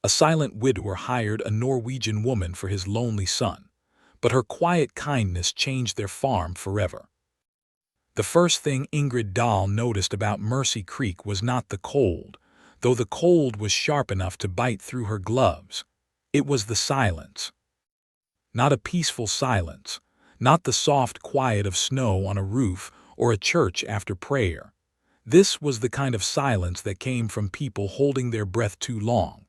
A silent widower hired a Norwegian woman for his lonely son, but her quiet kindness changed their farm forever. The first thing Ingrid Dahl noticed about Mercy Creek was not the cold, though the cold was sharp enough to bite through her gloves. It was the silence. Not a peaceful silence, not the soft quiet of snow on a roof or a church after prayer. This was the kind of silence that came from people holding their breath too long.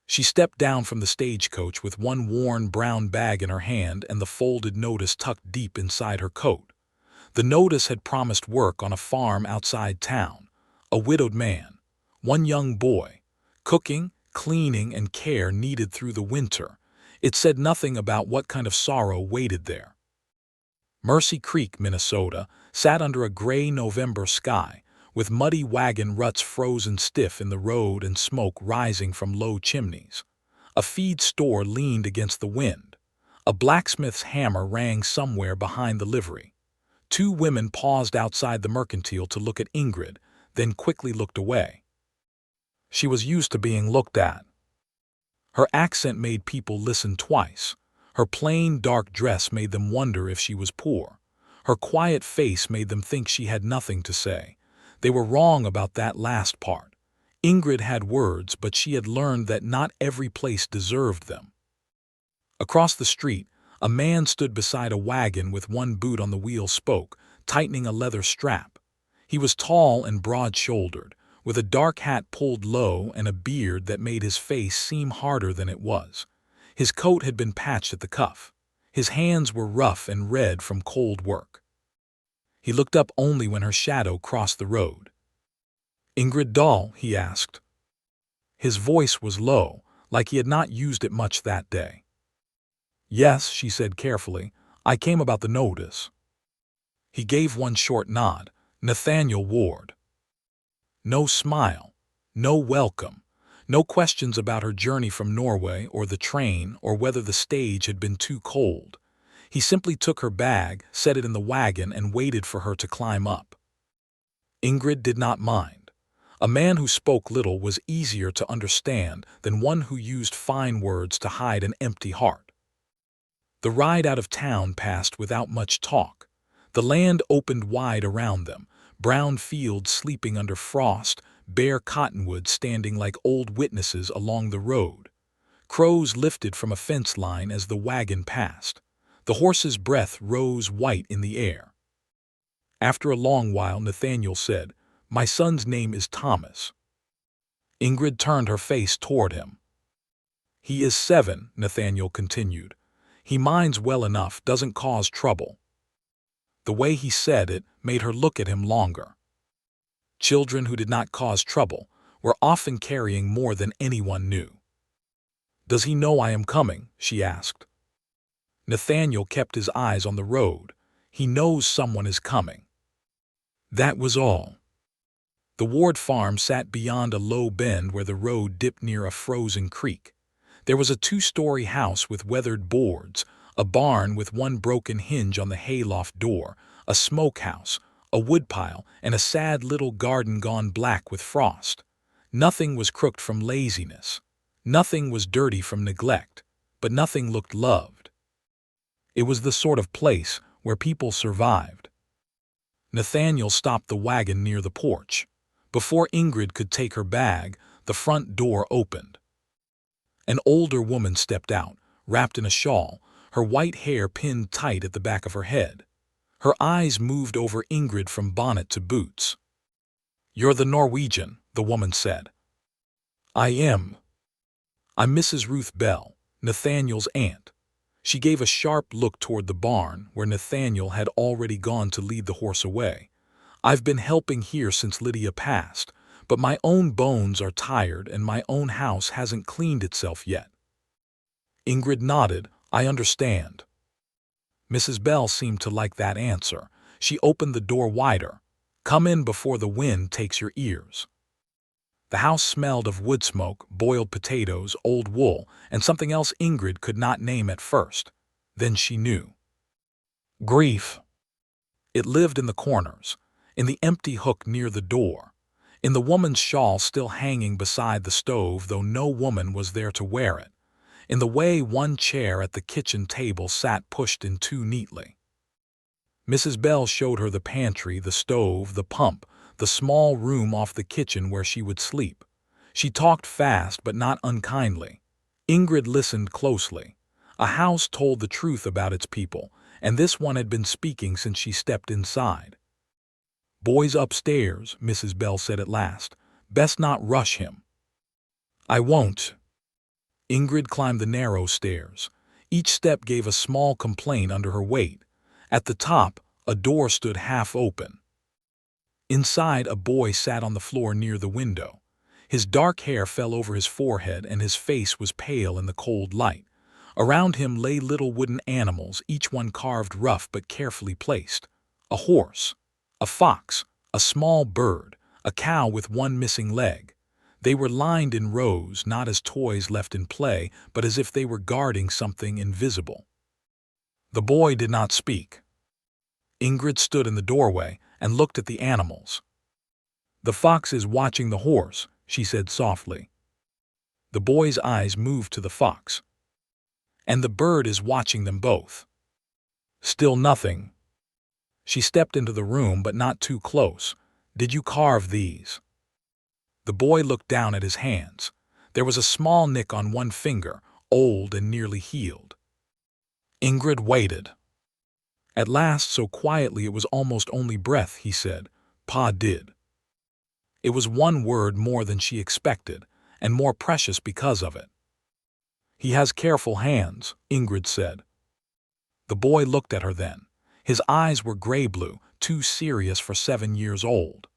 She stepped down from the stagecoach with one worn brown bag in her hand and the folded notice tucked deep inside her coat. The notice had promised work on a farm outside town, a widowed man, one young boy, cooking, cleaning, and care needed through the winter. It said nothing about what kind of sorrow waited there. Mercy Creek, Minnesota, sat under a gray November sky, with muddy wagon ruts frozen stiff in the road and smoke rising from low chimneys. A feed store leaned against the wind. A blacksmith's hammer rang somewhere behind the livery. Two women paused outside the mercantile to look at Ingrid, then quickly looked away. She was used to being looked at. Her accent made people listen twice. Her plain, dark dress made them wonder if she was poor. Her quiet face made them think she had nothing to say. They were wrong about that last part. Ingrid had words, but she had learned that not every place deserved them. Across the street, a man stood beside a wagon with one boot on the wheel spoke, tightening a leather strap. He was tall and broad-shouldered, with a dark hat pulled low and a beard that made his face seem harder than it was. His coat had been patched at the cuff. His hands were rough and red from cold work. He looked up only when her shadow crossed the road. "Ingrid Dahl?" he asked. His voice was low, like he had not used it much that day. "Yes," she said carefully. "I came about the notice." He gave one short nod. "Nathaniel Ward." No smile, no welcome, no questions about her journey from Norway or the train or whether the stage had been too cold. He simply took her bag, set it in the wagon, and waited for her to climb up. Ingrid did not mind. A man who spoke little was easier to understand than one who used fine words to hide an empty heart. The ride out of town passed without much talk. The land opened wide around them, brown fields sleeping under frost, bare cottonwoods standing like old witnesses along the road. Crows lifted from a fence line as the wagon passed. The horse's breath rose white in the air. After a long while, Nathaniel said, "My son's name is Thomas." Ingrid turned her face toward him. "He is 7, Nathaniel continued. "He minds well enough, doesn't cause trouble." The way he said it made her look at him longer. Children who did not cause trouble were often carrying more than anyone knew. "Does he know I am coming?" she asked. Nathaniel kept his eyes on the road. "He knows someone is coming." That was all. The Ward farm sat beyond a low bend where the road dipped near a frozen creek. There was a 2-story house with weathered boards, a barn with one broken hinge on the hayloft door, a smokehouse, a woodpile, and a sad little garden gone black with frost. Nothing was crooked from laziness. Nothing was dirty from neglect, but nothing looked loved. It was the sort of place where people survived. Nathaniel stopped the wagon near the porch. Before Ingrid could take her bag, the front door opened. An older woman stepped out, wrapped in a shawl, her white hair pinned tight at the back of her head. Her eyes moved over Ingrid from bonnet to boots. "You're the Norwegian," the woman said. "I am. I'm Mrs. Ruth Bell, Nathaniel's aunt." She gave a sharp look toward the barn, where Nathaniel had already gone to lead the horse away. "I've been helping here since Lydia passed, but my own bones are tired and my own house hasn't cleaned itself yet." Ingrid nodded. "I understand." Mrs. Bell seemed to like that answer. She opened the door wider. "Come in before the wind takes your ears." The house smelled of wood smoke, boiled potatoes, old wool, and something else Ingrid could not name at first. Then she knew. Grief. It lived in the corners, in the empty hook near the door. in the woman's shawl still hanging beside the stove, though no woman was there to wear it, in the way one chair at the kitchen table sat pushed in too neatly. Mrs. Bell showed her the pantry, the stove, the pump, the small room off the kitchen where she would sleep. She talked fast but not unkindly. Ingrid listened closely. A house told the truth about its people, and this one had been speaking since she stepped inside. "Boy's upstairs," Mrs. Bell said at last. "Best not rush him." "I won't." Ingrid climbed the narrow stairs. Each step gave a small complaint under her weight. At the top, a door stood half open. Inside, a boy sat on the floor near the window. His dark hair fell over his forehead and his face was pale in the cold light. Around him lay little wooden animals, each one carved rough but carefully placed. A horse, a fox, a small bird, a cow with one missing leg. They were lined in rows, not as toys left in play, but as if they were guarding something invisible. The boy did not speak. Ingrid stood in the doorway and looked at the animals. "The fox is watching the horse," she said softly. The boy's eyes moved to the fox. "And the bird is watching them both." Still nothing. She stepped into the room, but not too close. "Did you carve these?" The boy looked down at his hands. There was a small nick on one finger, old and nearly healed. Ingrid waited. At last, so quietly it was almost only breath, he said, "Pa did." It was one word more than she expected, and more precious because of it. "He has careful hands," Ingrid said. The boy looked at her then. His eyes were gray-blue, too serious for 7 years old.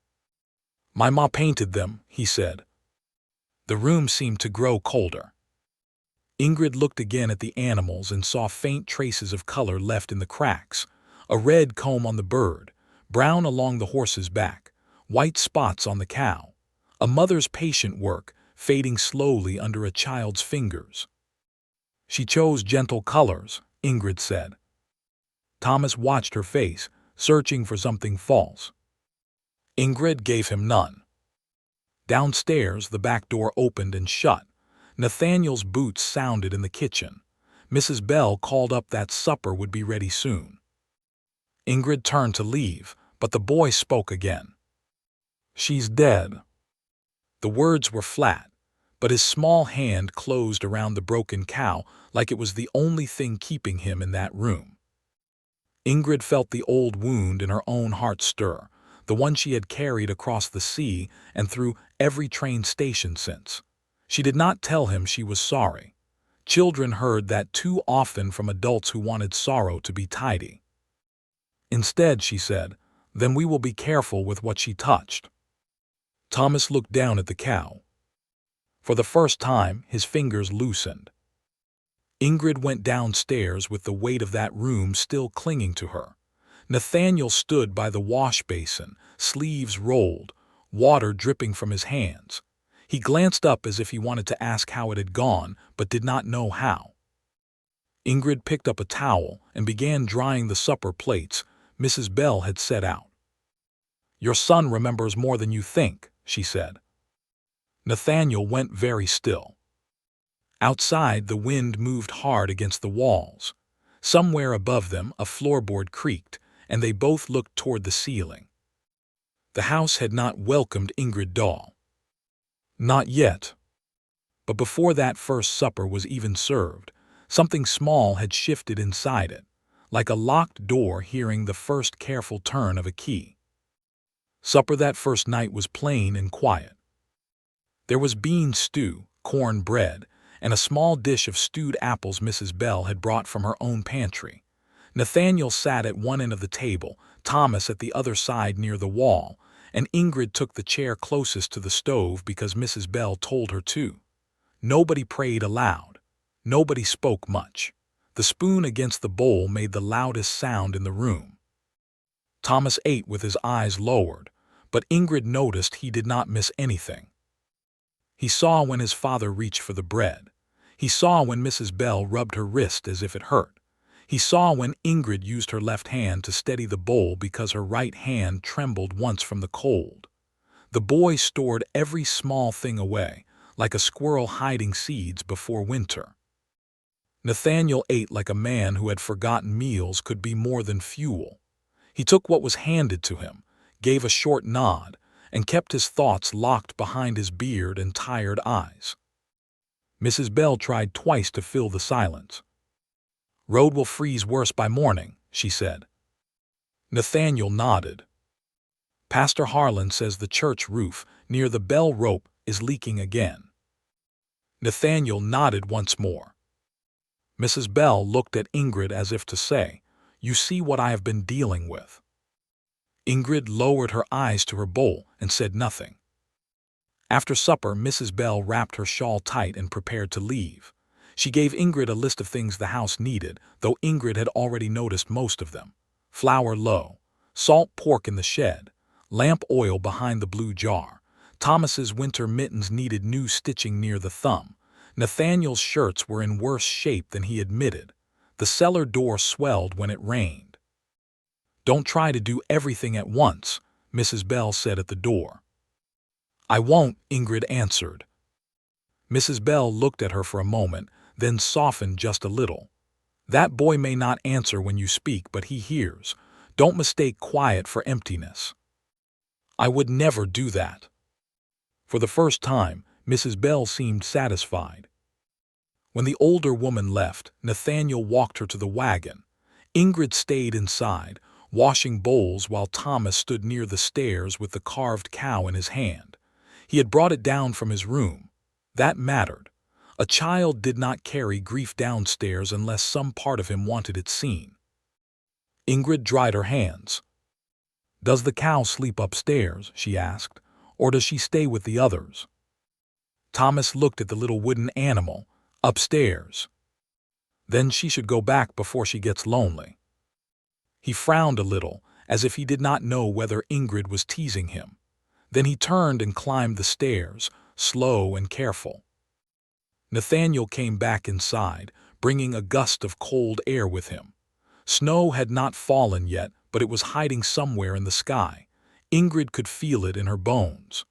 "My ma painted them," he said. The room seemed to grow colder. Ingrid looked again at the animals and saw faint traces of color left in the cracks. A red comb on the bird, brown along the horse's back, white spots on the cow. A mother's patient work, fading slowly under a child's fingers. "She chose gentle colors," Ingrid said. Thomas watched her face, searching for something false. Ingrid gave him none. Downstairs, the back door opened and shut. Nathaniel's boots sounded in the kitchen. Mrs. Bell called up that supper would be ready soon. Ingrid turned to leave, but the boy spoke again. "She's dead." The words were flat, but his small hand closed around the broken cow like it was the only thing keeping him in that room. Ingrid felt the old wound in her own heart stir, the one she had carried across the sea and through every train station since. She did not tell him she was sorry. Children heard that too often from adults who wanted sorrow to be tidy. Instead, she said, "Then we will be careful with what she touched." Thomas looked down at the cow. For the first time, his fingers loosened. Ingrid went downstairs with the weight of that room still clinging to her. Nathaniel stood by the wash basin, sleeves rolled, water dripping from his hands. He glanced up as if he wanted to ask how it had gone, but did not know how. Ingrid picked up a towel and began drying the supper plates Mrs. Bell had set out. "Your son remembers more than you think," she said. Nathaniel went very still. Outside, the wind moved hard against the walls. Somewhere above them, a floorboard creaked, and they both looked toward the ceiling. The house had not welcomed Ingrid Dahl. Not yet. But before that first supper was even served, something small had shifted inside it, like a locked door hearing the first careful turn of a key. Supper that first night was plain and quiet. There was bean stew, corn bread, and a small dish of stewed apples Mrs. Bell had brought from her own pantry. Nathaniel sat at one end of the table, Thomas at the other side near the wall, and Ingrid took the chair closest to the stove because Mrs. Bell told her to. Nobody prayed aloud. Nobody spoke much. The spoon against the bowl made the loudest sound in the room. Thomas ate with his eyes lowered, but Ingrid noticed he did not miss anything. He saw when his father reached for the bread. He saw when Mrs. Bell rubbed her wrist as if it hurt. He saw when Ingrid used her left hand to steady the bowl because her right hand trembled once from the cold. The boy stored every small thing away, like a squirrel hiding seeds before winter. Nathaniel ate like a man who had forgotten meals could be more than fuel. He took what was handed to him, gave a short nod, and kept his thoughts locked behind his beard and tired eyes. Mrs. Bell tried twice to fill the silence. "Road will freeze worse by morning," she said. Nathaniel nodded. "Pastor Harlan says the church roof near the bell rope is leaking again." Nathaniel nodded once more. Mrs. Bell looked at Ingrid as if to say, "You see what I have been dealing with." Ingrid lowered her eyes to her bowl and said nothing. After supper, Mrs. Bell wrapped her shawl tight and prepared to leave. She gave Ingrid a list of things the house needed, though Ingrid had already noticed most of them. Flour low, salt pork in the shed, lamp oil behind the blue jar. Thomas's winter mittens needed new stitching near the thumb. Nathaniel's shirts were in worse shape than he admitted. The cellar door swelled when it rained. "Don't try to do everything at once," Mrs. Bell said at the door. "I won't," Ingrid answered. Mrs. Bell looked at her for a moment, then softened just a little. "That boy may not answer when you speak, but he hears. Don't mistake quiet for emptiness." "I would never do that." For the first time, Mrs. Bell seemed satisfied. When the older woman left, Nathaniel walked her to the wagon. Ingrid stayed inside, washing bowls while Thomas stood near the stairs with the carved cow in his hand. He had brought it down from his room. That mattered. A child did not carry grief downstairs unless some part of him wanted it seen. Ingrid dried her hands. "Does the cow sleep upstairs?" she asked. "Or does she stay with the others?" Thomas looked at the little wooden animal. "Upstairs." "Then she should go back before she gets lonely." He frowned a little, as if he did not know whether Ingrid was teasing him. Then he turned and climbed the stairs, slow and careful. Nathaniel came back inside, bringing a gust of cold air with him. Snow had not fallen yet, but it was hiding somewhere in the sky. Ingrid could feel it in her bones.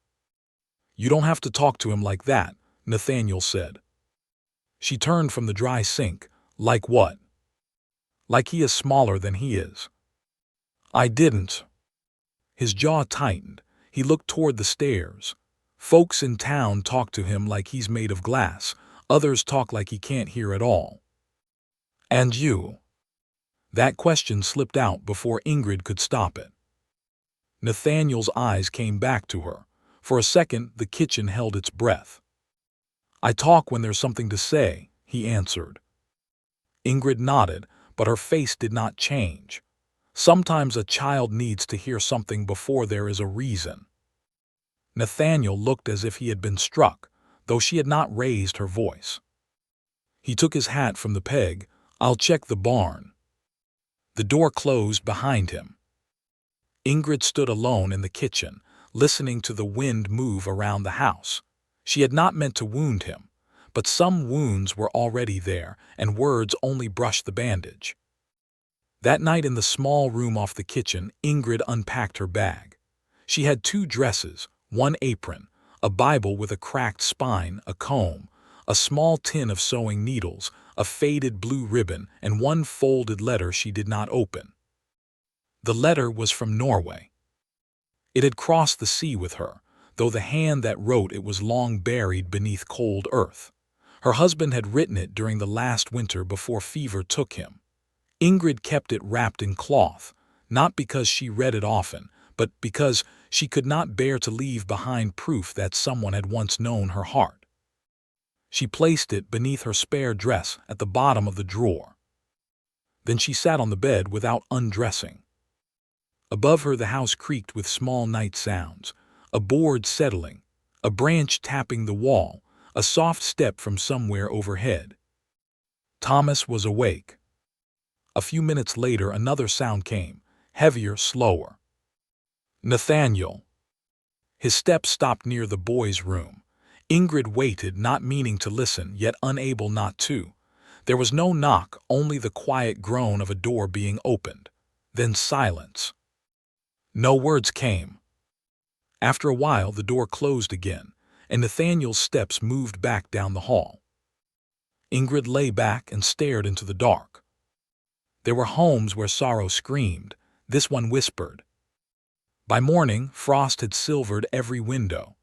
"You don't have to talk to him like that," Nathaniel said. She turned from the dry sink. "Like what?" "Like he is smaller than he is." "I didn't." His jaw tightened. He looked toward the stairs. "Folks in town talk to him like he's made of glass. Others talk like he can't hear at all." "And you?" That question slipped out before Ingrid could stop it. Nathaniel's eyes came back to her. For a second, the kitchen held its breath. "I talk when there's something to say," he answered. Ingrid nodded, but her face did not change. Sometimes a child needs to hear something before there is a reason. Nathaniel looked as if he had been struck, though she had not raised her voice. He took his hat from the peg. "I'll check the barn." The door closed behind him. Ingrid stood alone in the kitchen, listening to the wind move around the house. She had not meant to wound him, but some wounds were already there, and words only brushed the bandage. That night in the small room off the kitchen, Ingrid unpacked her bag. She had 2 dresses, 1 apron, a Bible with a cracked spine, a comb, a small tin of sewing needles, a faded blue ribbon, and 1 folded letter she did not open. The letter was from Norway. It had crossed the sea with her, though the hand that wrote it was long buried beneath cold earth. Her husband had written it during the last winter before fever took him. Ingrid kept it wrapped in cloth, not because she read it often, but because she could not bear to leave behind proof that someone had once known her heart. She placed it beneath her spare dress at the bottom of the drawer. Then she sat on the bed without undressing. Above her the house creaked with small night sounds, a board settling, a branch tapping the wall, a soft step from somewhere overhead. Thomas was awake. A few minutes later another sound came, heavier, slower. "Nathaniel." His steps stopped near the boys' room. Ingrid waited, not meaning to listen, yet unable not to. There was no knock, only the quiet groan of a door being opened. Then silence. No words came. After a while, the door closed again, and Nathaniel's steps moved back down the hall. Ingrid lay back and stared into the dark. There were homes where sorrow screamed. This one whispered. By morning, frost had silvered every window.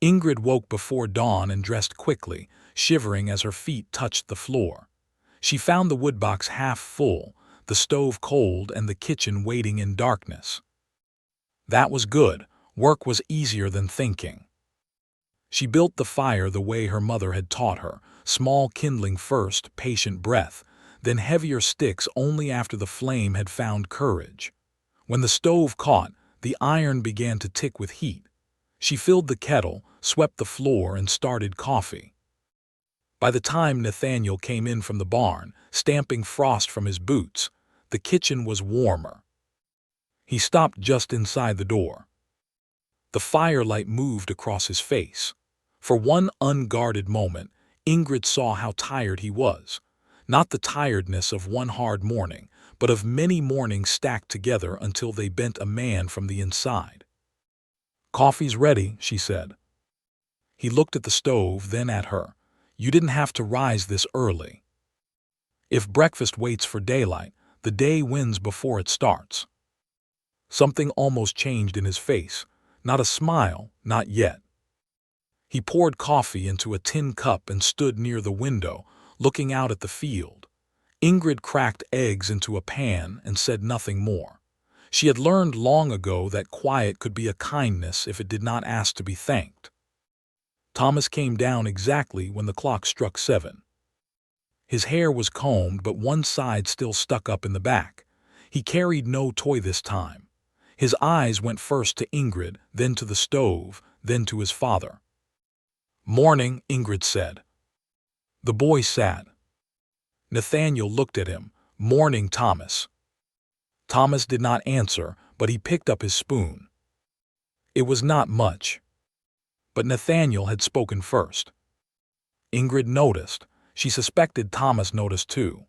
Ingrid woke before dawn and dressed quickly, shivering as her feet touched the floor. She found the woodbox half full, the stove cold, and the kitchen waiting in darkness. That was good. Work was easier than thinking. She built the fire the way her mother had taught her, small kindling first, patient breath, then heavier sticks only after the flame had found courage. When the stove caught, the iron began to tick with heat. She filled the kettle, swept the floor, and started coffee. By the time Nathaniel came in from the barn, stamping frost from his boots, the kitchen was warmer. He stopped just inside the door. The firelight moved across his face. For one unguarded moment, Ingrid saw how tired he was. Not the tiredness of one hard morning, but of many mornings stacked together until they bent a man from the inside. "Coffee's ready," she said. He looked at the stove, then at her. "You didn't have to rise this early. If breakfast waits for daylight, the day wins before it starts." Something almost changed in his face. Not a smile, not yet. He poured coffee into a tin cup and stood near the window, looking out at the field. Ingrid cracked eggs into a pan and said nothing more. She had learned long ago that quiet could be a kindness if it did not ask to be thanked. Thomas came down exactly when the clock struck 7. His hair was combed, but one side still stuck up in the back. He carried no toy this time. His eyes went first to Ingrid, then to the stove, then to his father. "Morning," Ingrid said. The boy sat. Nathaniel looked at him. "Morning, Thomas." Thomas did not answer, but he picked up his spoon. It was not much. But Nathaniel had spoken first. Ingrid noticed. She suspected Thomas noticed too.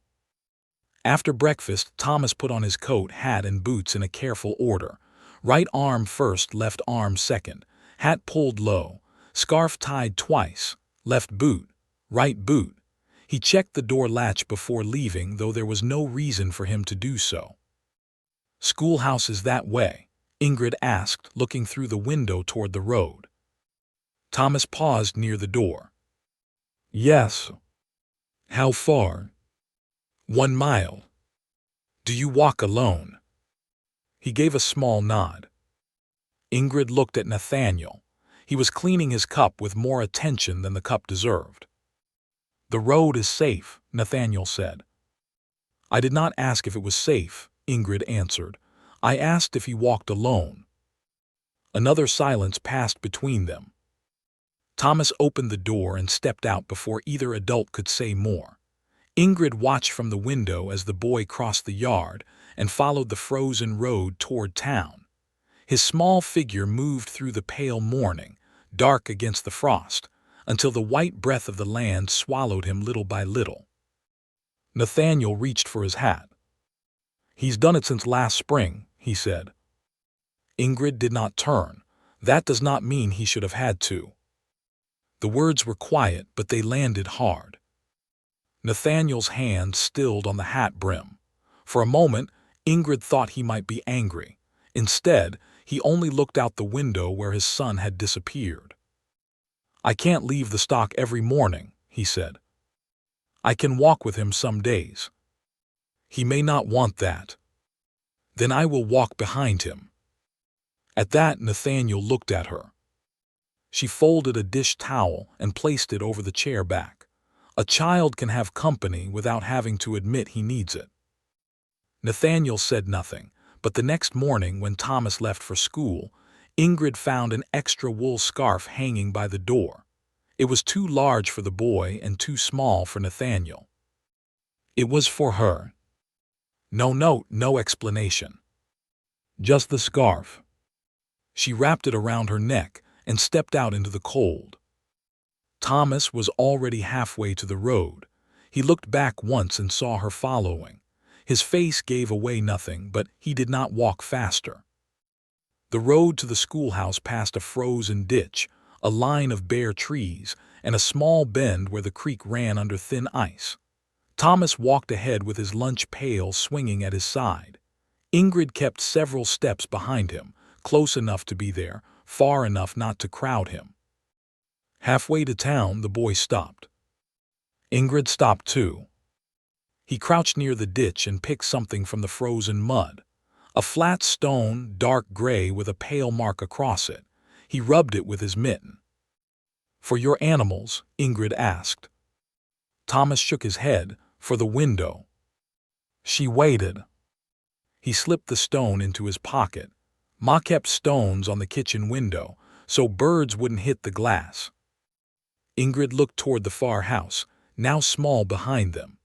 After breakfast, Thomas put on his coat, hat, and boots in a careful order. Right arm first, left arm second. Hat pulled low. Scarf tied twice. Left boot. Right boot. He checked the door latch before leaving, though there was no reason for him to do so. "Schoolhouse is that way?" Ingrid asked, looking through the window toward the road. Thomas paused near the door. "Yes." "How far?" 1 mile. "Do you walk alone?" He gave a small nod. Ingrid looked at Nathaniel. He was cleaning his cup with more attention than the cup deserved. "The road is safe," Nathaniel said. "I did not ask if it was safe," Ingrid answered. "I asked if he walked alone." Another silence passed between them. Thomas opened the door and stepped out before either adult could say more. Ingrid watched from the window as the boy crossed the yard and followed the frozen road toward town. His small figure moved through the pale morning, dark against the frost, until the white breath of the land swallowed him little by little. Nathaniel reached for his hat. "He's done it since last spring," he said. Ingrid did not turn. "That does not mean he should have had to." The words were quiet, but they landed hard. Nathaniel's hand stilled on the hat brim. For a moment, Ingrid thought he might be angry. Instead, he only looked out the window where his son had disappeared. "I can't leave the stock every morning," he said. "I can walk with him some days." "He may not want that." "Then I will walk behind him." At that, Nathaniel looked at her. She folded a dish towel and placed it over the chair back. A child can have company without having to admit he needs it. Nathaniel said nothing, but the next morning when Thomas left for school, Ingrid found an extra wool scarf hanging by the door. It was too large for the boy and too small for Nathaniel. It was for her. No note, no explanation. Just the scarf. She wrapped it around her neck and stepped out into the cold. Thomas was already halfway to the road. He looked back once and saw her following. His face gave away nothing, but he did not walk faster. The road to the schoolhouse passed a frozen ditch, a line of bare trees, and a small bend where the creek ran under thin ice. Thomas walked ahead with his lunch pail swinging at his side. Ingrid kept several steps behind him, close enough to be there, far enough not to crowd him. Halfway to town, the boy stopped. Ingrid stopped too. He crouched near the ditch and picked something from the frozen mud. A flat stone, dark gray with a pale mark across it. He rubbed it with his mitten. "For your animals?" Ingrid asked. Thomas shook his head. "For the window." She waited. He slipped the stone into his pocket. Ma kept stones on the kitchen window, so birds wouldn't hit the glass. Ingrid looked toward the farmhouse, now small behind them.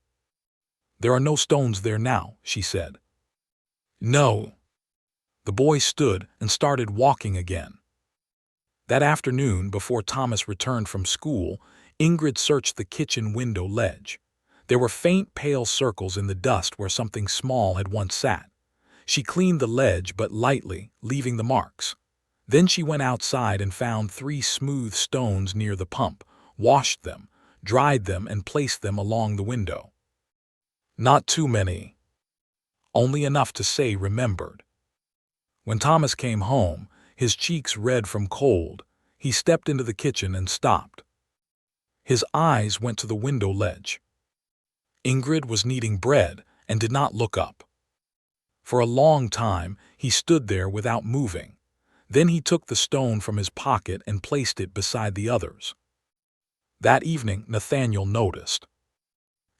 "There are no stones there now," she said. "No." The boy stood and started walking again. That afternoon, before Thomas returned from school, Ingrid searched the kitchen window ledge. There were faint pale circles in the dust where something small had once sat. She cleaned the ledge, but lightly, leaving the marks. Then she went outside and found 3 smooth stones near the pump, washed them, dried them, and placed them along the window. Not too many. Only enough to say remembered. When Thomas came home, his cheeks red from cold, he stepped into the kitchen and stopped. His eyes went to the window ledge. Ingrid was kneading bread and did not look up. For a long time, he stood there without moving. Then he took the stone from his pocket and placed it beside the others. That evening, Nathaniel noticed.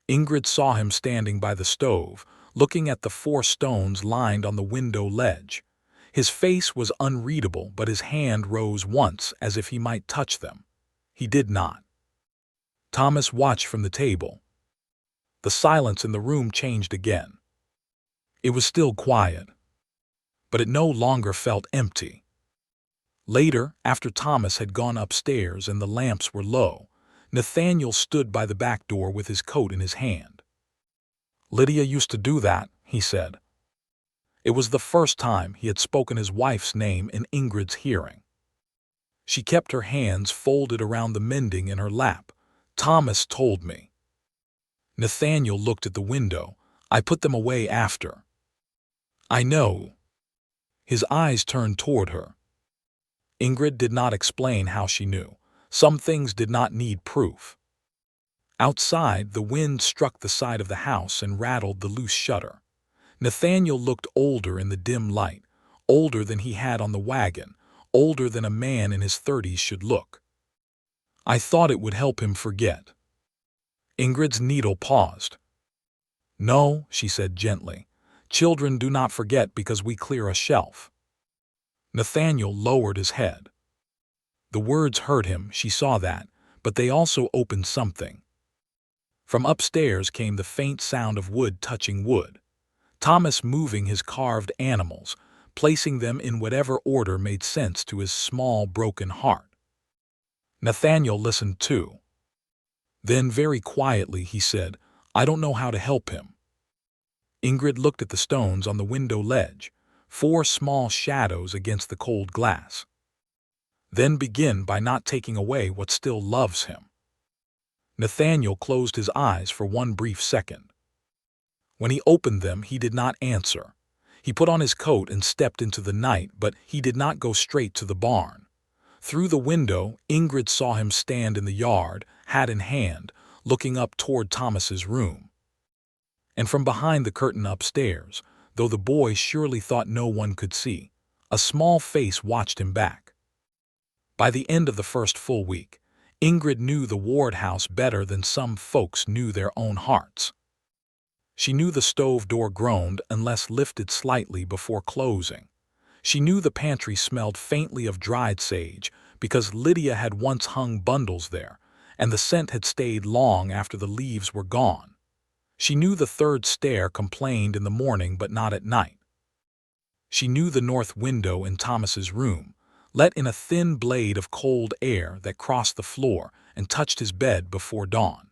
Ingrid saw him standing by the stove, looking at the 4 stones lined on the window ledge. His face was unreadable, but his hand rose once as if he might touch them. He did not. Thomas watched from the table. The silence in the room changed again. It was still quiet, but it no longer felt empty. Later, after Thomas had gone upstairs and the lamps were low, Nathaniel stood by the back door with his coat in his hand. "Lydia used to do that," he said. It was the first time he had spoken his wife's name in Ingrid's hearing. She kept her hands folded around the mending in her lap. "Thomas told me." Nathaniel looked at the window. "I put them away after." "I know." His eyes turned toward her. Ingrid did not explain how she knew. Some things did not need proof. Outside, the wind struck the side of the house and rattled the loose shutter. Nathaniel looked older in the dim light, older than he had on the wagon, older than a man in his 30s should look. "I thought it would help him forget." Ingrid's needle paused. "No," she said gently. "Children do not forget because we clear a shelf." Nathaniel lowered his head. The words hurt him, she saw that, but they also opened something. From upstairs came the faint sound of wood touching wood. Thomas moving his carved animals, placing them in whatever order made sense to his small, broken heart. Nathaniel listened too. Then, very quietly, he said, "I don't know how to help him." Ingrid looked at the stones on the window ledge, 4 small shadows against the cold glass. "Then begin by not taking away what still loves him." Nathaniel closed his eyes for one brief second. When he opened them, he did not answer. He put on his coat and stepped into the night, but he did not go straight to the barn. Through the window, Ingrid saw him stand in the yard, hat in hand, looking up toward Thomas's room. And from behind the curtain upstairs, though the boy surely thought no one could see, a small face watched him back. By the end of the first full week, Ingrid knew the Ward house better than some folks knew their own hearts. She knew the stove door groaned unless lifted slightly before closing. She knew the pantry smelled faintly of dried sage because Lydia had once hung bundles there, and the scent had stayed long after the leaves were gone. She knew the third stair complained in the morning but not at night. She knew the north window in Thomas's room, let in a thin blade of cold air that crossed the floor and touched his bed before dawn.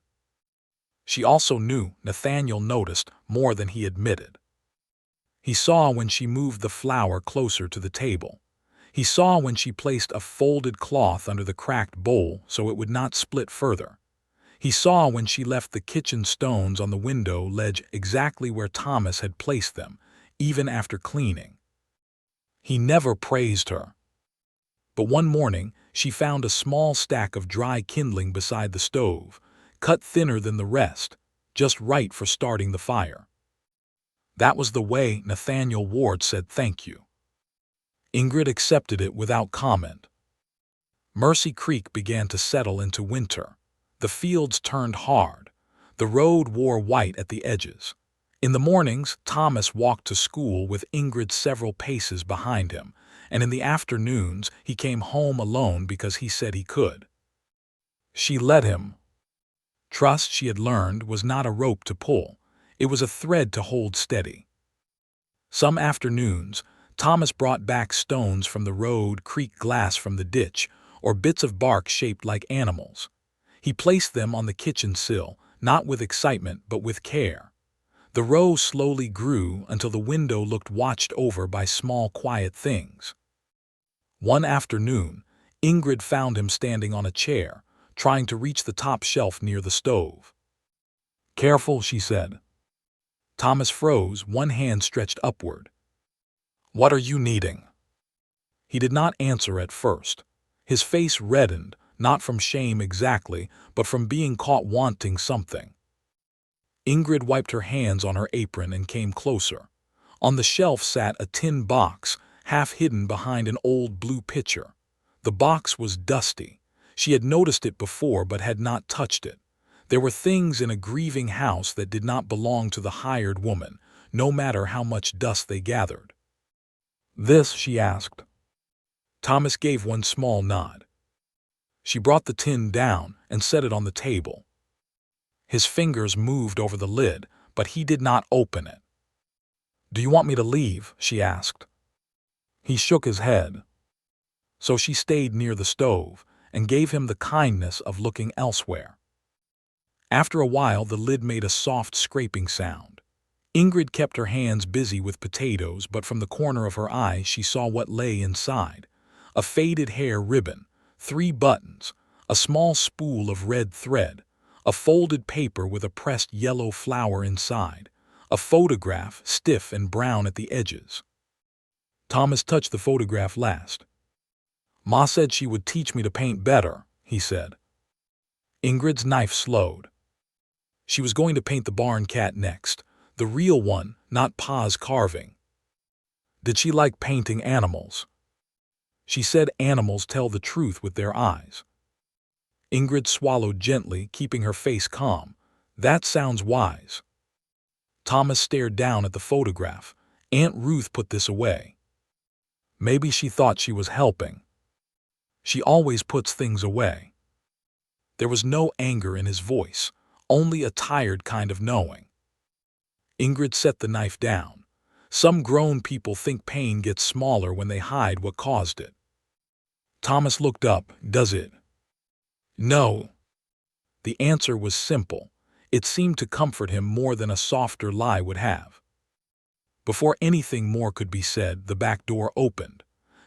She also knew, Nathaniel noticed, more than he admitted. He saw when she moved the flour closer to the table. He saw when she placed a folded cloth under the cracked bowl so it would not split further. He saw when she left the kitchen stones on the window ledge exactly where Thomas had placed them, even after cleaning. He never praised her. But one morning, she found a small stack of dry kindling beside the stove, cut thinner than the rest, just right for starting the fire. That was the way Nathaniel Ward said thank you. Ingrid accepted it without comment. Mercy Creek began to settle into winter. The fields turned hard. The road wore white at the edges. In the mornings, Thomas walked to school with Ingrid several paces behind him, and in the afternoons he came home alone because he said he could. She let him. Trust, she had learned, was not a rope to pull. It was a thread to hold steady. Some afternoons, Thomas brought back stones from the road, creek glass from the ditch, or bits of bark shaped like animals. He placed them on the kitchen sill, not with excitement but with care. The row slowly grew until the window looked watched over by small, quiet things. One afternoon, Ingrid found him standing on a chair, trying to reach the top shelf near the stove. "Careful," she said. Thomas froze, one hand stretched upward. "What are you needing?" He did not answer at first. His face reddened, not from shame exactly, but from being caught wanting something. Ingrid wiped her hands on her apron and came closer. On the shelf sat a tin box, half hidden behind an old blue pitcher. The box was dusty. She had noticed it before but had not touched it. There were things in a grieving house that did not belong to the hired woman, no matter how much dust they gathered. "This?" she asked. Thomas gave one small nod. She brought the tin down and set it on the table. His fingers moved over the lid, but he did not open it. "Do you want me to leave?" she asked. He shook his head. So she stayed near the stove and gave him the kindness of looking elsewhere. After a while, the lid made a soft scraping sound. Ingrid kept her hands busy with potatoes, but from the corner of her eye she saw what lay inside. A faded hair ribbon, 3 buttons, a small spool of red thread, a folded paper with a pressed yellow flower inside, a photograph stiff and brown at the edges. Thomas touched the photograph last. "Ma said she would teach me to paint better," he said. Ingrid's knife slowed. She was going to paint the barn cat next, the real one, not Pa's carving. Did she like painting animals? She said animals tell the truth with their eyes. Ingrid swallowed gently, keeping her face calm. "That sounds wise." Thomas stared down at the photograph. "Aunt Ruth put this away." Maybe she thought she was helping. She always puts things away. There was no anger in his voice, only a tired kind of knowing. Ingrid set the knife down. Some grown people think pain gets smaller when they hide what caused it. Thomas looked up. "Does it?" "No." The answer was simple. It seemed to comfort him more than a softer lie would have. Before anything more could be said, the back door opened.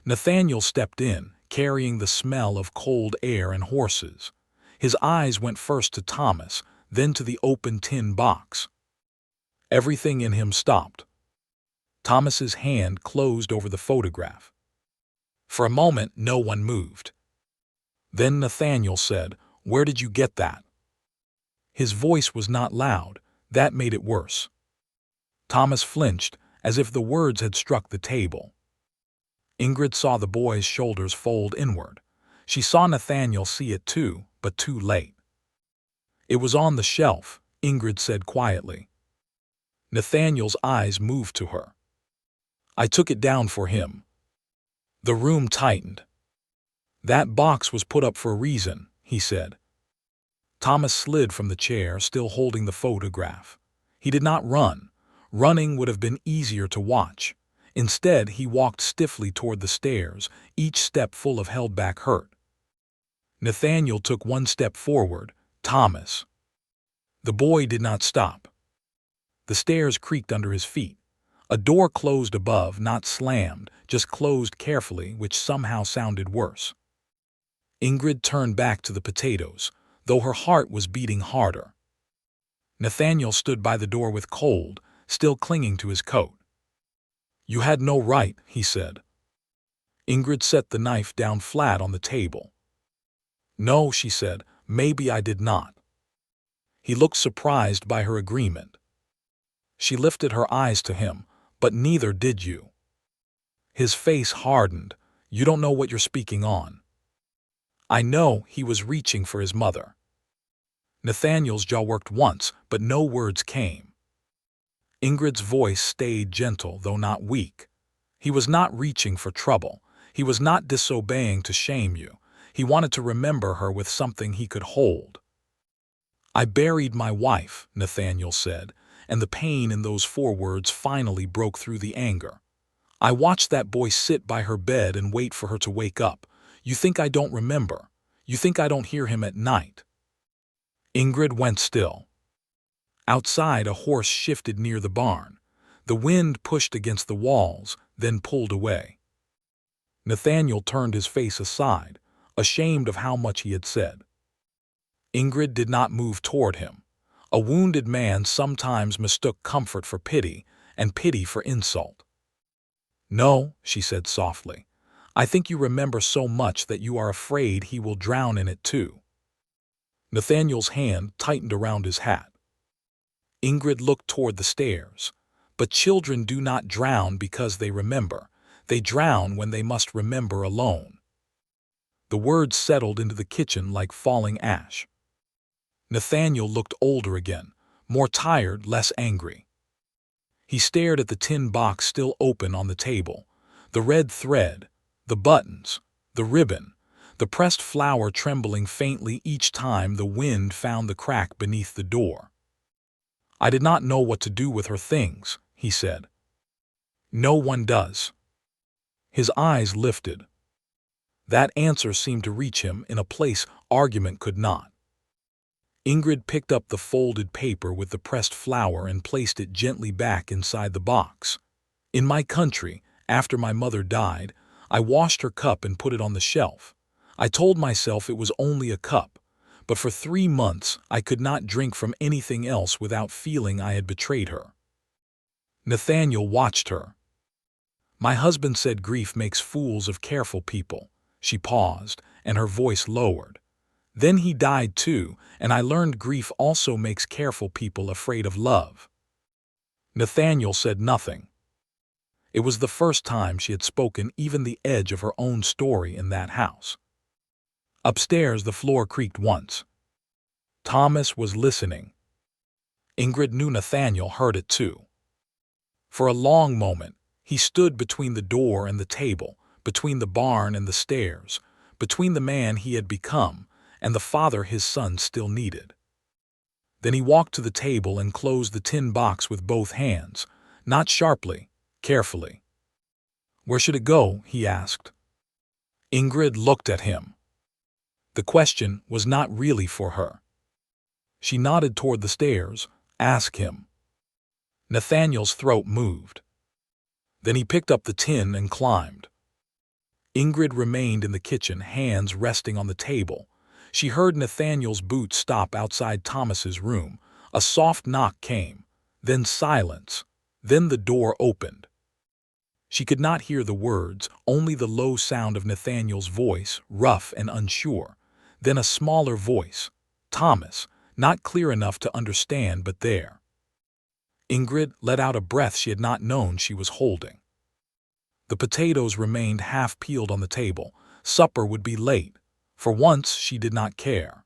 Nathaniel stepped in, carrying the smell of cold air and horses. His eyes went first to Thomas, then to the open tin box. Everything in him stopped. Thomas's hand closed over the photograph. For a moment, no one moved. Then Nathaniel said, "Where did you get that?" His voice was not loud. That made it worse. Thomas flinched, as if the words had struck the table. Ingrid saw the boy's shoulders fold inward. She saw Nathaniel see it too, but too late. "It was on the shelf," Ingrid said quietly. Nathaniel's eyes moved to her. "I took it down for him." The room tightened. "That box was put up for a reason," he said. Thomas slid from the chair, still holding the photograph. He did not run. Running would have been easier to watch. Instead, he walked stiffly toward the stairs, each step full of held-back hurt. Nathaniel took one step forward. "Thomas." The boy did not stop. The stairs creaked under his feet. A door closed above, not slammed, just closed carefully, which somehow sounded worse. Ingrid turned back to the potatoes, though her heart was beating harder. Nathaniel stood by the door with cold, still clinging to his coat. "You had no right," he said. Ingrid set the knife down flat on the table. "No," she said, "maybe I did not." He looked surprised by her agreement. She lifted her eyes to him, "But neither did you." His face hardened. "You don't know what you're speaking on." "I know." He was reaching for his mother. Nathaniel's jaw worked once, but no words came. Ingrid's voice stayed gentle, though not weak. "He was not reaching for trouble. He was not disobeying to shame you. He wanted to remember her with something he could hold." "I buried my wife," Nathaniel said, and the pain in those 4 words finally broke through the anger. "I watched that boy sit by her bed and wait for her to wake up. You think I don't remember? You think I don't hear him at night?" Ingrid went still. Outside, a horse shifted near the barn. The wind pushed against the walls, then pulled away. Nathaniel turned his face aside, ashamed of how much he had said. Ingrid did not move toward him. A wounded man sometimes mistook comfort for pity, and pity for insult. "No," she said softly. "I think you remember so much that you are afraid he will drown in it too." Nathaniel's hand tightened around his hat. Ingrid looked toward the stairs. "But children do not drown because they remember. They drown when they must remember alone." The words settled into the kitchen like falling ash. Nathaniel looked older again, more tired, less angry. He stared at the tin box still open on the table, the red thread, the buttons, the ribbon, the pressed flower trembling faintly each time the wind found the crack beneath the door. "I did not know what to do with her things," he said. "No one does." His eyes lifted. That answer seemed to reach him in a place argument could not. Ingrid picked up the folded paper with the pressed flower and placed it gently back inside the box. "In my country, after my mother died, I washed her cup and put it on the shelf. I told myself it was only a cup, but for 3 months I could not drink from anything else without feeling I had betrayed her." Nathaniel watched her. "My husband said grief makes fools of careful people." She paused, and her voice lowered. "Then he died too, and I learned grief also makes careful people afraid of love." Nathaniel said nothing. It was the first time she had spoken even the edge of her own story in that house. Upstairs, the floor creaked once. Thomas was listening. Ingrid knew Nathaniel heard it too. For a long moment, he stood between the door and the table, between the barn and the stairs, between the man he had become and the father his son still needed. Then he walked to the table and closed the tin box with both hands, not sharply, carefully. "Where should it go?" he asked. Ingrid looked at him. The question was not really for her. She nodded toward the stairs. "Ask him." Nathaniel's throat moved. Then he picked up the tin and climbed. Ingrid remained in the kitchen, hands resting on the table. She heard Nathaniel's boots stop outside Thomas's room. A soft knock came, then silence, then the door opened. She could not hear the words, only the low sound of Nathaniel's voice, rough and unsure. Then a smaller voice, "Thomas," not clear enough to understand, but there. Ingrid let out a breath she had not known she was holding. The potatoes remained half-peeled on the table. Supper would be late. For once, she did not care.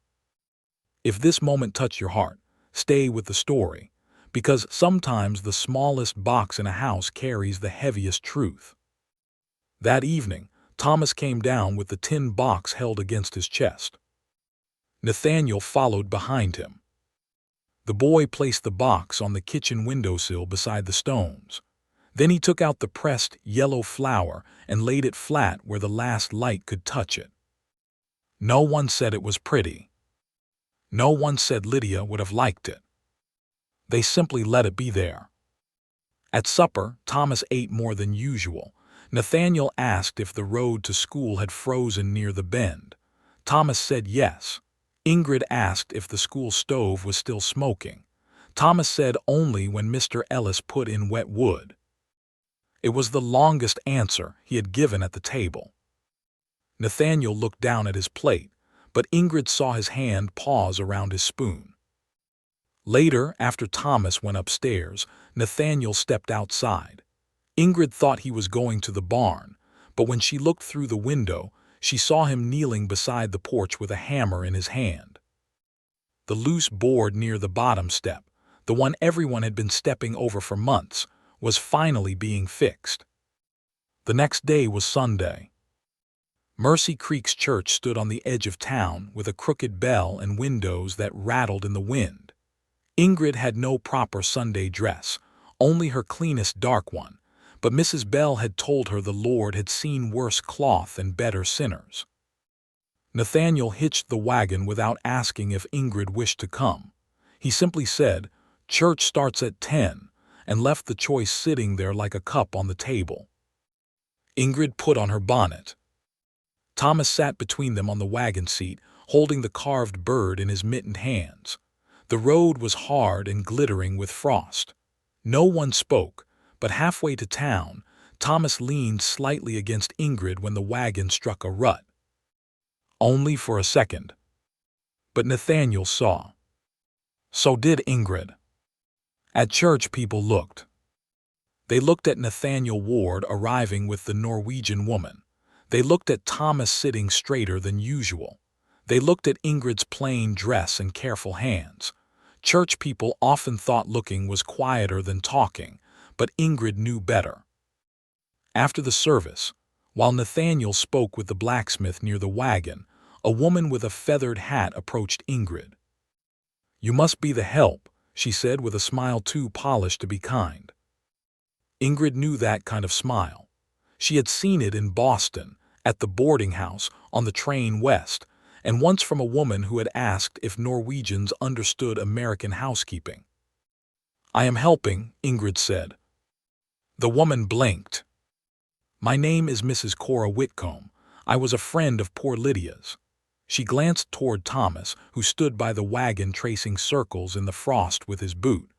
If this moment touched your heart, stay with the story, because sometimes the smallest box in a house carries the heaviest truth. That evening, Thomas came down with the tin box held against his chest. Nathaniel followed behind him. The boy placed the box on the kitchen windowsill beside the stones. Then he took out the pressed yellow flower and laid it flat where the last light could touch it. No one said it was pretty. No one said Lydia would have liked it. They simply let it be there. At supper, Thomas ate more than usual. Nathaniel asked if the road to school had frozen near the bend. Thomas said yes. Ingrid asked if the school stove was still smoking. Thomas said only when Mr. Ellis put in wet wood. It was the longest answer he had given at the table. Nathaniel looked down at his plate, but Ingrid saw his hand pause around his spoon. Later, after Thomas went upstairs, Nathaniel stepped outside. Ingrid thought he was going to the barn, but when she looked through the window, she saw him kneeling beside the porch with a hammer in his hand. The loose board near the bottom step, the one everyone had been stepping over for months, was finally being fixed. The next day was Sunday. Mercy Creek's church stood on the edge of town with a crooked bell and windows that rattled in the wind. Ingrid had no proper Sunday dress, only her cleanest dark one, but Mrs. Bell had told her the Lord had seen worse cloth and better sinners. Nathaniel hitched the wagon without asking if Ingrid wished to come. He simply said, "Church starts at 10, and left the choice sitting there like a cup on the table. Ingrid put on her bonnet. Thomas sat between them on the wagon seat, holding the carved bird in his mittened hands. The road was hard and glittering with frost. No one spoke, but halfway to town, Thomas leaned slightly against Ingrid when the wagon struck a rut. Only for a second. But Nathaniel saw. So did Ingrid. At church, people looked. They looked at Nathaniel Ward arriving with the Norwegian woman. They looked at Thomas sitting straighter than usual. They looked at Ingrid's plain dress and careful hands. Church people often thought looking was quieter than talking, but Ingrid knew better. After the service, while Nathaniel spoke with the blacksmith near the wagon, a woman with a feathered hat approached Ingrid. "You must be the help," she said with a smile too polished to be kind. Ingrid knew that kind of smile. She had seen it in Boston, at the boarding house, on the train west, and once from a woman who had asked if Norwegians understood American housekeeping. "I am helping," Ingrid said. The woman blinked. "My name is Mrs. Cora Whitcomb. I was a friend of poor Lydia's." She glanced toward Thomas, who stood by the wagon tracing circles in the frost with his boot.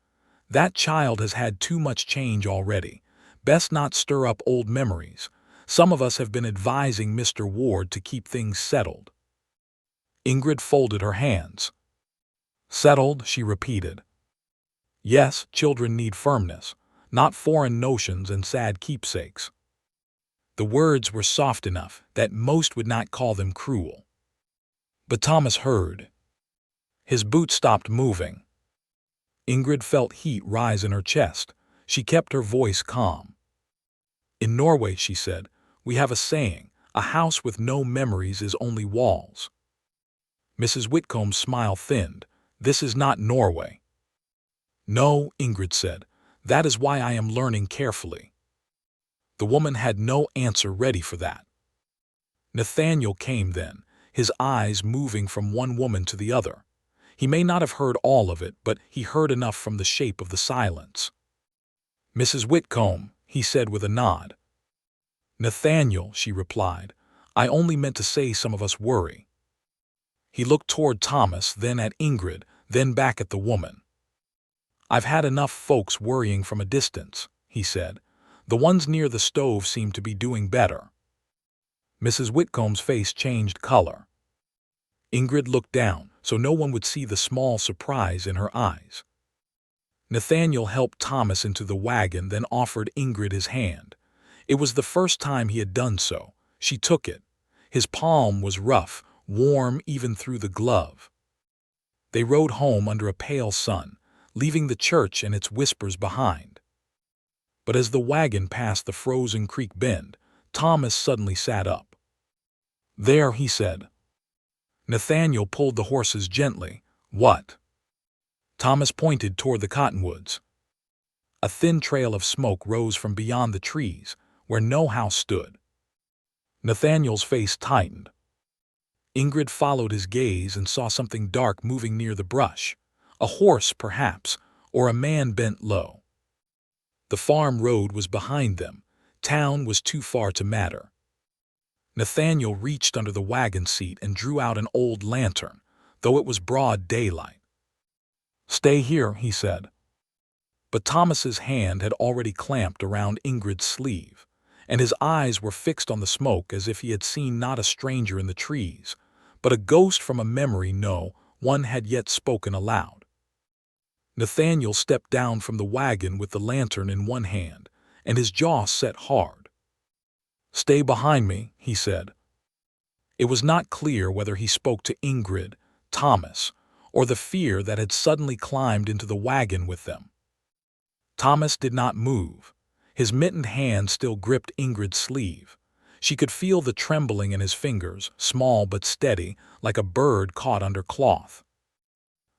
"That child has had too much change already. Best not stir up old memories. Some of us have been advising Mr. Ward to keep things settled." Ingrid folded her hands. "Settled," she repeated. "Yes, children need firmness, not foreign notions and sad keepsakes." The words were soft enough that most would not call them cruel. But Thomas heard. His boot stopped moving. Ingrid felt heat rise in her chest. She kept her voice calm. "In Norway," she said, "we have a saying, a house with no memories is only walls." Mrs. Whitcomb's smile thinned. "This is not Norway." "No," Ingrid said. "That is why I am learning carefully." The woman had no answer ready for that. Nathaniel came then, his eyes moving from one woman to the other. He may not have heard all of it, but he heard enough from the shape of the silence. "Mrs. Whitcomb," he said with a nod. "Nathaniel," she replied. "I only meant to say some of us worry." He looked toward Thomas, then at Ingrid, then back at the woman. "I've had enough folks worrying from a distance," he said. "The ones near the stove seem to be doing better." Mrs. Whitcomb's face changed color. Ingrid looked down, so no one would see the small surprise in her eyes. Nathaniel helped Thomas into the wagon, then offered Ingrid his hand. It was the first time he had done so. She took it. His palm was rough, warm even through the glove. They rode home under a pale sun, leaving the church and its whispers behind. But as the wagon passed the frozen creek bend, Thomas suddenly sat up. "There," he said. Nathaniel pulled the horses gently. "What?" Thomas pointed toward the cottonwoods. A thin trail of smoke rose from beyond the trees, where no house stood. Nathaniel's face tightened. Ingrid followed his gaze and saw something dark moving near the brush. A horse, perhaps, or a man bent low. The farm road was behind them. Town was too far to matter. Nathaniel reached under the wagon seat and drew out an old lantern, though it was broad daylight. "Stay here," he said. But Thomas's hand had already clamped around Ingrid's sleeve, and his eyes were fixed on the smoke as if he had seen not a stranger in the trees, but a ghost from a memory no one had yet spoken aloud. Nathaniel stepped down from the wagon with the lantern in one hand, and his jaw set hard. "Stay behind me," he said. It was not clear whether he spoke to Ingrid, Thomas, or the fear that had suddenly climbed into the wagon with them. Thomas did not move. His mittened hand still gripped Ingrid's sleeve. She could feel the trembling in his fingers, small but steady, like a bird caught under cloth.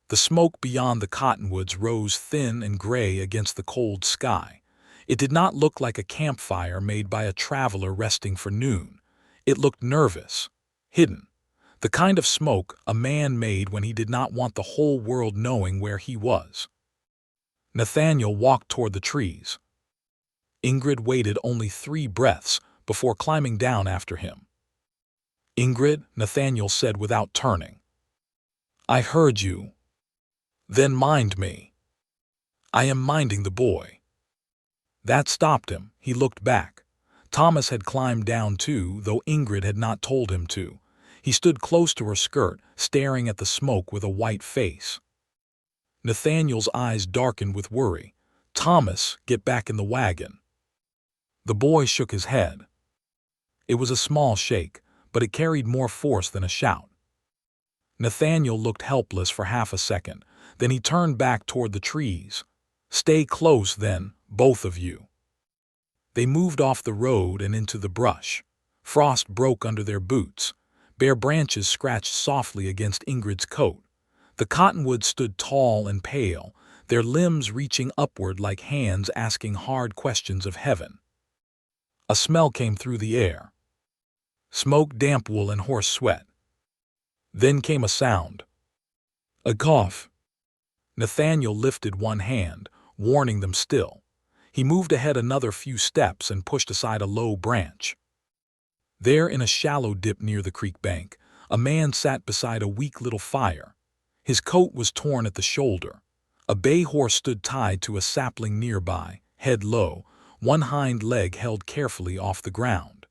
The smoke beyond the cottonwoods rose thin and gray against the cold sky. It did not look like a campfire made by a traveler resting for noon. It looked nervous, hidden, the kind of smoke a man made when he did not want the whole world knowing where he was. Nathaniel walked toward the trees. Ingrid waited only 3 breaths before climbing down after him. "Ingrid," Nathaniel said without turning. "I heard you." "Then mind me." "I am minding the boy." That stopped him. He looked back. Thomas had climbed down too, though Ingrid had not told him to. He stood close to her skirt, staring at the smoke with a white face. Nathaniel's eyes darkened with worry. "Thomas, get back in the wagon." The boy shook his head. It was a small shake, but it carried more force than a shout. Nathaniel looked helpless for half a second. Then he turned back toward the trees. "Stay close, then, both of you." They moved off the road and into the brush. Frost broke under their boots. Bare branches scratched softly against Ingrid's coat. The cottonwoods stood tall and pale, their limbs reaching upward like hands asking hard questions of heaven. A smell came through the air. Smoke, damp wool, and horse sweat. Then came a sound. A cough. Nathaniel lifted one hand, warning them still. He moved ahead another few steps and pushed aside a low branch. There, in a shallow dip near the creek bank, a man sat beside a weak little fire. His coat was torn at the shoulder. A bay horse stood tied to a sapling nearby, head low, one hind leg held carefully off the ground.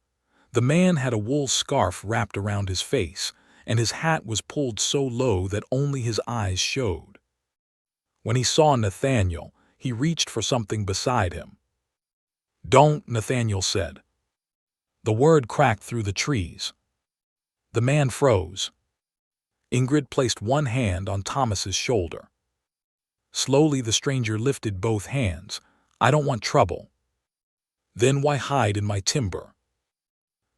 The man had a wool scarf wrapped around his face, and his hat was pulled so low that only his eyes showed. When he saw Nathaniel, he reached for something beside him. "Don't," Nathaniel said. The word cracked through the trees. The man froze. Ingrid placed one hand on Thomas's shoulder. Slowly the stranger lifted both hands. "I don't want trouble." "Then why hide in my timber?"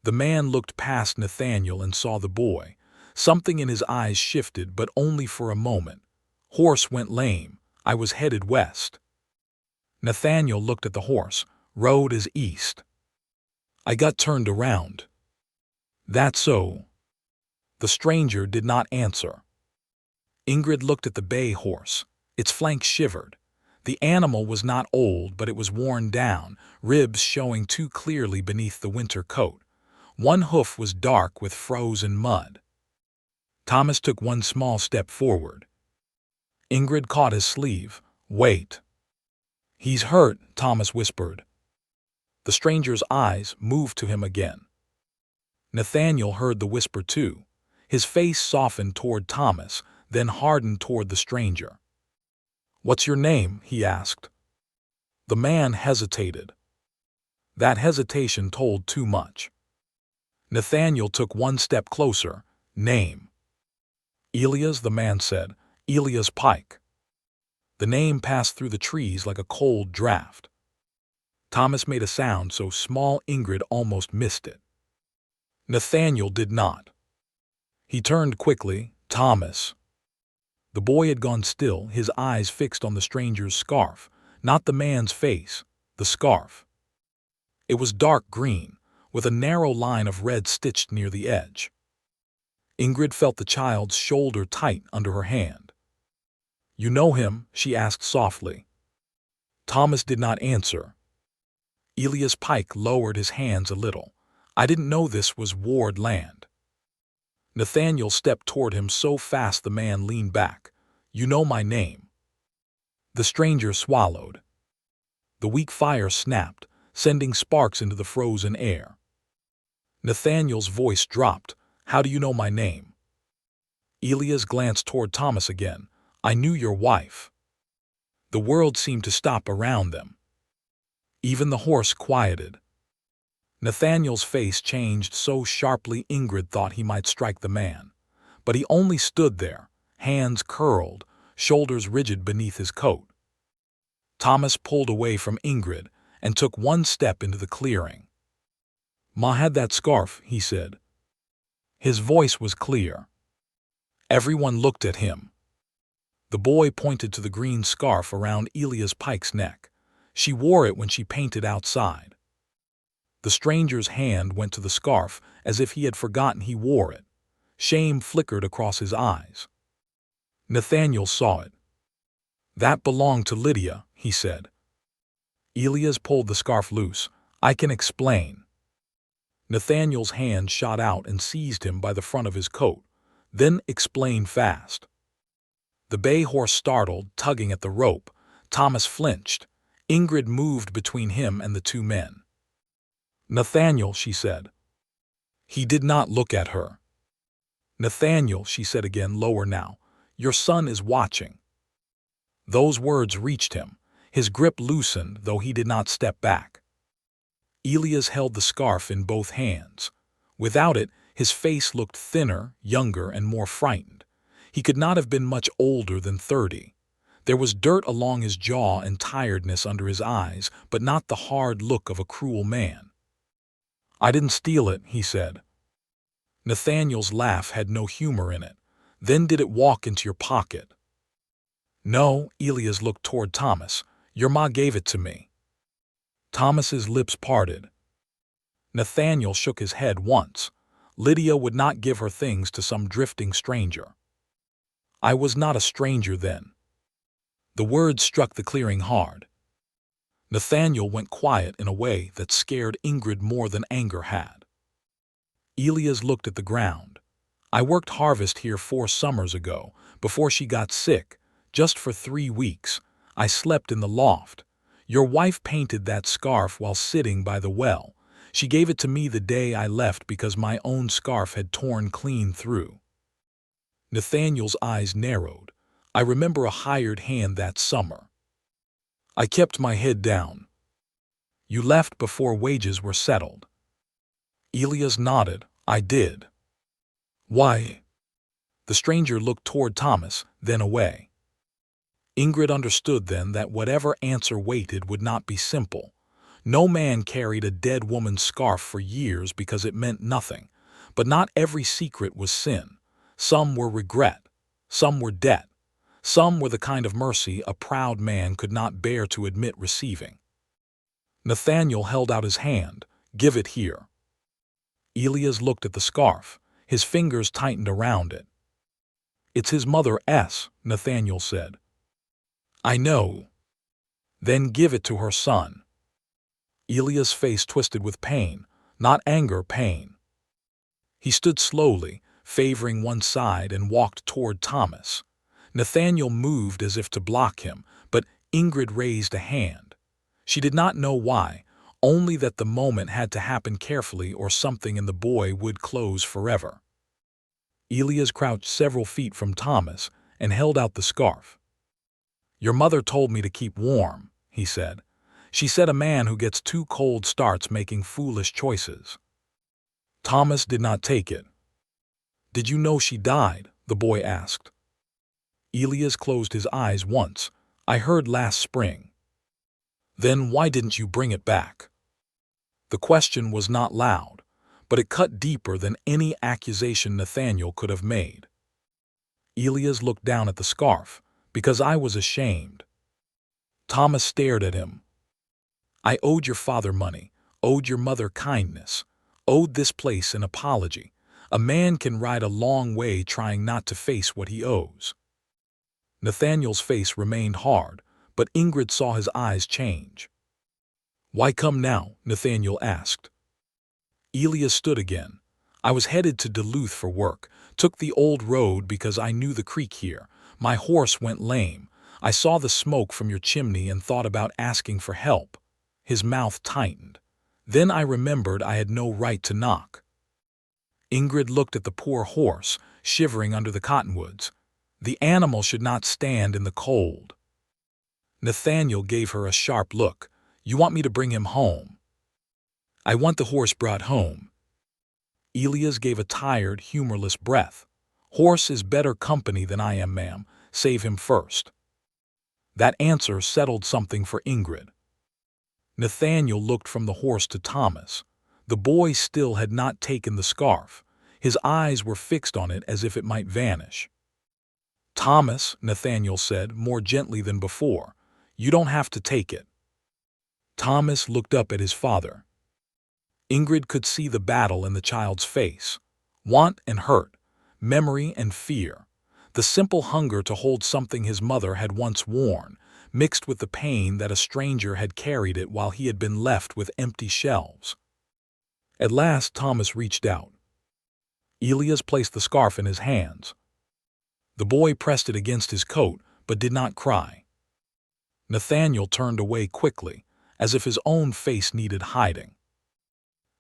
The man looked past Nathaniel and saw the boy. Something in his eyes shifted, but only for a moment. "Horse went lame. I was headed west." Nathaniel looked at the horse. "Road is east." "I got turned around." "That's so." The stranger did not answer. Ingrid looked at the bay horse. Its flanks shivered. The animal was not old, but it was worn down, ribs showing too clearly beneath the winter coat. One hoof was dark with frozen mud. Thomas took one small step forward. Ingrid caught his sleeve. "Wait." "He's hurt," Thomas whispered. The stranger's eyes moved to him again. Nathaniel heard the whisper too. His face softened toward Thomas, then hardened toward the stranger. "What's your name?" he asked. The man hesitated. That hesitation told too much. Nathaniel took one step closer. "Name." "Elias," the man said. "Elias Pike." The name passed through the trees like a cold draft. Thomas made a sound so small Ingrid almost missed it. Nathaniel did not. He turned quickly. "Thomas." The boy had gone still, his eyes fixed on the stranger's scarf, not the man's face, the scarf. It was dark green, with a narrow line of red stitched near the edge. Ingrid felt the child's shoulder tight under her hand. "You know him?" she asked softly. Thomas did not answer. Elias Pike lowered his hands a little. I didn't know this was ward land. Nathaniel stepped toward him so fast the man leaned back. You know my name. The stranger swallowed. The weak fire snapped, sending sparks into the frozen air. Nathaniel's voice dropped. How do you know my name? Elias glanced toward Thomas again. I knew your wife. The world seemed to stop around them. Even the horse quieted. Nathaniel's face changed so sharply Ingrid thought he might strike the man. But he only stood there, hands curled, shoulders rigid beneath his coat. Thomas pulled away from Ingrid and took one step into the clearing. Ma had that scarf, he said. His voice was clear. Everyone looked at him. The boy pointed to the green scarf around Elias Pike's neck. She wore it when she painted outside. The stranger's hand went to the scarf as if he had forgotten he wore it. Shame flickered across his eyes. Nathaniel saw it. That belonged to Lydia, he said. Elias pulled the scarf loose. I can explain. Nathaniel's hand shot out and seized him by the front of his coat. Then explain fast. The bay horse startled, tugging at the rope. Thomas flinched. Ingrid moved between him and the two men. Nathaniel, she said. He did not look at her. Nathaniel, she said again, lower now. Your son is watching. Those words reached him. His grip loosened, though he did not step back. Elias held the scarf in both hands. Without it, his face looked thinner, younger, and more frightened. He could not have been much older than 30. There was dirt along his jaw and tiredness under his eyes, but not the hard look of a cruel man. I didn't steal it, he said. Nathaniel's laugh had no humor in it. Then did it walk into your pocket? No, Elias looked toward Thomas. Your ma gave it to me. Thomas's lips parted. Nathaniel shook his head once. Lydia would not give her things to some drifting stranger. I was not a stranger then. The words struck the clearing hard. Nathaniel went quiet in a way that scared Ingrid more than anger had. Elias looked at the ground. I worked harvest here 4 summers ago, before she got sick, just for 3 weeks. I slept in the loft. Your wife painted that scarf while sitting by the well. She gave it to me the day I left because my own scarf had torn clean through. Nathaniel's eyes narrowed. I remember a hired hand that summer. I kept my head down. You left before wages were settled. Elias nodded. I did. Why? The stranger looked toward Thomas, then away. Ingrid understood then that whatever answer waited would not be simple. No man carried a dead woman's scarf for years because it meant nothing. But not every secret was sin. Some were regret. Some were debt. Some were the kind of mercy a proud man could not bear to admit receiving. Nathaniel held out his hand. Give it here. Elias looked at the scarf. His fingers tightened around it. It's his mother's, Nathaniel said. I know. Then give it to her son. Elias' face twisted with pain, not anger, pain. He stood slowly, favoring one side, and walked toward Thomas. Nathaniel moved as if to block him, but Ingrid raised a hand. She did not know why, only that the moment had to happen carefully or something in the boy would close forever. Elias crouched several feet from Thomas and held out the scarf. Your mother told me to keep warm, he said. She said a man who gets too cold starts making foolish choices. Thomas did not take it. Did you know she died? The boy asked. Elias closed his eyes once. I heard last spring. Then why didn't you bring it back? The question was not loud, but it cut deeper than any accusation Nathaniel could have made. Elias looked down at the scarf, because I was ashamed. Thomas stared at him. I owed your father money, owed your mother kindness, owed this place an apology. A man can ride a long way trying not to face what he owes. Nathaniel's face remained hard, but Ingrid saw his eyes change. "Why come now?" Nathaniel asked. Elias stood again. "I was headed to Duluth for work, took the old road because I knew the creek here. My horse went lame. I saw the smoke from your chimney and thought about asking for help." His mouth tightened. "Then I remembered I had no right to knock." Ingrid looked at the poor horse, shivering under the cottonwoods. The animal should not stand in the cold. Nathaniel gave her a sharp look. "You want me to bring him home?" "I want the horse brought home." Elias gave a tired, humorless breath. "Horse is better company than I am, ma'am. Save him first." That answer settled something for Ingrid. Nathaniel looked from the horse to Thomas. The boy still had not taken the scarf. His eyes were fixed on it as if it might vanish. "Thomas," Nathaniel said, more gently than before, "you don't have to take it." Thomas looked up at his father. Ingrid could see the battle in the child's face. Want and hurt, memory and fear. The simple hunger to hold something his mother had once worn, mixed with the pain that a stranger had carried it while he had been left with empty shelves. At last Thomas reached out. Elias placed the scarf in his hands. The boy pressed it against his coat, but did not cry. Nathaniel turned away quickly, as if his own face needed hiding.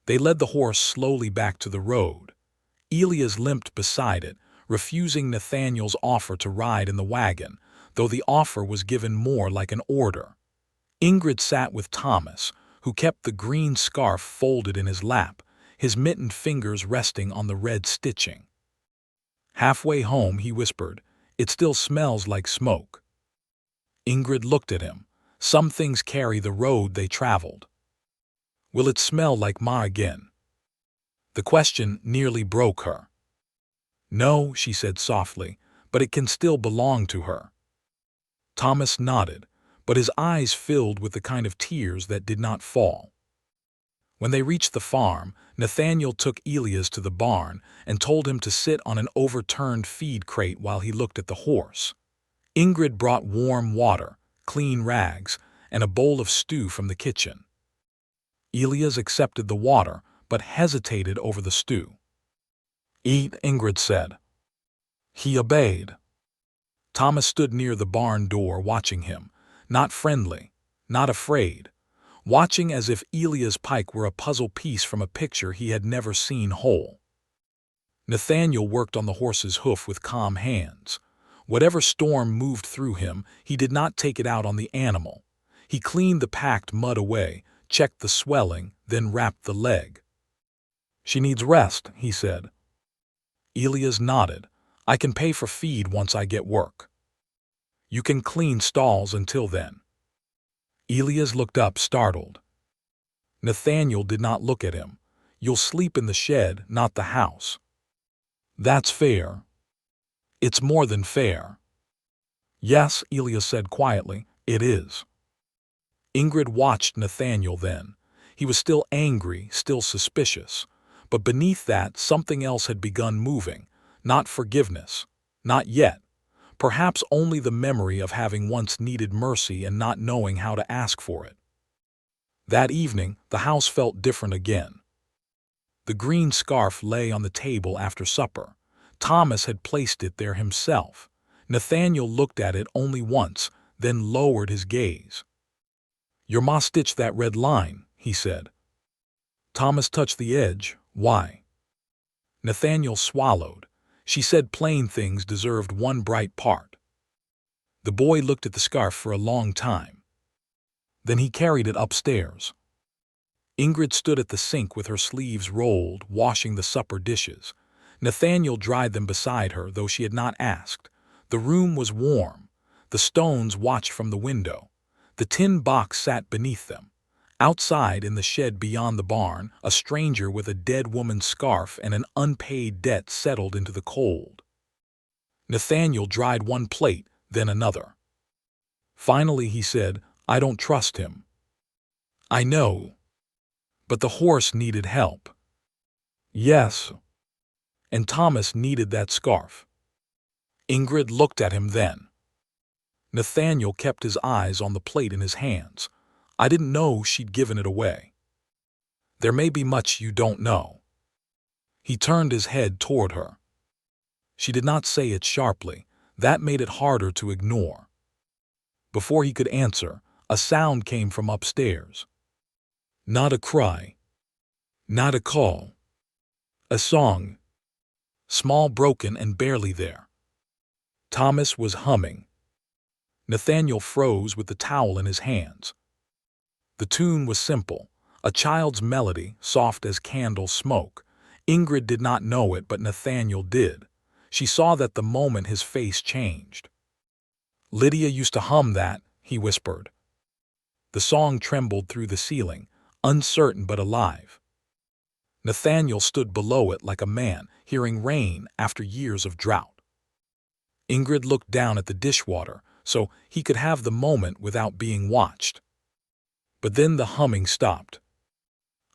They led the horse slowly back to the road. Elias limped beside it, refusing Nathaniel's offer to ride in the wagon, though the offer was given more like an order. Ingrid sat with Thomas, who kept the green scarf folded in his lap, his mittened fingers resting on the red stitching. Halfway home, he whispered, "It still smells like smoke." Ingrid looked at him. Some things carry the road they traveled. "Will it smell like Ma again?" The question nearly broke her. "No," she said softly, "but it can still belong to her." Thomas nodded, but his eyes filled with the kind of tears that did not fall. When they reached the farm, Nathaniel took Elias to the barn and told him to sit on an overturned feed crate while he looked at the horse. Ingrid brought warm water, clean rags, and a bowl of stew from the kitchen. Elias accepted the water, but hesitated over the stew. "Eat," Ingrid said. He obeyed. Thomas stood near the barn door watching him, not friendly, not afraid, watching as if Elias' pike were a puzzle piece from a picture he had never seen whole. Nathaniel worked on the horse's hoof with calm hands. Whatever storm moved through him, he did not take it out on the animal. He cleaned the packed mud away, checked the swelling, then wrapped the leg. "She needs rest," he said. Elias nodded. "I can pay for feed once I get work." "You can clean stalls until then." Elias looked up, startled. Nathaniel did not look at him. "You'll sleep in the shed, not the house." "That's fair." "It's more than fair." "Yes," Elias said quietly, "it is." Ingrid watched Nathaniel then. He was still angry, still suspicious. But beneath that, something else had begun moving. Not forgiveness. Not yet. Perhaps only the memory of having once needed mercy and not knowing how to ask for it. That evening, the house felt different again. The green scarf lay on the table after supper. Thomas had placed it there himself. Nathaniel looked at it only once, then lowered his gaze. "Your ma stitched that red line," he said. Thomas touched the edge. "Why?" Nathaniel swallowed. "She said plain things deserved one bright part." The boy looked at the scarf for a long time. Then he carried it upstairs. Ingrid stood at the sink with her sleeves rolled, washing the supper dishes. Nathaniel dried them beside her, though she had not asked. The room was warm. The stones watched from the window. The tin box sat beneath them. Outside, in the shed beyond the barn, a stranger with a dead woman's scarf and an unpaid debt settled into the cold. Nathaniel dried one plate, then another. Finally he said, "I don't trust him." "I know. But the horse needed help." "Yes. And Thomas needed that scarf." Ingrid looked at him then. Nathaniel kept his eyes on the plate in his hands. I didn't know she'd given it away. There may be much you don't know. He turned his head toward her. She did not say it sharply. That made it harder to ignore. Before he could answer, a sound came from upstairs. Not a cry. Not a call. A song. Small, broken, and barely there. Thomas was humming. Nathaniel froze with the towel in his hands. The tune was simple, a child's melody, soft as candle smoke. Ingrid did not know it, but Nathaniel did. She saw that the moment his face changed. Lydia used to hum that, he whispered. The song trembled through the ceiling, uncertain but alive. Nathaniel stood below it like a man hearing rain after years of drought. Ingrid looked down at the dishwater so he could have the moment without being watched. But then the humming stopped.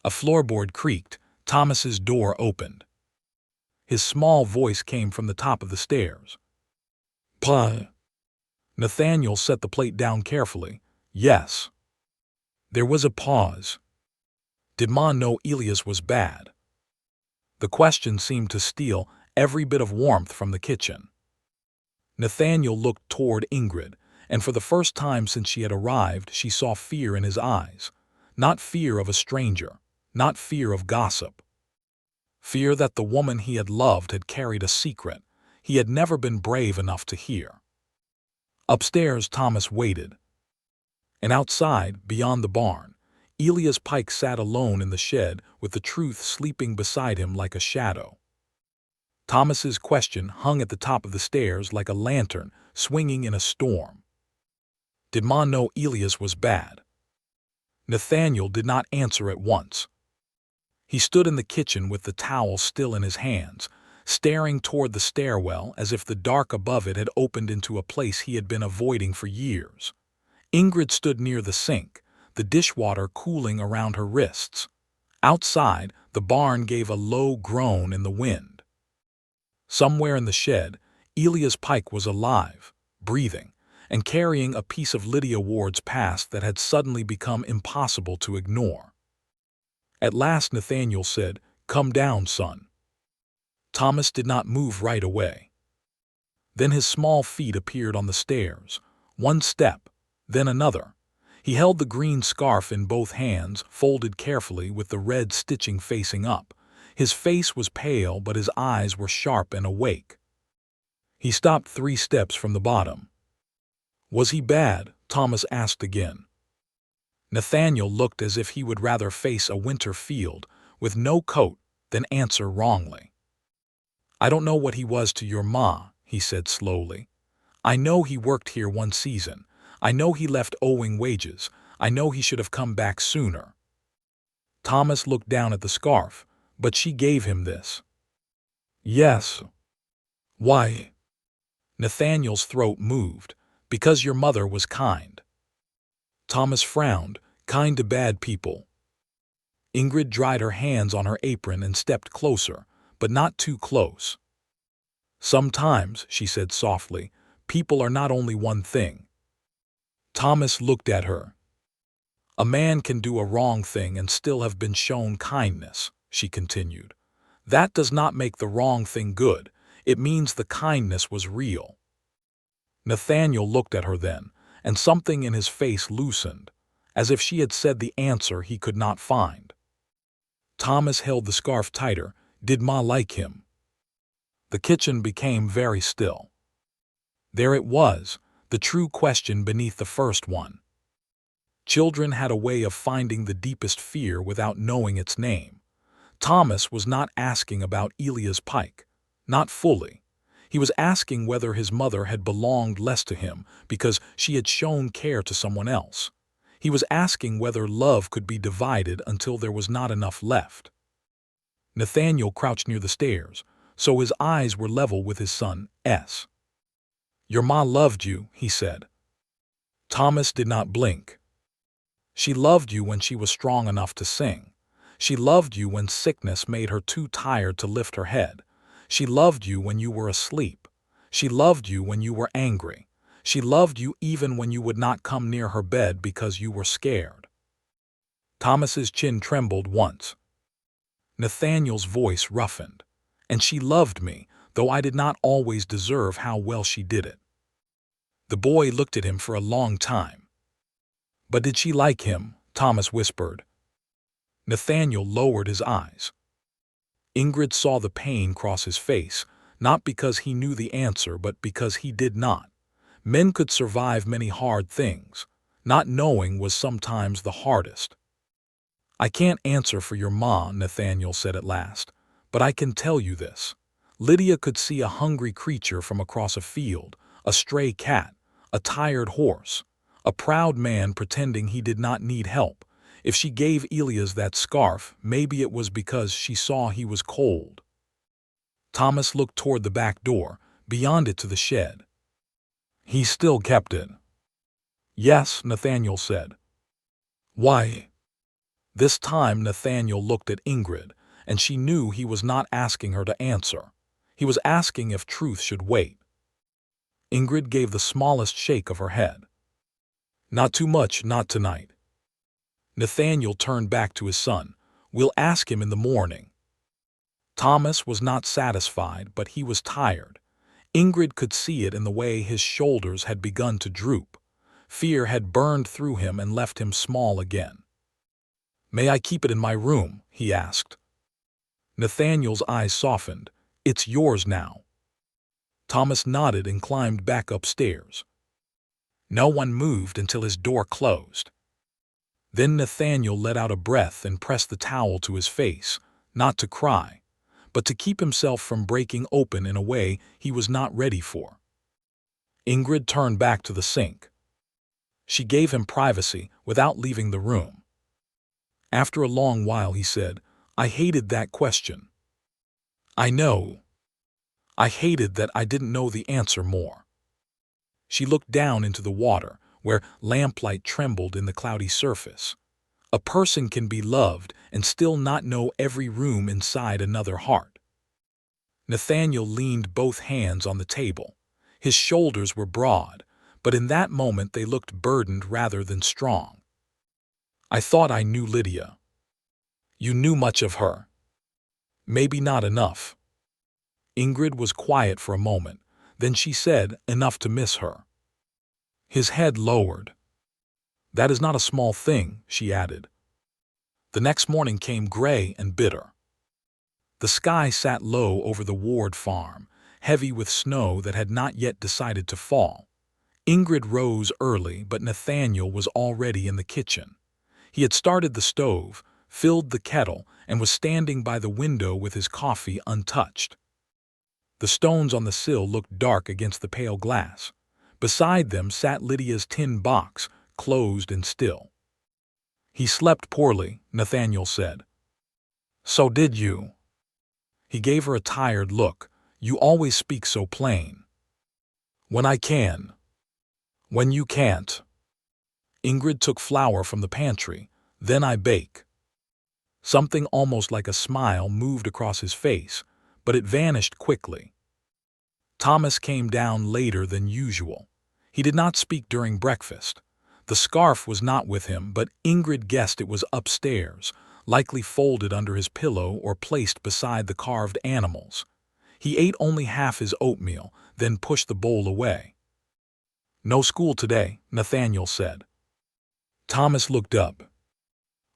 A floorboard creaked. Thomas's door opened. His small voice came from the top of the stairs. Pa. Nathaniel set the plate down carefully. Yes. There was a pause. Did Ma know Elias was bad? The question seemed to steal every bit of warmth from the kitchen. Nathaniel looked toward Ingrid, and for the first time since she had arrived, she saw fear in his eyes. Not fear of a stranger, not fear of gossip. Fear that the woman he had loved had carried a secret he had never been brave enough to hear. Upstairs, Thomas waited. And outside, beyond the barn, Elias Pike sat alone in the shed with the truth sleeping beside him like a shadow. Thomas's question hung at the top of the stairs like a lantern swinging in a storm. Did Ma know Elias was bad? Nathaniel did not answer at once. He stood in the kitchen with the towel still in his hands, staring toward the stairwell as if the dark above it had opened into a place he had been avoiding for years. Ingrid stood near the sink, the dishwater cooling around her wrists. Outside, the barn gave a low groan in the wind. Somewhere in the shed, Elias Pike was alive, breathing, and carrying a piece of Lydia Ward's past that had suddenly become impossible to ignore. At last Nathaniel said, "Come down, son." Thomas did not move right away. Then his small feet appeared on the stairs. One step, then another. He held the green scarf in both hands, folded carefully with the red stitching facing up. His face was pale, but his eyes were sharp and awake. He stopped 3 steps from the bottom. Was he bad? Thomas asked again. Nathaniel looked as if he would rather face a winter field with no coat than answer wrongly. I don't know what he was to your ma, he said slowly. I know he worked here 1 season. I know he left owing wages. I know he should have come back sooner. Thomas looked down at the scarf, but she gave him this. Yes. Why? Nathaniel's throat moved. Because your mother was kind. Thomas frowned. Kind to bad people. Ingrid dried her hands on her apron and stepped closer, but not too close. Sometimes, she said softly, people are not only one thing. Thomas looked at her. A man can do a wrong thing and still have been shown kindness, she continued. That does not make the wrong thing good. It means the kindness was real. Nathaniel looked at her then, and something in his face loosened, as if she had said the answer he could not find. Thomas held the scarf tighter. Did Ma like him? The kitchen became very still. There it was, the true question beneath the first one. Children had a way of finding the deepest fear without knowing its name. Thomas was not asking about Elias Pike, not fully. He was asking whether his mother had belonged less to him because she had shown care to someone else. He was asking whether love could be divided until there was not enough left. Nathaniel crouched near the stairs, so his eyes were level with his son's. Your ma loved you, he said. Thomas did not blink. She loved you when she was strong enough to sing. She loved you when sickness made her too tired to lift her head. She loved you when you were asleep. She loved you when you were angry. She loved you even when you would not come near her bed because you were scared." Thomas's chin trembled once. Nathaniel's voice roughened. "And she loved me, though I did not always deserve how well she did it." The boy looked at him for a long time. "But did she like him?" Thomas whispered. Nathaniel lowered his eyes. Ingrid saw the pain cross his face, not because he knew the answer but because he did not. Men could survive many hard things. Not knowing was sometimes the hardest. "I can't answer for your ma," Nathaniel said at last, "but I can tell you this. Lydia could see a hungry creature from across a field, a stray cat, a tired horse, a proud man pretending he did not need help. If she gave Elias that scarf, maybe it was because she saw he was cold." Thomas looked toward the back door, beyond it to the shed. "He still kept it?" "Yes," Nathaniel said. "Why?" This time Nathaniel looked at Ingrid, and she knew he was not asking her to answer. He was asking if truth should wait. Ingrid gave the smallest shake of her head. "Not too much, not tonight." Nathaniel turned back to his son. "We'll ask him in the morning." Thomas was not satisfied, but he was tired. Ingrid could see it in the way his shoulders had begun to droop. Fear had burned through him and left him small again. "May I keep it in my room?" he asked. Nathaniel's eyes softened. "It's yours now." Thomas nodded and climbed back upstairs. No one moved until his door closed. Then Nathaniel let out a breath and pressed the towel to his face, not to cry, but to keep himself from breaking open in a way he was not ready for. Ingrid turned back to the sink. She gave him privacy without leaving the room. After a long while he said, "I hated that question." "I know. I hated that I didn't know the answer more." She looked down into the water, where lamplight trembled in the cloudy surface. A person can be loved and still not know every room inside another heart. Nathaniel leaned both hands on the table. His shoulders were broad, but in that moment they looked burdened rather than strong. "I thought I knew Lydia." "You knew much of her." "Maybe not enough." Ingrid was quiet for a moment. Then she said, "Enough to miss her." His head lowered. "That is not a small thing," she added. The next morning came gray and bitter. The sky sat low over the Ward farm, heavy with snow that had not yet decided to fall. Ingrid rose early, but Nathaniel was already in the kitchen. He had started the stove, filled the kettle, and was standing by the window with his coffee untouched. The stones on the sill looked dark against the pale glass. Beside them sat Lydia's tin box, closed and still. "He slept poorly," Nathaniel said. "So did you." He gave her a tired look. "You always speak so plain." "When I can." "When you can't." Ingrid took flour from the pantry. "Then I bake." Something almost like a smile moved across his face, but it vanished quickly. Thomas came down later than usual. He did not speak during breakfast. The scarf was not with him, but Ingrid guessed it was upstairs, likely folded under his pillow or placed beside the carved animals. He ate only half his oatmeal, then pushed the bowl away. "No school today," Nathaniel said. Thomas looked up.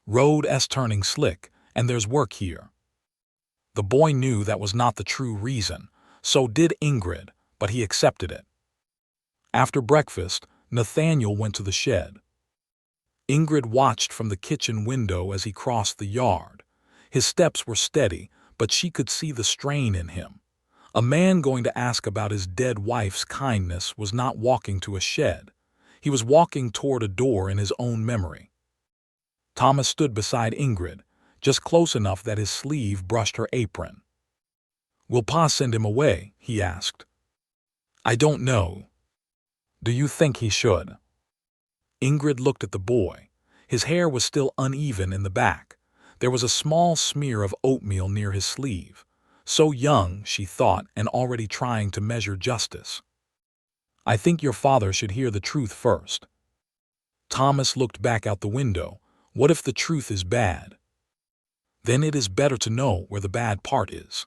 "Road's turning slick, and there's work here." The boy knew that was not the true reason. So did Ingrid, but he accepted it. After breakfast, Nathaniel went to the shed. Ingrid watched from the kitchen window as he crossed the yard. His steps were steady, but she could see the strain in him. A man going to ask about his dead wife's kindness was not walking to a shed. He was walking toward a door in his own memory. Thomas stood beside Ingrid, just close enough that his sleeve brushed her apron. "Will Pa send him away?" he asked. "I don't know." "Do you think he should?" Ingrid looked at the boy. His hair was still uneven in the back. There was a small smear of oatmeal near his sleeve. So young, she thought, and already trying to measure justice. I think your father should hear the truth first. Thomas looked back out the window. What if the truth is bad? Then it is better to know where the bad part is.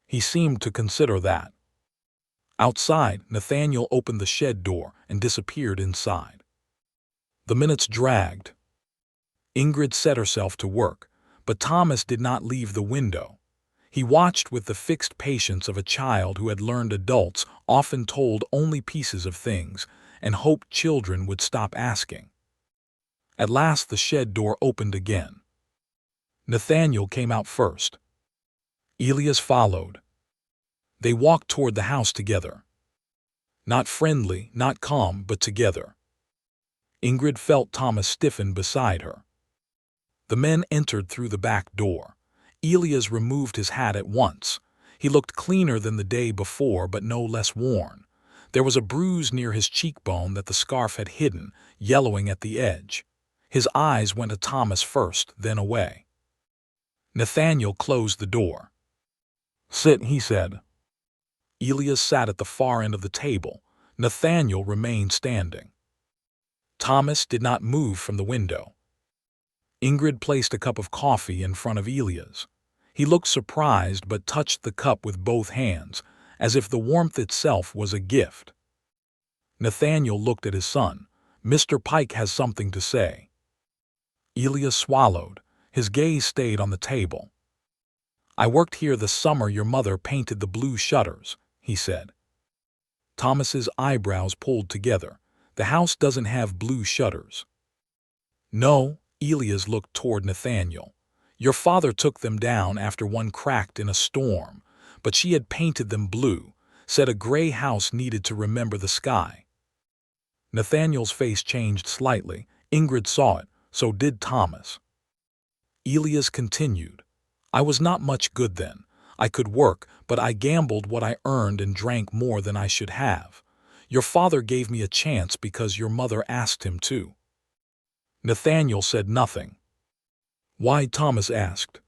He seemed to consider that. Outside, Nathaniel opened the shed door and disappeared inside. The minutes dragged. Ingrid set herself to work, but Thomas did not leave the window. He watched with the fixed patience of a child who had learned adults often told only pieces of things and hoped children would stop asking. At last the shed door opened again. Nathaniel came out first. Elias followed. They walked toward the house together. Not friendly, not calm, but together. Ingrid felt Thomas stiffen beside her. The men entered through the back door. Elias removed his hat at once. He looked cleaner than the day before, but no less worn. There was a bruise near his cheekbone that the scarf had hidden, yellowing at the edge. His eyes went to Thomas first, then away. Nathaniel closed the door. "Sit," he said. Elias sat at the far end of the table. Nathaniel remained standing. Thomas did not move from the window. Ingrid placed a cup of coffee in front of Elias. He looked surprised but touched the cup with both hands, as if the warmth itself was a gift. Nathaniel looked at his son. "Mr. Pike has something to say." Elias swallowed. His gaze stayed on the table. "I worked here the summer your mother painted the blue shutters," he said. Thomas's eyebrows pulled together. "The house doesn't have blue shutters." "No," Elias looked toward Nathaniel. "Your father took them down after one cracked in a storm, but she had painted them blue, said a gray house needed to remember the sky." Nathaniel's face changed slightly. Ingrid saw it, so did Thomas. Elias continued. "I was not much good then. I could work, but I gambled what I earned and drank more than I should have. Your father gave me a chance because your mother asked him to." Nathaniel said nothing. "Why?" Thomas asked.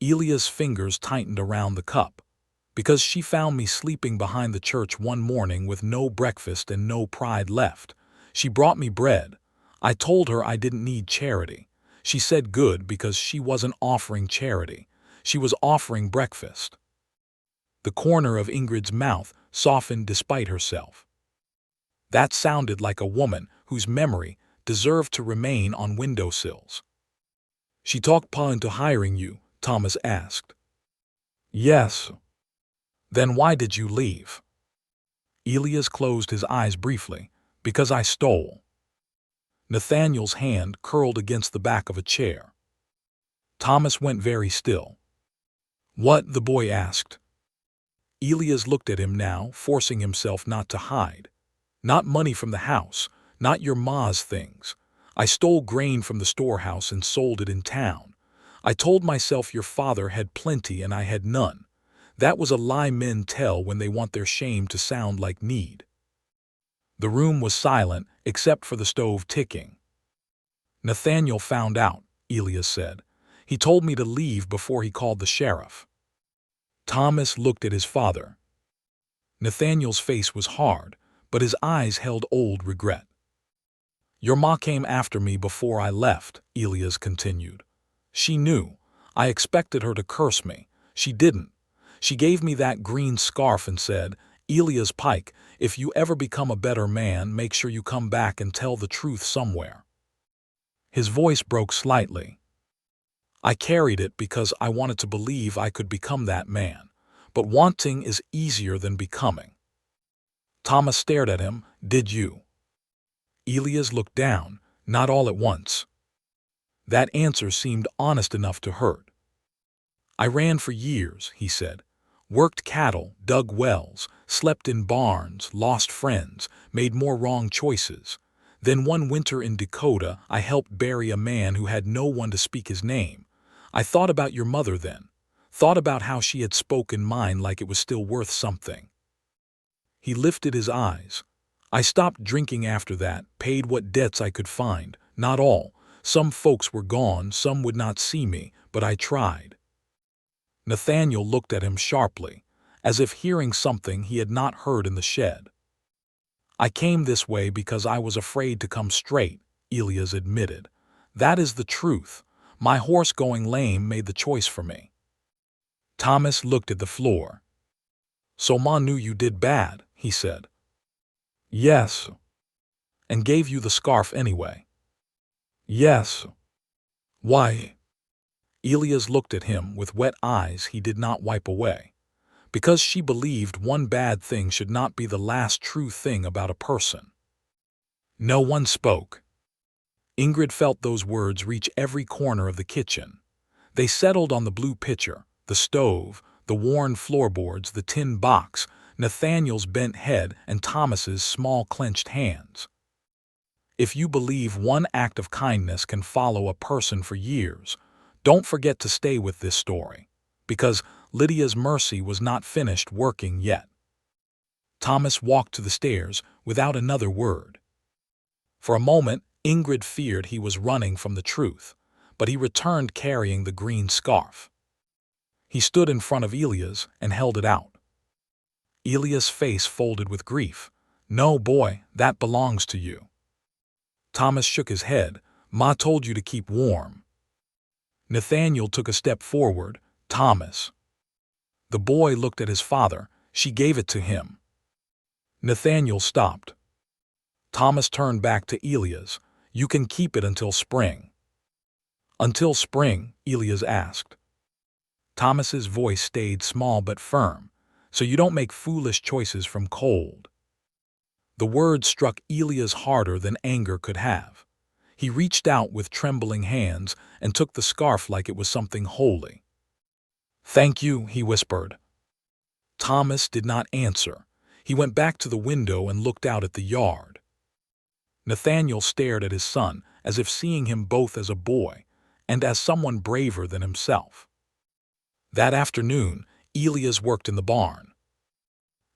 Elias' fingers tightened around the cup. "Because she found me sleeping behind the church one morning with no breakfast and no pride left. She brought me bread. I told her I didn't need charity. She said good because she wasn't offering charity. She was offering breakfast." The corner of Ingrid's mouth softened despite herself. That sounded like a woman whose memory deserved to remain on windowsills. "She talked Pa into hiring you?" Thomas asked. "Yes." "Then why did you leave?" Elias closed his eyes briefly. "Because I stole." Nathaniel's hand curled against the back of a chair. Thomas went very still. "What?" the boy asked. Elias looked at him now, forcing himself not to hide. "Not money from the house, not your ma's things. I stole grain from the storehouse and sold it in town. I told myself your father had plenty and I had none. That was a lie men tell when they want their shame to sound like need." The room was silent, except for the stove ticking. "Nathaniel found out," Elias said. "He told me to leave before he called the sheriff." Thomas looked at his father. Nathaniel's face was hard, but his eyes held old regret. "Your ma came after me before I left," Elias continued. "She knew. I expected her to curse me. She didn't. She gave me that green scarf and said, 'Elias Pike, if you ever become a better man, make sure you come back and tell the truth somewhere.'" His voice broke slightly. "I carried it because I wanted to believe I could become that man. But wanting is easier than becoming." Thomas stared at him. "Did you?" Elias looked down, not all at once. That answer seemed honest enough to hurt. "I ran for years," he said. "Worked cattle, dug wells, slept in barns, lost friends, made more wrong choices. Then one winter in Dakota, I helped bury a man who had no one to speak his name. I thought about your mother then. Thought about how she had spoken mine like it was still worth something." He lifted his eyes. "I stopped drinking after that, paid what debts I could find. Not all. Some folks were gone, some would not see me, but I tried." Nathaniel looked at him sharply, as if hearing something he had not heard in the shed. I came this way because I was afraid to come straight, Elias admitted. That is the truth. My horse going lame made the choice for me. Thomas looked at the floor. So Ma knew you did bad, he said. Yes. And gave you the scarf anyway. Yes. Why? Elias looked at him with wet eyes he did not wipe away. Because she believed one bad thing should not be the last true thing about a person. No one spoke. Ingrid felt those words reach every corner of the kitchen. They settled on the blue pitcher, the stove, the worn floorboards, the tin box, Nathaniel's bent head, and Thomas's small clenched hands. If you believe one act of kindness can follow a person for years, don't forget to stay with this story, because Lydia's mercy was not finished working yet. Thomas walked to the stairs without another word. For a moment, Ingrid feared he was running from the truth, but he returned carrying the green scarf. He stood in front of Elias and held it out. Elias' face folded with grief. No, boy, that belongs to you. Thomas shook his head. Ma told you to keep warm. Nathaniel took a step forward. Thomas. The boy looked at his father. She gave it to him. Nathaniel stopped. Thomas turned back to Elias. You can keep it until spring. Until spring? Elias asked. Thomas's voice stayed small but firm. So you don't make foolish choices from cold. The words struck Elias harder than anger could have. He reached out with trembling hands and took the scarf like it was something holy. Thank you, he whispered. Thomas did not answer. He went back to the window and looked out at the yard. Nathaniel stared at his son, as if seeing him both as a boy and as someone braver than himself. That afternoon, Elias worked in the barn.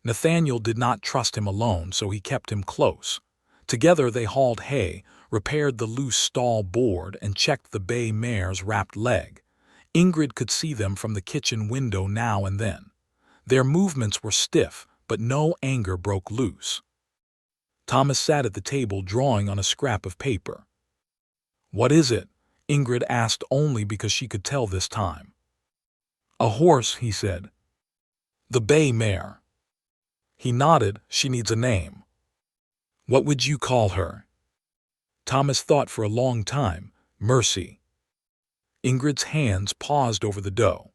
Nathaniel did not trust him alone, so he kept him close. Together they hauled hay, repaired the loose stall board, and checked the bay mare's wrapped leg. Ingrid could see them from the kitchen window now and then. Their movements were stiff, but no anger broke loose. Thomas sat at the table drawing on a scrap of paper. What is it? Ingrid asked only because she could tell this time. A horse, he said. The bay mare. He nodded. She needs a name. What would you call her? Thomas thought for a long time. Mercy. Ingrid's hands paused over the dough.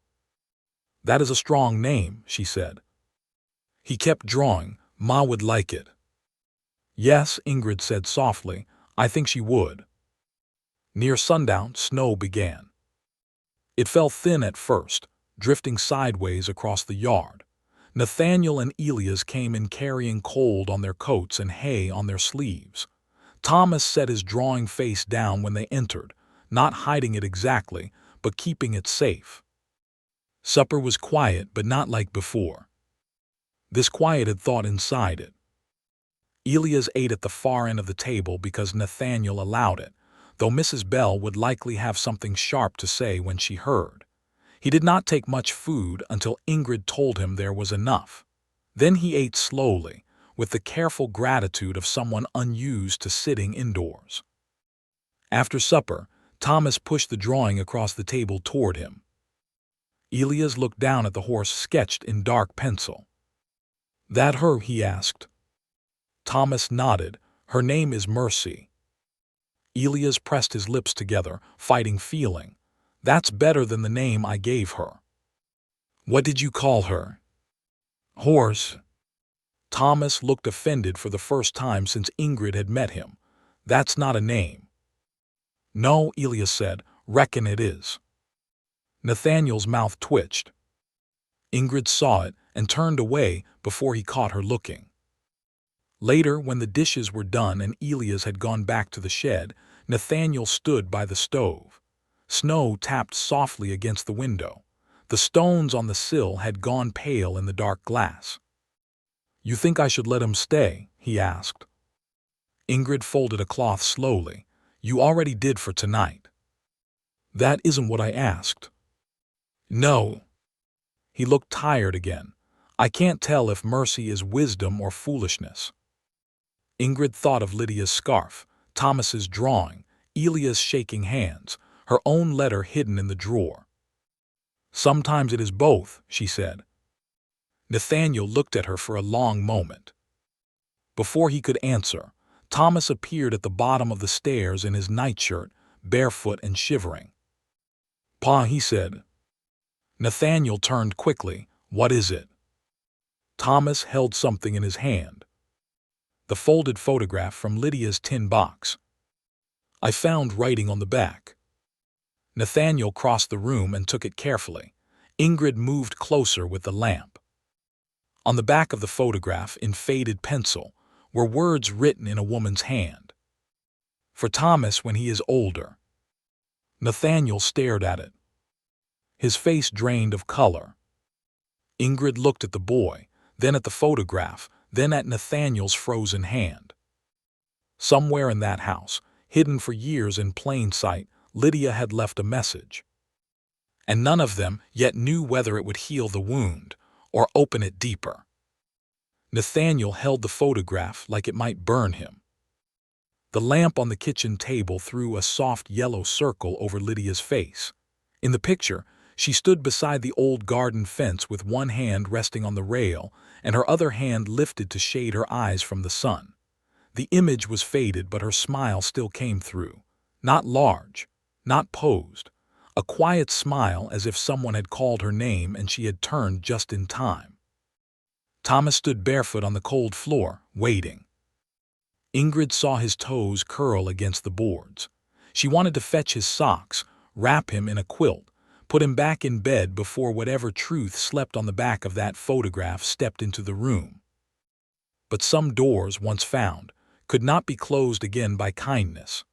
That is a strong name, she said. He kept drawing. Ma would like it. Yes, Ingrid said softly. I think she would. Near sundown, snow began. It fell thin at first, drifting sideways across the yard. Nathaniel and Elias came in carrying cold on their coats and hay on their sleeves. Thomas set his drawing face down when they entered, not hiding it exactly, but keeping it safe. Supper was quiet, but not like before. This quiet had thought inside it. Elias ate at the far end of the table because Nathaniel allowed it, though Mrs. Bell would likely have something sharp to say when she heard. He did not take much food until Ingrid told him there was enough. Then he ate slowly, with the careful gratitude of someone unused to sitting indoors. After supper, Thomas pushed the drawing across the table toward him. Elias looked down at the horse sketched in dark pencil. That her? He asked. Thomas nodded. Her name is Mercy. Elias pressed his lips together, fighting feeling. That's better than the name I gave her. What did you call her? Horse. Thomas looked offended for the first time since Ingrid had met him. That's not a name. No, Elias said. Reckon it is. Nathaniel's mouth twitched. Ingrid saw it and turned away before he caught her looking. Later, when the dishes were done and Elias had gone back to the shed, Nathaniel stood by the stove. Snow tapped softly against the window. The stones on the sill had gone pale in the dark glass. You think I should let him stay? He asked. Ingrid folded a cloth slowly. You already did for tonight. That isn't what I asked. No. He looked tired again. I can't tell if mercy is wisdom or foolishness. Ingrid thought of Lydia's scarf, Thomas's drawing, Elia's shaking hands, her own letter hidden in the drawer. "Sometimes it is both," she said. Nathaniel looked at her for a long moment. Before he could answer, Thomas appeared at the bottom of the stairs in his nightshirt, barefoot and shivering. "Pa," he said. Nathaniel turned quickly. "What is it?" Thomas held something in his hand. The folded photograph from Lydia's tin box. "I found writing on the back." Nathaniel crossed the room and took it carefully. Ingrid moved closer with the lamp. On the back of the photograph, in faded pencil, were words written in a woman's hand. "For Thomas when he is older." Nathaniel stared at it. His face drained of color. Ingrid looked at the boy, then at the photograph, then at Nathaniel's frozen hand. Somewhere in that house, hidden for years in plain sight, Lydia had left a message. And none of them yet knew whether it would heal the wound or open it deeper. Nathaniel held the photograph like it might burn him. The lamp on the kitchen table threw a soft yellow circle over Lydia's face. In the picture, she stood beside the old garden fence with one hand resting on the rail and her other hand lifted to shade her eyes from the sun. The image was faded, but her smile still came through. Not large, not posed. A quiet smile, as if someone had called her name and she had turned just in time. Thomas stood barefoot on the cold floor, waiting. Ingrid saw his toes curl against the boards. She wanted to fetch his socks, wrap him in a quilt, put him back in bed before whatever truth slept on the back of that photograph stepped into the room. But some doors, once found, could not be closed again by kindness.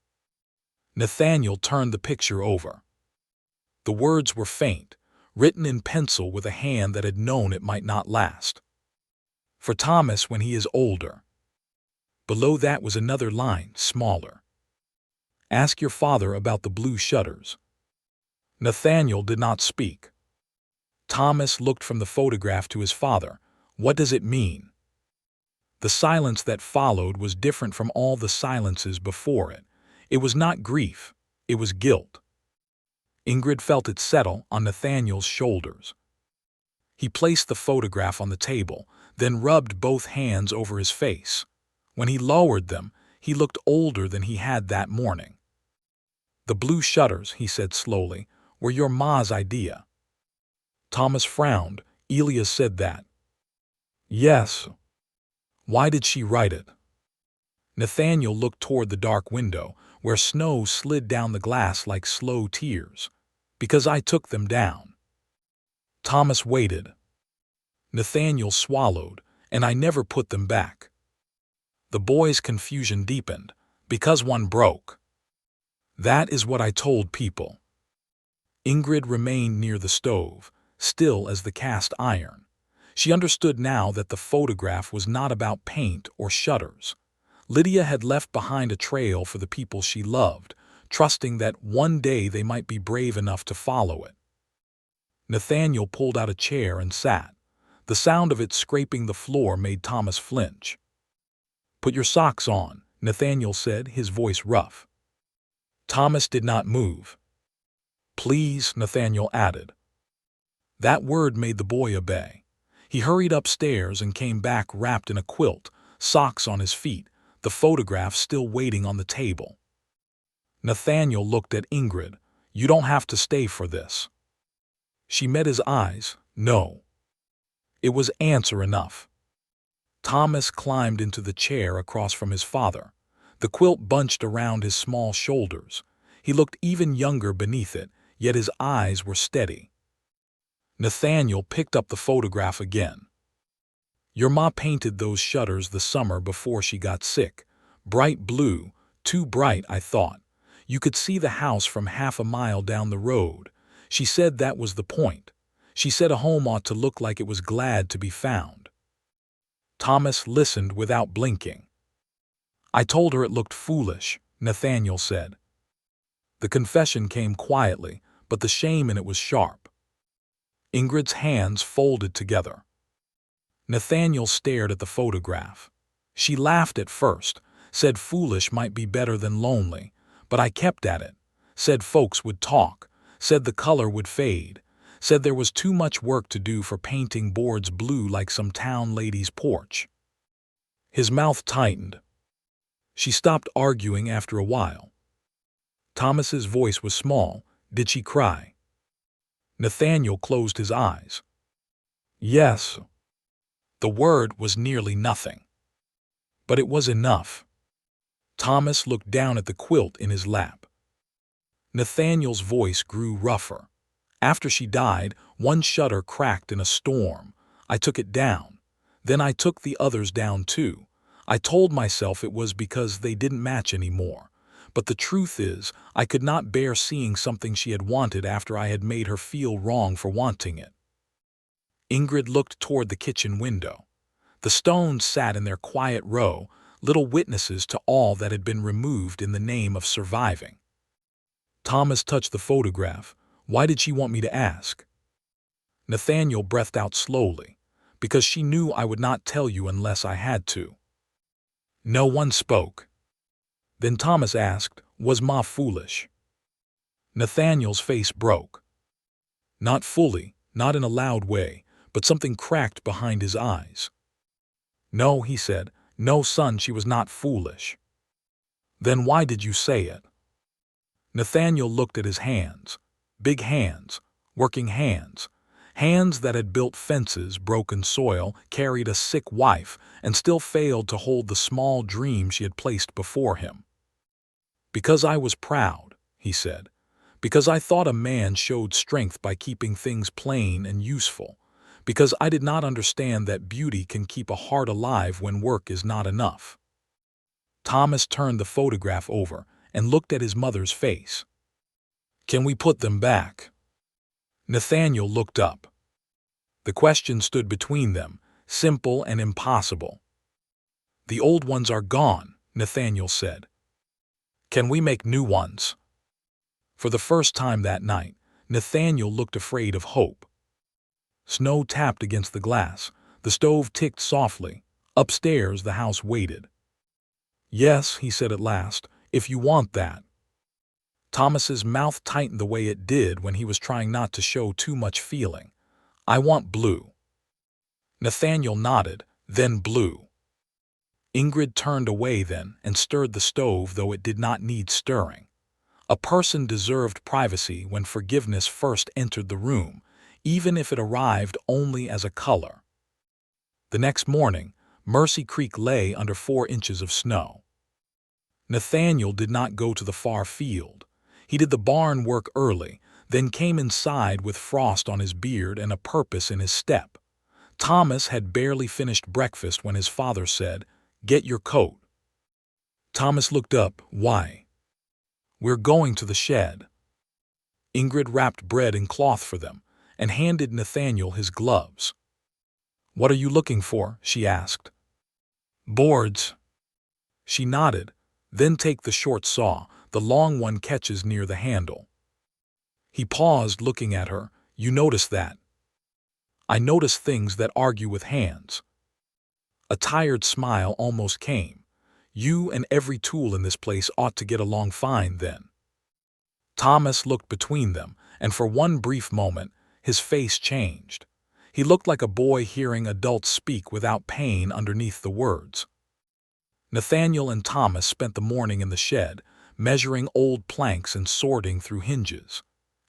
Nathaniel turned the picture over. The words were faint, written in pencil with a hand that had known it might not last. "For Thomas when he is older." Below that was another line, smaller. "Ask your father about the blue shutters." Nathaniel did not speak. Thomas looked from the photograph to his father. "What does it mean?" The silence that followed was different from all the silences before it. It was not grief, it was guilt. Ingrid felt it settle on Nathaniel's shoulders. He placed the photograph on the table, then rubbed both hands over his face. When he lowered them, he looked older than he had that morning. "The blue shutters," he said slowly, "were your ma's idea." Thomas frowned. "Elia said that." "Yes." "Why did she write it?" Nathaniel looked toward the dark window, where snow slid down the glass like slow tears. "Because I took them down." Thomas waited. Nathaniel swallowed, "And I never put them back." The boy's confusion deepened. "Because one broke." "That is what I told people." Ingrid remained near the stove, still as the cast iron. She understood now that the photograph was not about paint or shutters. Lydia had left behind a trail for the people she loved, trusting that one day they might be brave enough to follow it. Nathaniel pulled out a chair and sat. The sound of it scraping the floor made Thomas flinch. "Put your socks on," Nathaniel said, his voice rough. Thomas did not move. "Please," Nathaniel added. That word made the boy obey. He hurried upstairs and came back wrapped in a quilt, socks on his feet, the photograph still waiting on the table. Nathaniel looked at Ingrid. "You don't have to stay for this." She met his eyes. "No." It was answer enough. Thomas climbed into the chair across from his father. The quilt bunched around his small shoulders. He looked even younger beneath it, yet his eyes were steady. Nathaniel picked up the photograph again. "Your ma painted those shutters the summer before she got sick. Bright blue, too bright, I thought. You could see the house from half a mile down the road. She said that was the point. She said a home ought to look like it was glad to be found." Thomas listened without blinking. "I told her it looked foolish," Nathaniel said. The confession came quietly, but the shame in it was sharp. Ingrid's hands folded together. Nathaniel stared at the photograph. She laughed at first, said foolish might be better than lonely, but I kept at it, said folks would talk, said the color would fade, said there was too much work to do for painting boards blue like some town lady's porch. His mouth tightened. She stopped arguing after a while. Thomas's voice was small. Did she cry? Nathaniel closed his eyes. Yes. The word was nearly nothing. But it was enough. Thomas looked down at the quilt in his lap. Nathaniel's voice grew rougher. After she died, one shutter cracked in a storm. I took it down. Then I took the others down too. I told myself it was because they didn't match anymore. But the truth is, I could not bear seeing something she had wanted after I had made her feel wrong for wanting it. Ingrid looked toward the kitchen window. The stones sat in their quiet row, little witnesses to all that had been removed in the name of surviving. Thomas touched the photograph. Why did she want me to ask? Nathaniel breathed out slowly. Because she knew I would not tell you unless I had to. No one spoke. Then Thomas asked, was Ma foolish? Nathaniel's face broke. Not fully, not in a loud way, but something cracked behind his eyes. No, he said, no, son, she was not foolish. Then why did you say it? Nathaniel looked at his hands. Big hands, working hands. Hands that had built fences, broken soil, carried a sick wife, and still failed to hold the small dream she had placed before him. Because I was proud, he said. Because I thought a man showed strength by keeping things plain and useful. Because I did not understand that beauty can keep a heart alive when work is not enough. Thomas turned the photograph over and looked at his mother's face. Can we put them back? Nathaniel looked up. The question stood between them, simple and impossible. The old ones are gone, Nathaniel said. Can we make new ones? For the first time that night, Nathaniel looked afraid of hope. Snow tapped against the glass. The stove ticked softly. Upstairs, the house waited. Yes, he said at last, if you want that. Thomas's mouth tightened the way it did when he was trying not to show too much feeling. I want blue. Nathaniel nodded, then blue. Ingrid turned away then and stirred the stove, though it did not need stirring. A person deserved privacy when forgiveness first entered the room, even if it arrived only as a color. The next morning, Mercy Creek lay under 4 inches of snow. Nathaniel did not go to the far field. He did the barn work early, then came inside with frost on his beard and a purpose in his step. Thomas had barely finished breakfast when his father said, "Get your coat." Thomas looked up. Why? We're going to the shed. Ingrid wrapped bread in cloth for them and handed Nathaniel his gloves. What are you looking for? She asked. Boards. She nodded. Then take the short saw, the long one catches near the handle. He paused, looking at her. You notice that? I notice things that argue with hands. A tired smile almost came. You and every tool in this place ought to get along fine then. Thomas looked between them, and for one brief moment, his face changed. He looked like a boy hearing adults speak without pain underneath the words. Nathaniel and Thomas spent the morning in the shed, measuring old planks and sorting through hinges.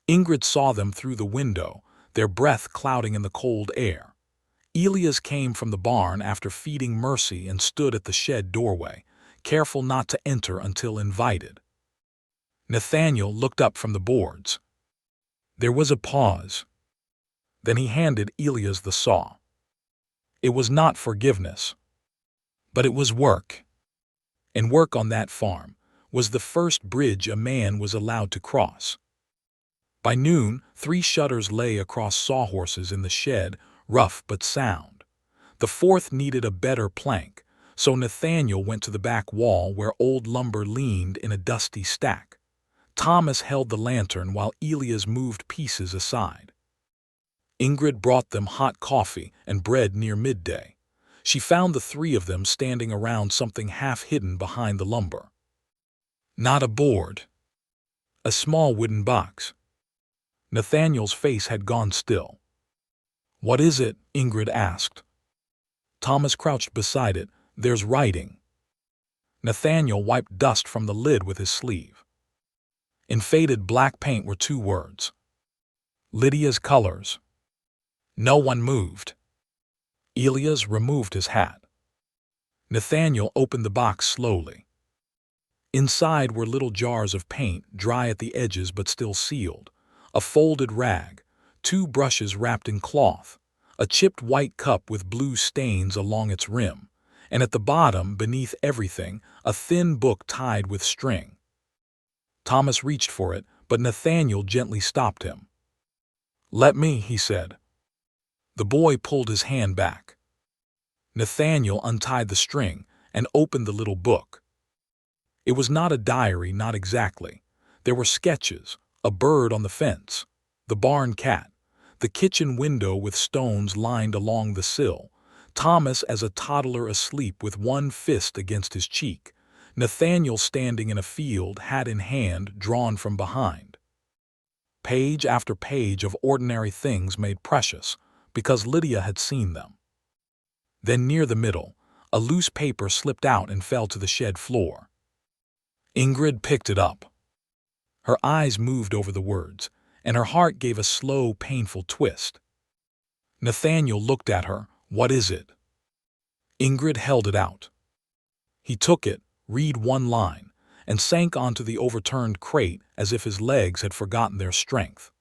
Ingrid saw them through the window, their breath clouding in the cold air. Elias came from the barn after feeding Mercy and stood at the shed doorway, careful not to enter until invited. Nathaniel looked up from the boards. There was a pause. Then he handed Elias the saw. It was not forgiveness, but it was work. And work on that farm was the first bridge a man was allowed to cross. By noon, 3 shutters lay across sawhorses in the shed, rough but sound. The 4th needed a better plank, so Nathaniel went to the back wall where old lumber leaned in a dusty stack. Thomas held the lantern while Elias moved pieces aside. Ingrid brought them hot coffee and bread near midday. She found the three of them standing around something half hidden behind the lumber. Not a board. A small wooden box. Nathaniel's face had gone still. "What is it?" Ingrid asked. Thomas crouched beside it. "There's writing." Nathaniel wiped dust from the lid with his sleeve. In faded black paint were two words. Lydia's colors. No one moved. Elias removed his hat. Nathaniel opened the box slowly. Inside were little jars of paint, dry at the edges but still sealed, a folded rag, two brushes wrapped in cloth, a chipped white cup with blue stains along its rim, and at the bottom, beneath everything, a thin book tied with string. Thomas reached for it, but Nathaniel gently stopped him. "Let me," he said. The boy pulled his hand back. Nathaniel untied the string and opened the little book. It was not a diary, not exactly. There were sketches, a bird on the fence, the barn cat, the kitchen window with stones lined along the sill, Thomas as a toddler asleep with one fist against his cheek, Nathaniel standing in a field, hat in hand, drawn from behind. Page after page of ordinary things made precious, because Lydia had seen them. Then near the middle, a loose paper slipped out and fell to the shed floor. Ingrid picked it up. Her eyes moved over the words, and her heart gave a slow, painful twist. Nathaniel looked at her. "What is it?" Ingrid held it out. He took it, read one line, and sank onto the overturned crate as if his legs had forgotten their strength.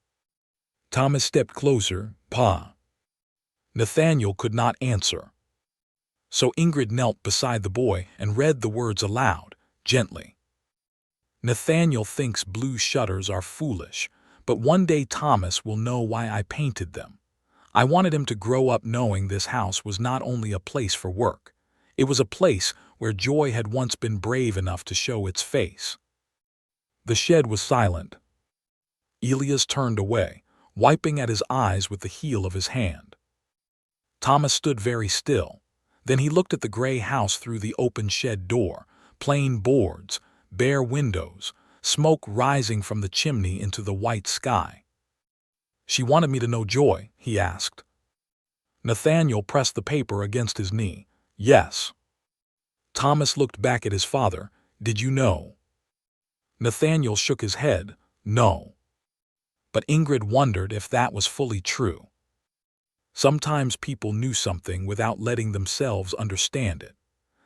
Thomas stepped closer. "Pa." Nathaniel could not answer. So Ingrid knelt beside the boy and read the words aloud, gently. "Nathaniel thinks blue shutters are foolish, but one day Thomas will know why I painted them. I wanted him to grow up knowing this house was not only a place for work. It was a place where joy had once been brave enough to show its face." The shed was silent. Elias turned away, wiping at his eyes with the heel of his hand. Thomas stood very still. Then he looked at the gray house through the open shed door, plain boards, bare windows, smoke rising from the chimney into the white sky. "She wanted me to know joy?" he asked. Nathaniel pressed the paper against his knee. "Yes." Thomas looked back at his father. "Did you know?" Nathaniel shook his head. "No." But Ingrid wondered if that was fully true. Sometimes people knew something without letting themselves understand it.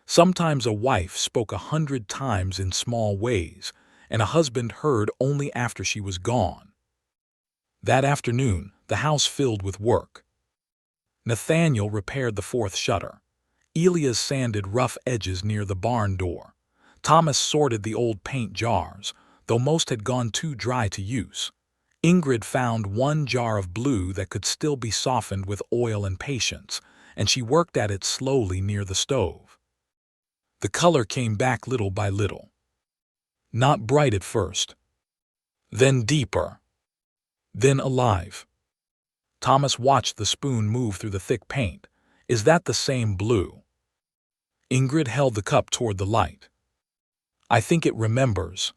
Sometimes a wife spoke 100 times in small ways, and a husband heard only after she was gone. That afternoon, the house filled with work. Nathaniel repaired the fourth shutter. Elias sanded rough edges near the barn door. Thomas sorted the old paint jars, though most had gone too dry to use. Ingrid found one jar of blue that could still be softened with oil and patience, and she worked at it slowly near the stove. The color came back little by little. Not bright at first. Then deeper. Then alive. Thomas watched the spoon move through the thick paint. "Is that the same blue?" Ingrid held the cup toward the light. "I think it remembers."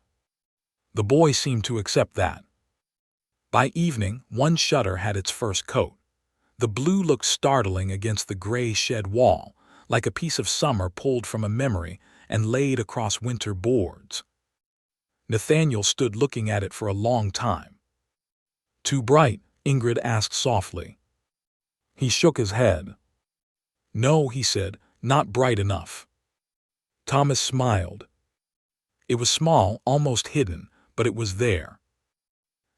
The boy seemed to accept that. By evening, one shutter had its first coat. The blue looked startling against the gray shed wall, like a piece of summer pulled from a memory and laid across winter boards. Nathaniel stood looking at it for a long time. "Too bright?" Ingrid asked softly. He shook his head. "No," he said, "not bright enough." Thomas smiled. It was small, almost hidden, but it was there.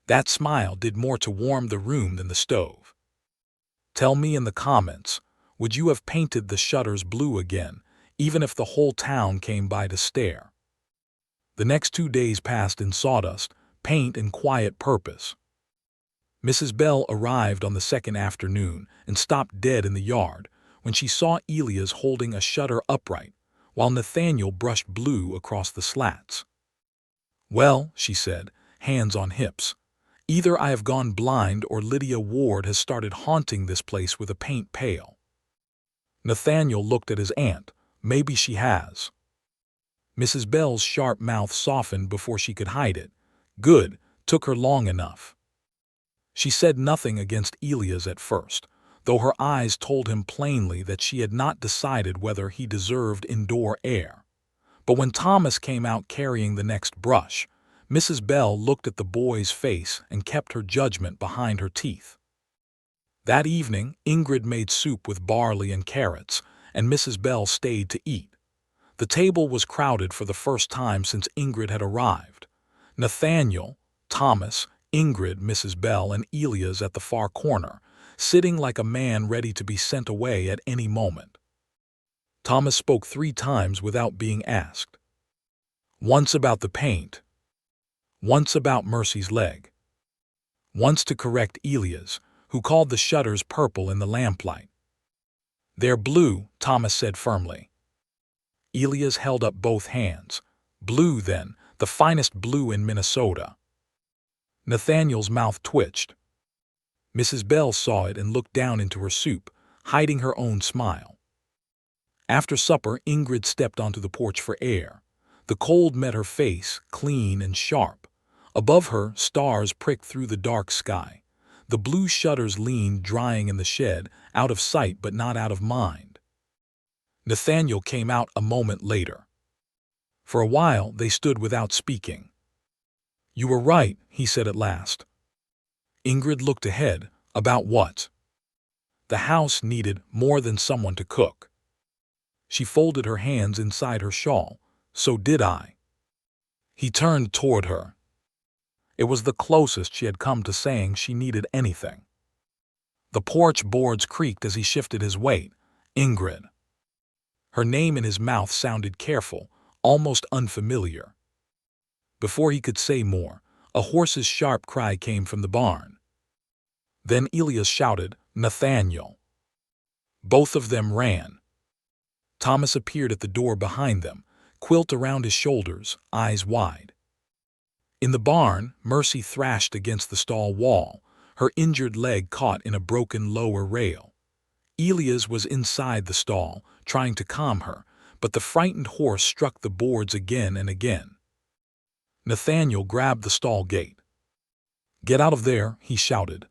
That smile did more to warm the room than the stove. "Tell me in the comments, would you have painted the shutters blue again, even if the whole town came by to stare?" The next 2 days passed in sawdust, paint, and quiet purpose. Mrs. Bell arrived on the second afternoon and stopped dead in the yard when she saw Elias holding a shutter upright, while Nathaniel brushed blue across the slats. "Well," she said, hands on hips, "either I have gone blind or Lydia Ward has started haunting this place with a paint pail." Nathaniel looked at his aunt. Maybe she has. Mrs. Bell's sharp mouth softened before she could hide it. Good, took her long enough. She said nothing against Elias at first, though her eyes told him plainly that she had not decided whether he deserved indoor air. But when Thomas came out carrying the next brush, Mrs. Bell looked at the boy's face and kept her judgment behind her teeth. That evening, Ingrid made soup with barley and carrots, and Mrs. Bell stayed to eat. The table was crowded for the first time since Ingrid had arrived. Nathaniel, Thomas, Ingrid, Mrs. Bell, and Elias at the far corner, sitting like a man ready to be sent away at any moment. Thomas spoke 3 times without being asked. Once about the paint. Once about Mercy's leg. Once to correct Elias, who called the shutters purple in the lamplight. They're blue, Thomas said firmly. Elias held up both hands. Blue, then, the finest blue in Minnesota. Nathaniel's mouth twitched. Mrs. Bell saw it and looked down into her soup, hiding her own smile. After supper, Ingrid stepped onto the porch for air. The cold met her face, clean and sharp. Above her, stars pricked through the dark sky. The blue shutters leaned, drying in the shed, out of sight but not out of mind. Nathaniel came out a moment later. For a while, they stood without speaking. You were right, he said at last. Ingrid looked ahead. About what? The house needed more than someone to cook. She folded her hands inside her shawl. So did I. He turned toward her. It was the closest she had come to saying she needed anything. The porch boards creaked as he shifted his weight. Ingrid. Her name in his mouth sounded careful, almost unfamiliar. Before he could say more, a horse's sharp cry came from the barn. Then Elias shouted, Nathaniel. Both of them ran. Thomas appeared at the door behind them, quilt around his shoulders, eyes wide. In the barn, Mercy thrashed against the stall wall, her injured leg caught in a broken lower rail. Elias was inside the stall, trying to calm her, but the frightened horse struck the boards again and again. Nathaniel grabbed the stall gate. Get out of there, he shouted.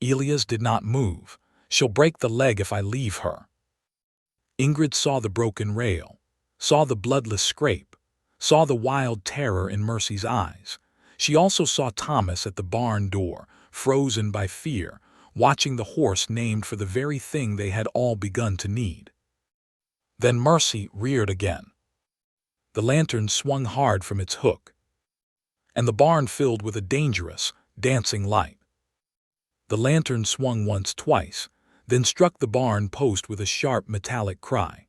Elias did not move. She'll break the leg if I leave her. Ingrid saw the broken rail, saw the bloodless scrape, saw the wild terror in Mercy's eyes. She also saw Thomas at the barn door, frozen by fear, watching the horse named for the very thing they had all begun to need. Then Mercy reared again. The lantern swung hard from its hook, and the barn filled with a dangerous, dancing light. The lantern swung once, twice, then struck the barn post with a sharp metallic cry.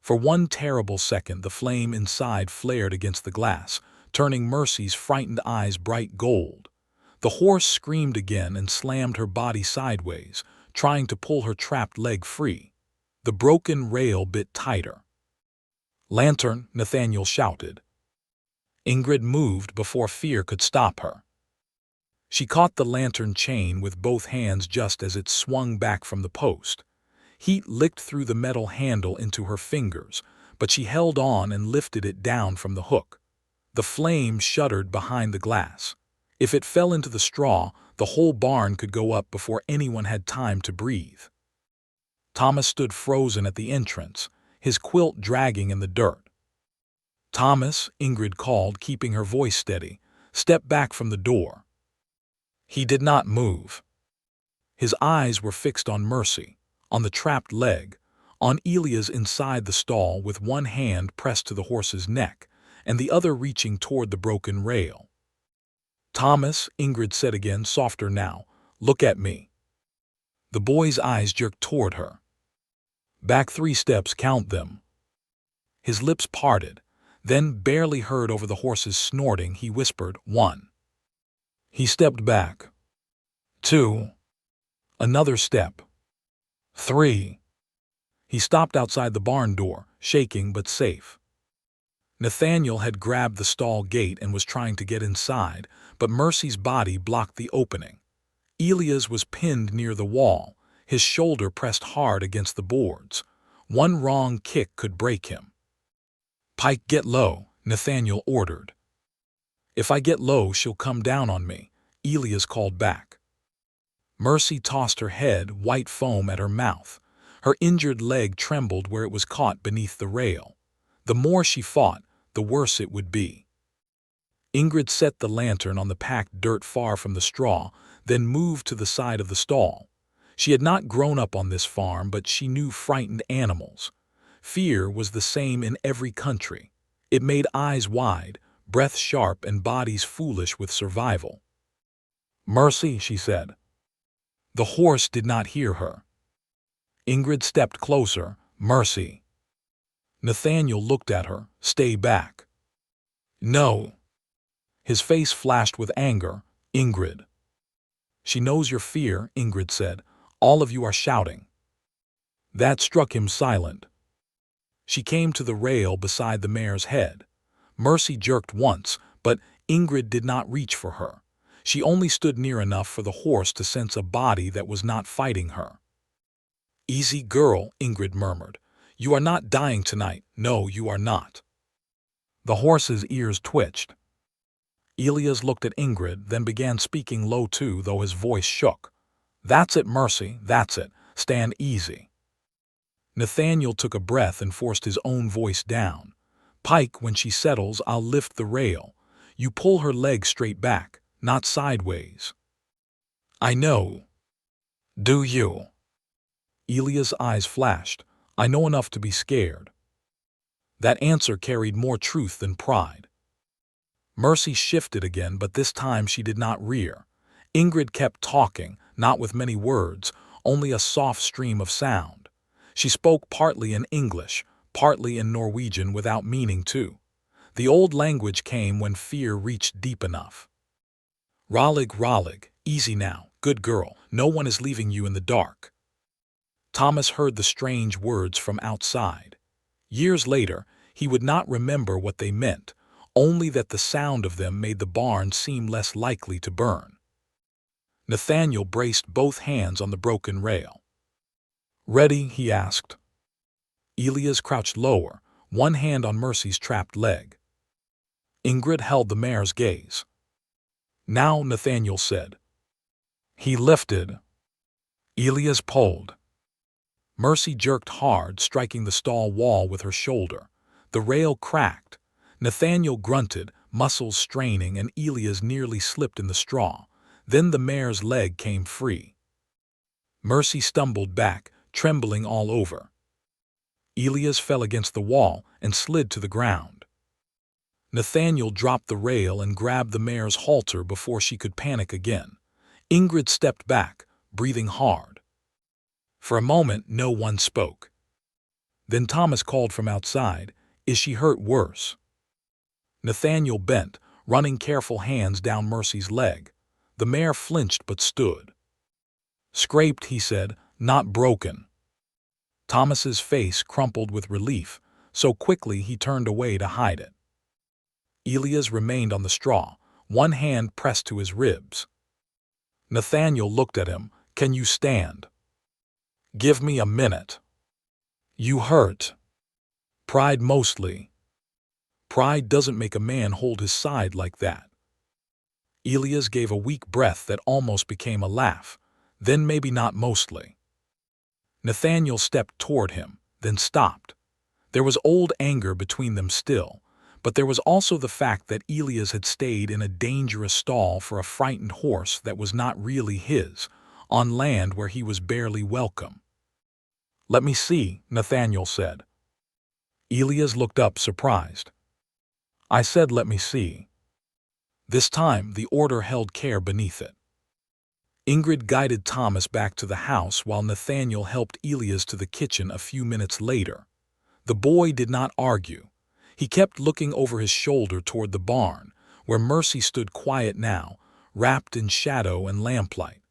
For one terrible second, the flame inside flared against the glass, turning Mercy's frightened eyes bright gold. The horse screamed again and slammed her body sideways, trying to pull her trapped leg free. The broken rail bit tighter. Lantern, Nathaniel shouted. Ingrid moved before fear could stop her. She caught the lantern chain with both hands just as it swung back from the post. Heat licked through the metal handle into her fingers, but she held on and lifted it down from the hook. The flame shuddered behind the glass. If it fell into the straw, the whole barn could go up before anyone had time to breathe. Thomas stood frozen at the entrance, his quilt dragging in the dirt. Thomas, Ingrid called, keeping her voice steady, stepped back from the door. He did not move. His eyes were fixed on Mercy, on the trapped leg, on Elias inside the stall with one hand pressed to the horse's neck and the other reaching toward the broken rail. Thomas, Ingrid said again, softer now, look at me. The boy's eyes jerked toward her. Back 3 steps, count them. His lips parted, then barely heard over the horse's snorting, he whispered, 1. He stepped back. 2. Another step. 3. He stopped outside the barn door, shaking but safe. Nathaniel had grabbed the stall gate and was trying to get inside, but Mercy's body blocked the opening. Elias was pinned near the wall, His shoulder pressed hard against the boards. One wrong kick could break him. "Pike, get low," Nathaniel ordered. "If I get low, she'll come down on me," Elias called back. Mercy tossed her head, white foam at her mouth. Her injured leg trembled where it was caught beneath the rail. The more she fought, the worse it would be. Ingrid set the lantern on the packed dirt far from the straw, then moved to the side of the stall. She had not grown up on this farm, but she knew frightened animals. Fear was the same in every country. It made eyes wide, breath sharp, and bodies foolish with survival. "Mercy," she said. The horse did not hear her. Ingrid stepped closer. "Mercy." Nathaniel looked at her. "Stay back." "No." His face flashed with anger. "Ingrid." "She knows your fear," Ingrid said. "All of you are shouting." That struck him silent. She came to the rail beside the mare's head. Mercy jerked once, but Ingrid did not reach for her. She only stood near enough for the horse to sense a body that was not fighting her. "Easy, girl," Ingrid murmured. "You are not dying tonight. No, you are not." The horse's ears twitched. Elias looked at Ingrid, then began speaking low too, though his voice shook. "That's it, Mercy, that's it. Stand easy." Nathaniel took a breath and forced his own voice down. "Pike, when she settles, I'll lift the rail. You pull her leg straight back, not sideways." "I know." "Do you?" Elias' eyes flashed. "I know enough to be scared." That answer carried more truth than pride. Mercy shifted again, but this time she did not rear. Ingrid kept talking, not with many words, only a soft stream of sound. She spoke partly in English, partly in Norwegian, without meaning to. The old language came when fear reached deep enough. "Rollig, rollig, easy now, good girl, no one is leaving you in the dark." Thomas heard the strange words from outside. Years later, he would not remember what they meant, only that the sound of them made the barn seem less likely to burn. Nathaniel braced both hands on the broken rail. "Ready?" he asked. Elias crouched lower, one hand on Mercy's trapped leg. Ingrid held the mare's gaze. "Now," Nathaniel said. He lifted. Elias pulled. Mercy jerked hard, striking the stall wall with her shoulder. The rail cracked. Nathaniel grunted, muscles straining, and Elias nearly slipped in the straw. Then the mare's leg came free. Mercy stumbled back, trembling all over. Elias fell against the wall and slid to the ground. Nathaniel dropped the rail and grabbed the mare's halter before she could panic again. Ingrid stepped back, breathing hard. For a moment, no one spoke. Then Thomas called from outside, "Is she hurt worse?" Nathaniel bent, running careful hands down Mercy's leg. The mare flinched but stood. "Scraped," he said, "not broken." Thomas's face crumpled with relief, so quickly he turned away to hide it. Elias remained on the straw, one hand pressed to his ribs. Nathaniel looked at him. "Can you stand?" "Give me a minute." "You hurt." "Pride mostly." "Pride doesn't make a man hold his side like that." Elias gave a weak breath that almost became a laugh. "Then maybe not mostly." Nathaniel stepped toward him, then stopped. There was old anger between them still, but there was also the fact that Elias had stayed in a dangerous stall for a frightened horse that was not really his, on land where he was barely welcome. "Let me see," Nathaniel said. Elias looked up, surprised. "I said let me see." This time the order held care beneath it. Ingrid guided Thomas back to the house while Nathaniel helped Elias to the kitchen a few minutes later. The boy did not argue. He kept looking over his shoulder toward the barn, where Mercy stood quiet now, wrapped in shadow and lamplight.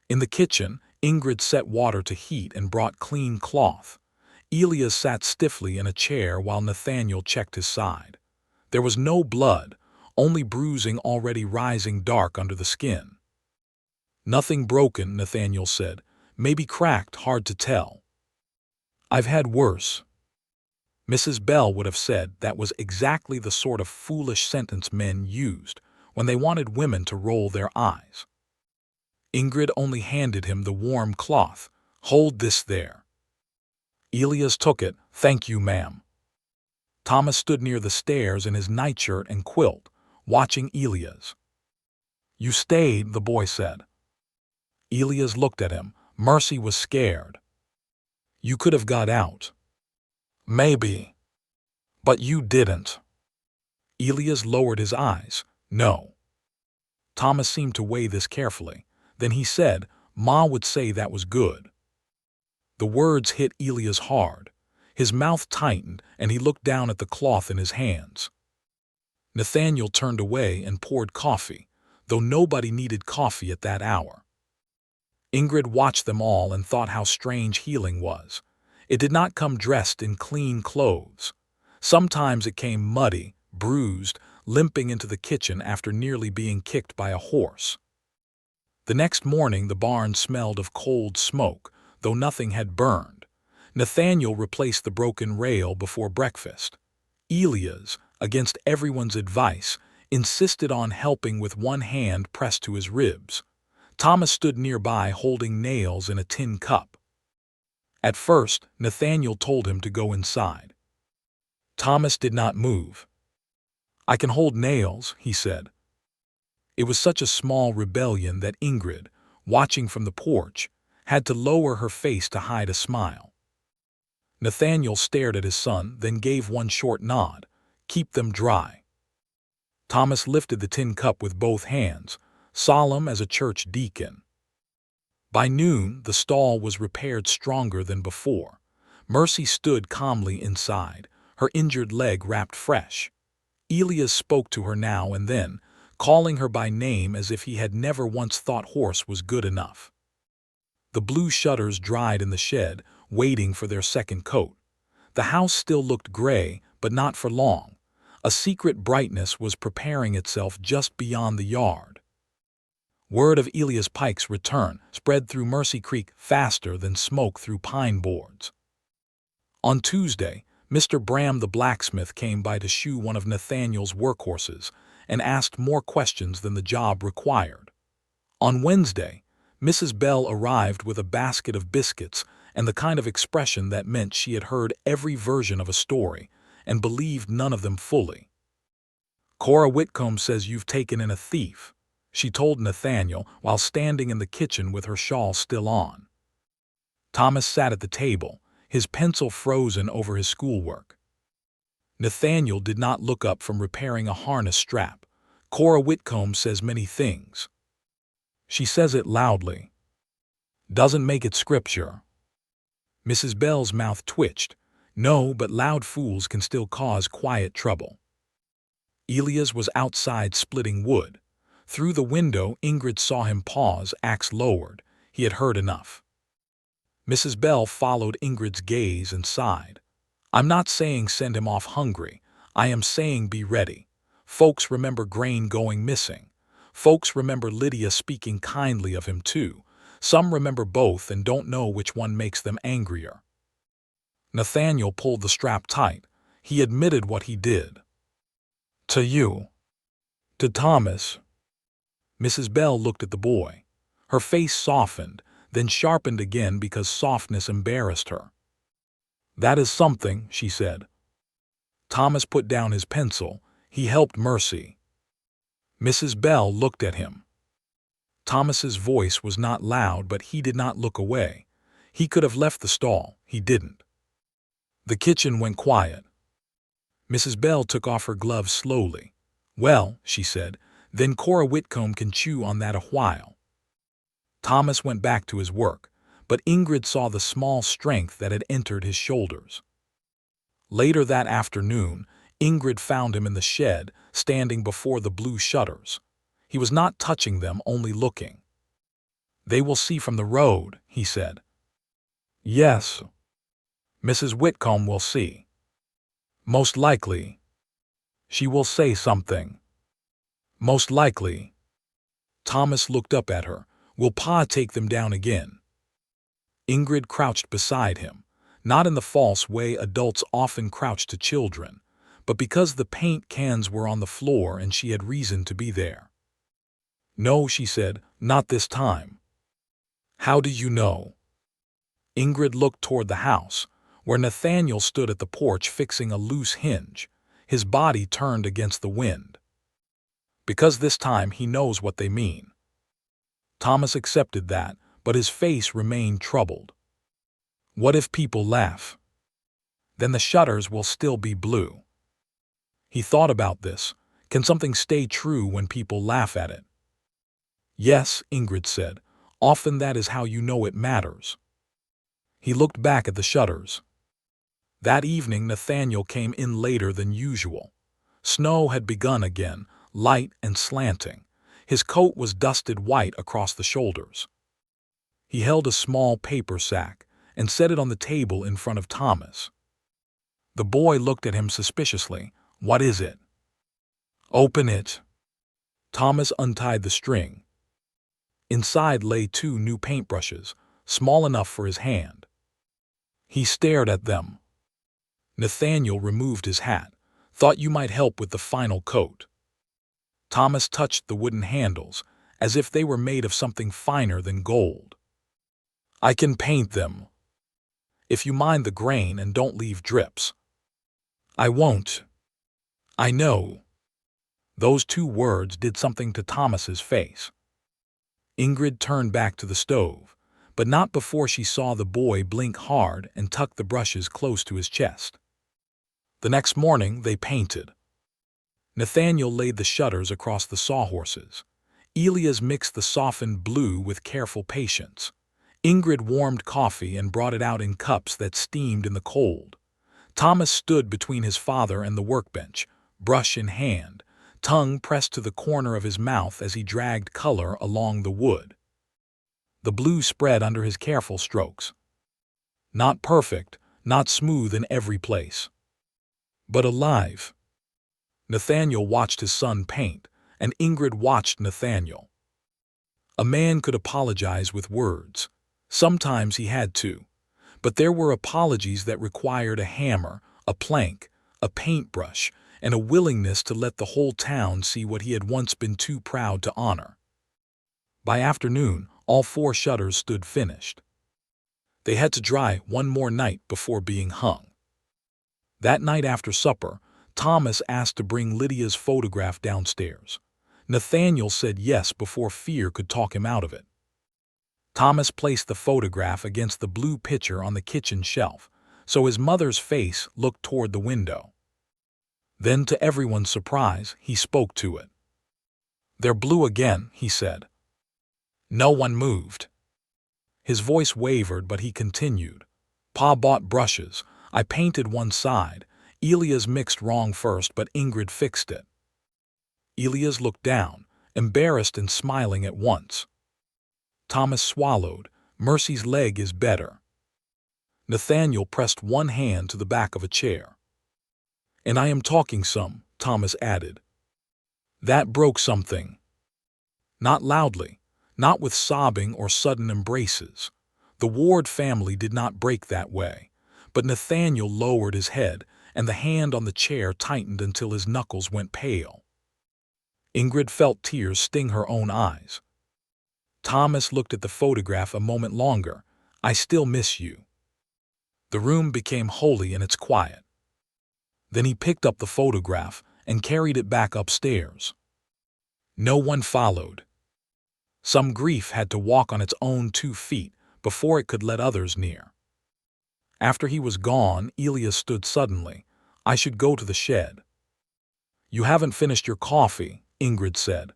In the kitchen, Ingrid set water to heat and brought clean cloth. Elias sat stiffly in a chair while Nathaniel checked his side. There was no blood, only bruising already rising dark under the skin. "Nothing broken," Nathaniel said. maybe cracked, hard to tell. I've had worse. Mrs. Bell would have said that was exactly the sort of foolish sentence men used when they wanted women to roll their eyes. Ingrid only handed him the warm cloth. Hold this there. Elias took it. Thank you, ma'am. Thomas stood near the stairs in his nightshirt and quilt, watching Elias. You stayed, the boy said. Elias looked at him. Mercy was scared. You could have got out. Maybe. But you didn't. Elias lowered his eyes. No. Thomas seemed to weigh this carefully. Then he said, Ma would say that was good. The words hit Elias hard. His mouth tightened, and he looked down at the cloth in his hands. Nathaniel turned away and poured coffee, though nobody needed coffee at that hour. Ingrid watched them all and thought how strange healing was. It did not come dressed in clean clothes. Sometimes it came muddy, bruised, limping into the kitchen after nearly being kicked by a horse. The next morning the barn smelled of cold smoke, though nothing had burned. Nathaniel replaced the broken rail before breakfast. Elias, against everyone's advice, insisted on helping with one hand pressed to his ribs. Thomas stood nearby holding nails in a tin cup. At first, Nathaniel told him to go inside. Thomas did not move. I can hold nails, he said. It was such a small rebellion that Ingrid, watching from the porch, had to lower her face to hide a smile. Nathaniel stared at his son, then gave one short nod. Keep them dry. Thomas lifted the tin cup with both hands, solemn as a church deacon. By noon, the stall was repaired stronger than before. Mercy stood calmly inside, her injured leg wrapped fresh. Elias spoke to her now and then, calling her by name as if he had never once thought horse was good enough. The blue shutters dried in the shed, waiting for their second coat. The house still looked gray, but not for long. A secret brightness was preparing itself just beyond the yard. Word of Elias Pike's return spread through Mercy Creek faster than smoke through pine boards. On Tuesday, Mr. Bram the blacksmith came by to shoe one of Nathaniel's workhorses and asked more questions than the job required. On Wednesday, Mrs. Bell arrived with a basket of biscuits and the kind of expression that meant she had heard every version of a story and believed none of them fully. Cora Whitcomb says you've taken in a thief, she told Nathaniel while standing in the kitchen with her shawl still on. Thomas sat at the table, his pencil frozen over his schoolwork. Nathaniel did not look up from repairing a harness strap. Cora Whitcomb says many things. She says it loudly. Doesn't make it scripture. Mrs. Bell's mouth twitched. No, but loud fools can still cause quiet trouble. Elias was outside splitting wood. Through the window, Ingrid saw him pause, axe lowered. He had heard enough. Mrs. Bell followed Ingrid's gaze and sighed. I'm not saying send him off hungry. I am saying be ready. Folks remember grain going missing. Folks remember Lydia speaking kindly of him too. Some remember both and don't know which one makes them angrier. Nathaniel pulled the strap tight. He admitted what he did. To you. To Thomas. Mrs. Bell looked at the boy. Her face softened, then sharpened again because softness embarrassed her. That is something, she said. Thomas put down his pencil. He helped Mercy. Mrs. Bell looked at him. Thomas's voice was not loud, but he did not look away. He could have left the stall. He didn't. The kitchen went quiet. Mrs. Bell took off her gloves slowly. Well, she said, then Cora Whitcomb can chew on that a while. Thomas went back to his work, but Ingrid saw the small strength that had entered his shoulders. Later that afternoon, Ingrid found him in the shed, standing before the blue shutters. He was not touching them, only looking. They will see from the road, he said. Yes. Mrs. Whitcomb will see. Most likely. She will say something. Most likely. Thomas looked up at her. Will Pa take them down again? Ingrid crouched beside him, not in the false way adults often crouch to children, but because the paint cans were on the floor and she had reason to be there. "No," she said, "not this time." "How do you know?" Ingrid looked toward the house, where Nathaniel stood at the porch fixing a loose hinge, his body turned against the wind. "Because this time he knows what they mean." Thomas accepted that, but his face remained troubled. "What if people laugh? Then the shutters will still be blue." He thought about this. Can something stay true when people laugh at it? "Yes," Ingrid said. "Often that is how you know it matters." He looked back at the shutters. That evening Nathaniel came in later than usual. Snow had begun again, light and slanting. His coat was dusted white across the shoulders. He held a small paper sack and set it on the table in front of Thomas. The boy looked at him suspiciously. "What is it?" "Open it." Thomas untied the string. Inside lay 2 new paintbrushes, small enough for his hand. He stared at them. Nathaniel removed his hat. "Thought you might help with the final coat." Thomas touched the wooden handles, as if they were made of something finer than gold. "I can paint them. If you mind the grain and don't leave drips." "I won't." "I know." Those 2 words did something to Thomas's face. Ingrid turned back to the stove, but not before she saw the boy blink hard and tuck the brushes close to his chest. The next morning they painted. Nathaniel laid the shutters across the sawhorses. Elias mixed the softened blue with careful patience. Ingrid warmed coffee and brought it out in cups that steamed in the cold. Thomas stood between his father and the workbench, brush in hand, tongue pressed to the corner of his mouth as he dragged color along the wood. The blue spread under his careful strokes. Not perfect, not smooth in every place, but alive. Nathaniel watched his son paint, and Ingrid watched Nathaniel. A man could apologize with words. Sometimes he had to. But there were apologies that required a hammer, a plank, a paintbrush, and a willingness to let the whole town see what he had once been too proud to honor. By afternoon, all 4 shutters stood finished. They had to dry one more night before being hung. That night after supper, Thomas asked to bring Lydia's photograph downstairs. Nathaniel said yes before fear could talk him out of it. Thomas placed the photograph against the blue picture on the kitchen shelf, so his mother's face looked toward the window. Then, to everyone's surprise, he spoke to it. "They're blue again," he said. No one moved. His voice wavered, but he continued. "Pa bought brushes. I painted one side. Elias mixed wrong first, but Ingrid fixed it." Elias looked down, embarrassed and smiling at once. Thomas swallowed. "Mercy's leg is better." Nathaniel pressed one hand to the back of a chair. "And I am talking some," Thomas added. "That broke something." Not loudly, not with sobbing or sudden embraces. The Ward family did not break that way, but Nathaniel lowered his head, and the hand on the chair tightened until his knuckles went pale. Ingrid felt tears sting her own eyes. Thomas looked at the photograph a moment longer. "I still miss you." The room became holy in its quiet. Then he picked up the photograph and carried it back upstairs. No one followed. Some grief had to walk on its own 2 feet before it could let others near. After he was gone, Elias stood suddenly. "I should go to the shed." "You haven't finished your coffee," Ingrid said.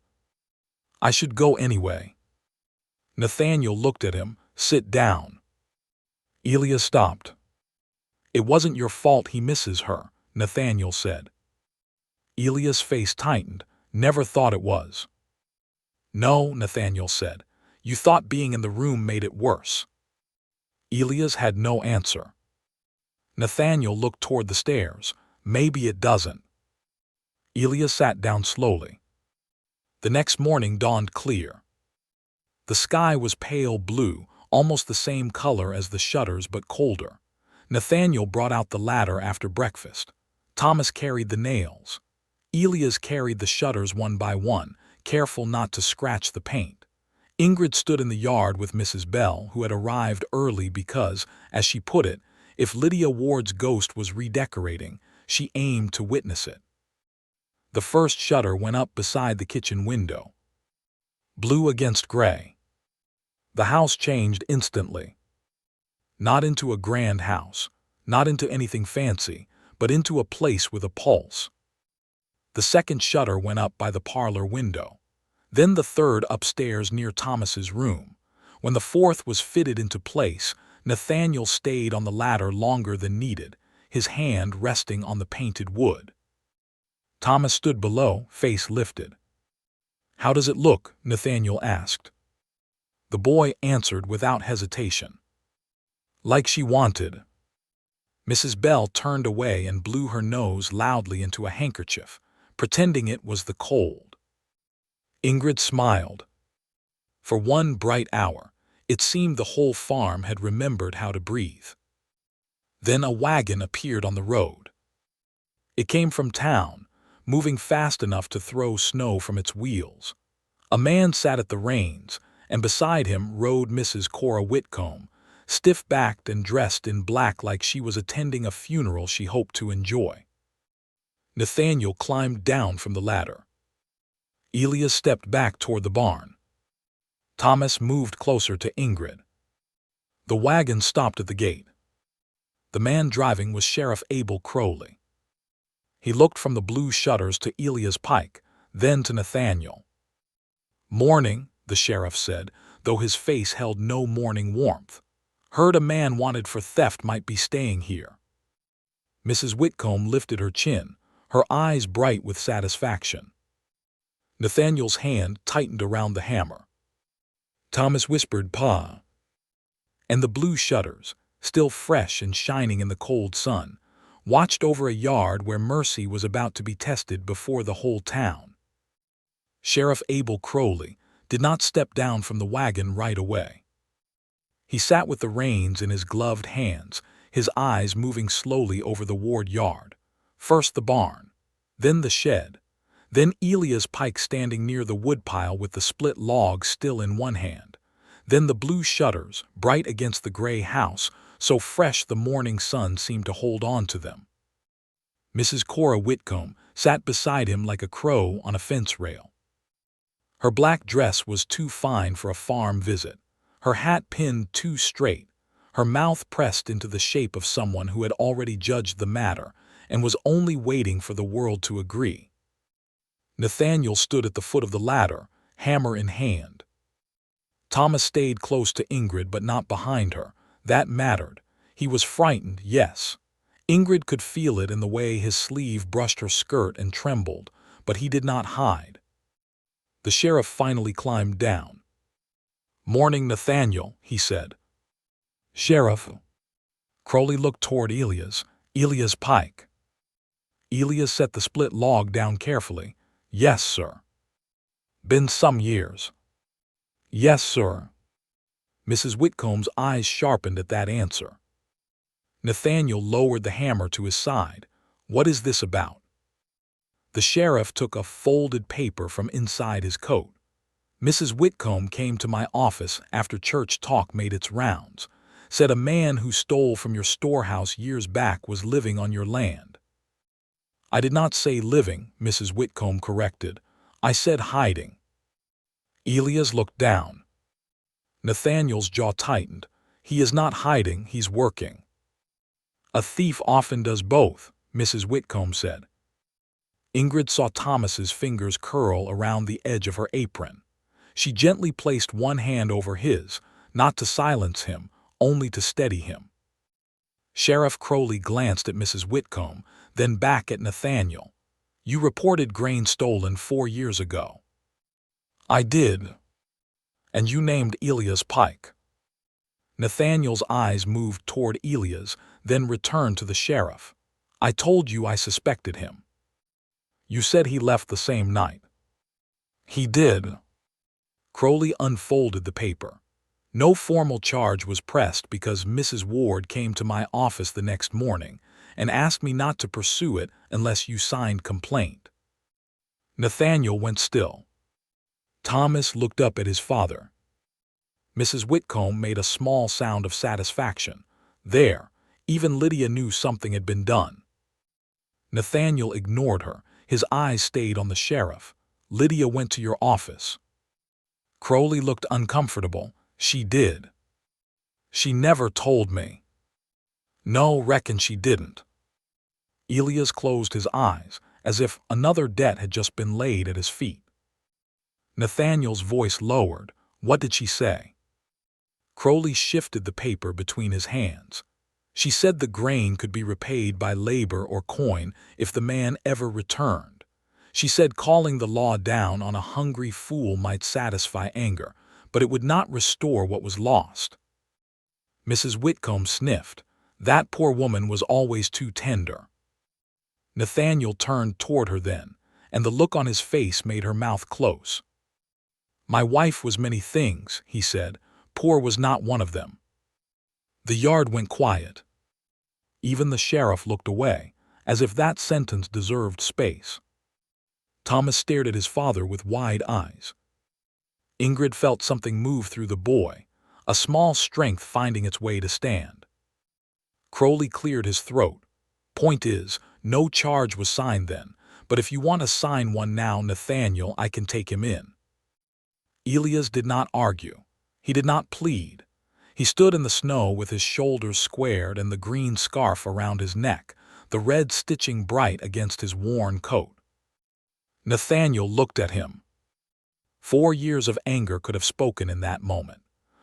"I should go anyway." Nathaniel looked at him. "Sit down." Elias stopped. "It wasn't your fault he misses her," Nathaniel said. Elias' face tightened. "Never thought it was." "No," Nathaniel said. "You thought being in the room made it worse." Elias had no answer. Nathaniel looked toward the stairs. "Maybe it doesn't." Elias sat down slowly. The next morning dawned clear. The sky was pale blue, almost the same color as the shutters but colder. Nathaniel brought out the ladder after breakfast. Thomas carried the nails. Elias carried the shutters one by one, careful not to scratch the paint. Ingrid stood in the yard with Mrs. Bell, who had arrived early because, as she put it, if Lydia Ward's ghost was redecorating, she aimed to witness it. The first shutter went up beside the kitchen window. Blue against gray. The house changed instantly. Not into a grand house, not into anything fancy, but into a place with a pulse. The second shutter went up by the parlor window. Then the third upstairs near Thomas's room. When the fourth was fitted into place, Nathaniel stayed on the ladder longer than needed, his hand resting on the painted wood. Thomas stood below, face lifted. "How does it look?" Nathaniel asked. The boy answered without hesitation. "Like she wanted." Mrs. Bell turned away and blew her nose loudly into a handkerchief, pretending it was the cold. Ingrid smiled. For one bright hour, it seemed the whole farm had remembered how to breathe. Then a wagon appeared on the road. It came from town, moving fast enough to throw snow from its wheels. A man sat at the reins, and beside him rode Mrs. Cora Whitcomb, stiff-backed and dressed in black like she was attending a funeral she hoped to enjoy. Nathaniel climbed down from the ladder. Elias stepped back toward the barn. Thomas moved closer to Ingrid. The wagon stopped at the gate. The man driving was Sheriff Abel Crowley. He looked from the blue shutters to Elias Pike, then to Nathaniel. "Morning," the sheriff said, though his face held no morning warmth. "Heard a man wanted for theft might be staying here." Mrs. Whitcomb lifted her chin, her eyes bright with satisfaction. Nathaniel's hand tightened around the hammer. Thomas whispered, "Pa." And the blue shutters, still fresh and shining in the cold sun, watched over a yard where mercy was about to be tested before the whole town. Sheriff Abel Crowley did not step down from the wagon right away. He sat with the reins in his gloved hands, his eyes moving slowly over the ward yard. First the barn, then the shed, then Elias Pike standing near the woodpile with the split log still in one hand, then the blue shutters, bright against the gray house, so fresh the morning sun seemed to hold on to them. Mrs. Cora Whitcomb sat beside him like a crow on a fence rail. Her black dress was too fine for a farm visit, her hat pinned too straight, her mouth pressed into the shape of someone who had already judged the matter and was only waiting for the world to agree. Nathaniel stood at the foot of the ladder, hammer in hand. Thomas stayed close to Ingrid but not behind her. That mattered. He was frightened, yes. Ingrid could feel it in the way his sleeve brushed her skirt and trembled, but he did not hide. The sheriff finally climbed down. "Morning, Nathaniel," he said. "Sheriff." Crowley looked toward Elias Pike. Elias set the split log down carefully. "Yes, sir." "Been some years." "Yes, sir." Mrs. Whitcomb's eyes sharpened at that answer. Nathaniel lowered the hammer to his side. "What is this about?" The sheriff took a folded paper from inside his coat. "Mrs. Whitcomb came to my office after church talk made its rounds. Said a man who stole from your storehouse years back was living on your land." "I did not say living," Mrs. Whitcomb corrected. "I said hiding." Elias looked down. Nathaniel's jaw tightened. "He is not hiding, he's working." "A thief often does both," Mrs. Whitcomb said. Ingrid saw Thomas's fingers curl around the edge of her apron. She gently placed one hand over his, not to silence him, only to steady him. Sheriff Crowley glanced at Mrs. Whitcomb, then back at Nathaniel. "You reported grain stolen 4 years ago." "I did." "And you named Elias Pike." Nathaniel's eyes moved toward Elias, then returned to the sheriff. "I told you I suspected him." "You said he left the same night." "He did." Crowley unfolded the paper. No formal charge was pressed because Mrs. Ward came to my office the next morning and asked me not to pursue it unless you signed complaint. Nathaniel went still. Thomas looked up at his father. Mrs. Whitcomb made a small sound of satisfaction. There, even Lydia knew something had been done. Nathaniel ignored her. His eyes stayed on the sheriff. Lydia went to your office. Crowley looked uncomfortable. She did. She never told me. No, reckon she didn't. Elias closed his eyes, as if another debt had just been laid at his feet. Nathaniel's voice lowered. What did she say? Crowley shifted the paper between his hands. She said the grain could be repaid by labor or coin if the man ever returned. She said calling the law down on a hungry fool might satisfy anger, but it would not restore what was lost. Mrs. Whitcomb sniffed. That poor woman was always too tender. Nathaniel turned toward her then, and the look on his face made her mouth close. My wife was many things, he said. Poor was not one of them. The yard went quiet. Even the sheriff looked away, as if that sentence deserved space. Thomas stared at his father with wide eyes. Ingrid felt something move through the boy, a small strength finding its way to stand. Crowley cleared his throat. Point is, no charge was signed then, but if you want to sign one now, Nathaniel, I can take him in. Elias did not argue. He did not plead. He stood in the snow with his shoulders squared and the green scarf around his neck, the red stitching bright against his worn coat. Nathaniel looked at him. 4 years of anger could have spoken in that moment.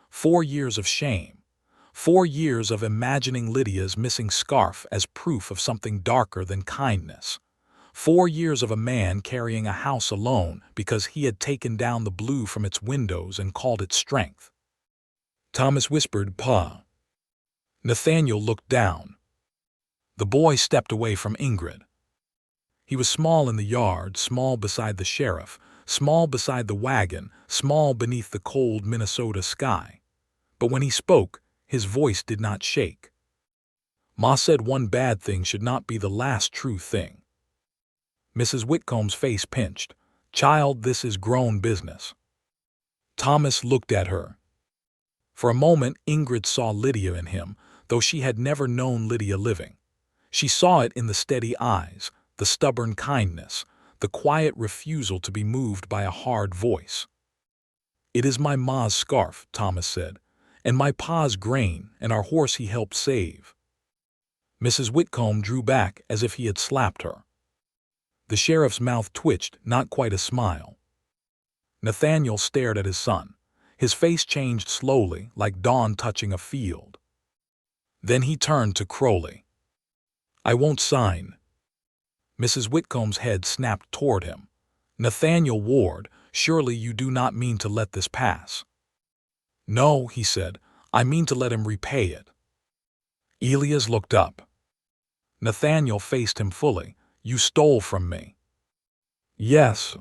4 years of shame. 4 years of imagining Lydia's missing scarf as proof of something darker than kindness. 4 years of a man carrying a house alone because he had taken down the blue from its windows and called it strength. Thomas whispered, "Pa." Nathaniel looked down. The boy stepped away from Ingrid. He was small in the yard, small beside the sheriff, small beside the wagon, small beneath the cold Minnesota sky. But when he spoke, his voice did not shake. Ma said one bad thing should not be the last true thing. Mrs. Whitcomb's face pinched. Child, this is grown business. Thomas looked at her. For a moment, Ingrid saw Lydia in him, though she had never known Lydia living. She saw it in the steady eyes, the stubborn kindness, the quiet refusal to be moved by a hard voice. It is my ma's scarf, Thomas said, and my pa's grain and our horse he helped save. Mrs. Whitcomb drew back as if he had slapped her. The sheriff's mouth twitched, not quite a smile. Nathaniel stared at his son. His face changed slowly, like dawn touching a field. Then he turned to Crowley. I won't sign. Mrs. Whitcomb's head snapped toward him. Nathaniel Ward, surely you do not mean to let this pass. No, he said, I mean to let him repay it. Elias looked up. Nathaniel faced him fully. You stole from me. Yes.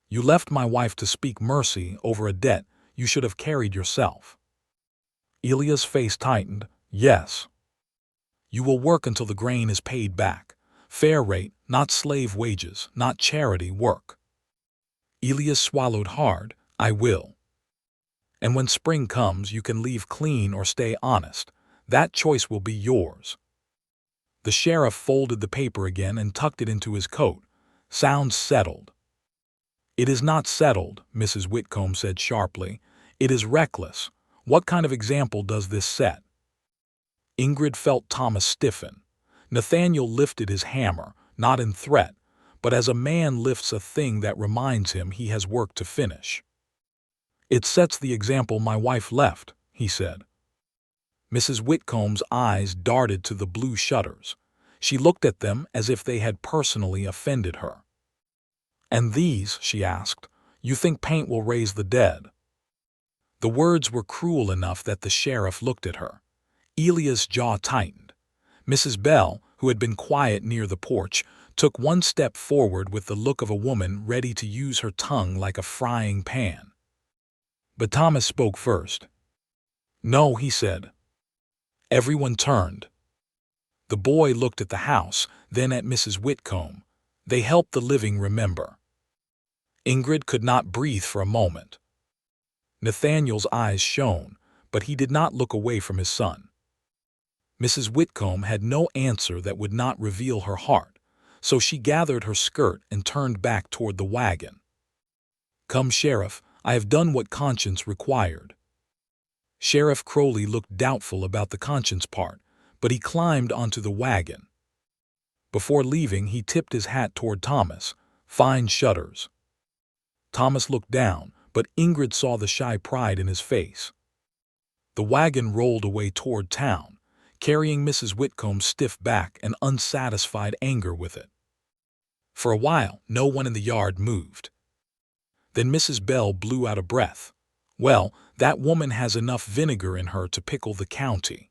You left my wife to speak mercy over a debt you should have carried yourself. Elias' face tightened. Yes. You will work until the grain is paid back. Fair rate, not slave wages, not charity work. Elias swallowed hard. I will. And when spring comes, you can leave clean or stay honest. That choice will be yours. The sheriff folded the paper again and tucked it into his coat. Sounds settled. It is not settled, Mrs. Whitcomb said sharply. It is reckless. What kind of example does this set? Ingrid felt Thomas stiffen. Nathaniel lifted his hammer, not in threat, but as a man lifts a thing that reminds him he has work to finish. It sets the example my wife left, he said. Mrs. Whitcomb's eyes darted to the blue shutters. She looked at them as if they had personally offended her. And these, she asked, you think paint will raise the dead? The words were cruel enough that the sheriff looked at her. Elias' jaw tightened. Mrs. Bell, who had been quiet near the porch, took one step forward with the look of a woman ready to use her tongue like a frying pan. But Thomas spoke first. "No," he said. Everyone turned. The boy looked at the house, then at Mrs. Whitcomb. They helped the living remember. Ingrid could not breathe for a moment. Nathaniel's eyes shone, but he did not look away from his son. Mrs. Whitcomb had no answer that would not reveal her heart, so she gathered her skirt and turned back toward the wagon. "Come, Sheriff, I have done what conscience required." Sheriff Crowley looked doubtful about the conscience part, but he climbed onto the wagon. Before leaving, he tipped his hat toward Thomas. "Fine shutters." Thomas looked down, but Ingrid saw the shy pride in his face. The wagon rolled away toward town, carrying Mrs. Whitcomb's stiff back and unsatisfied anger with it. For a while, no one in the yard moved. Then Mrs. Bell blew out a breath. "Well, that woman has enough vinegar in her to pickle the county."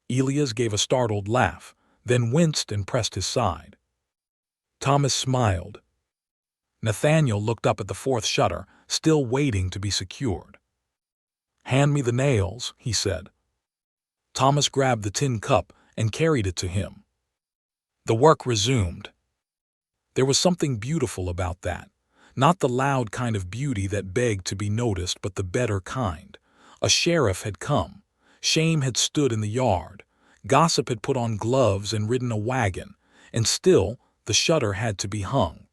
Elias gave a startled laugh, then winced and pressed his side. Thomas smiled. Nathaniel looked up at the fourth shutter, still waiting to be secured. "Hand me the nails," he said. Thomas grabbed the tin cup and carried it to him. The work resumed. There was something beautiful about that. Not the loud kind of beauty that begged to be noticed, but the better kind. A sheriff had come. Shame had stood in the yard. Gossip had put on gloves and ridden a wagon, and still the shutter had to be hung.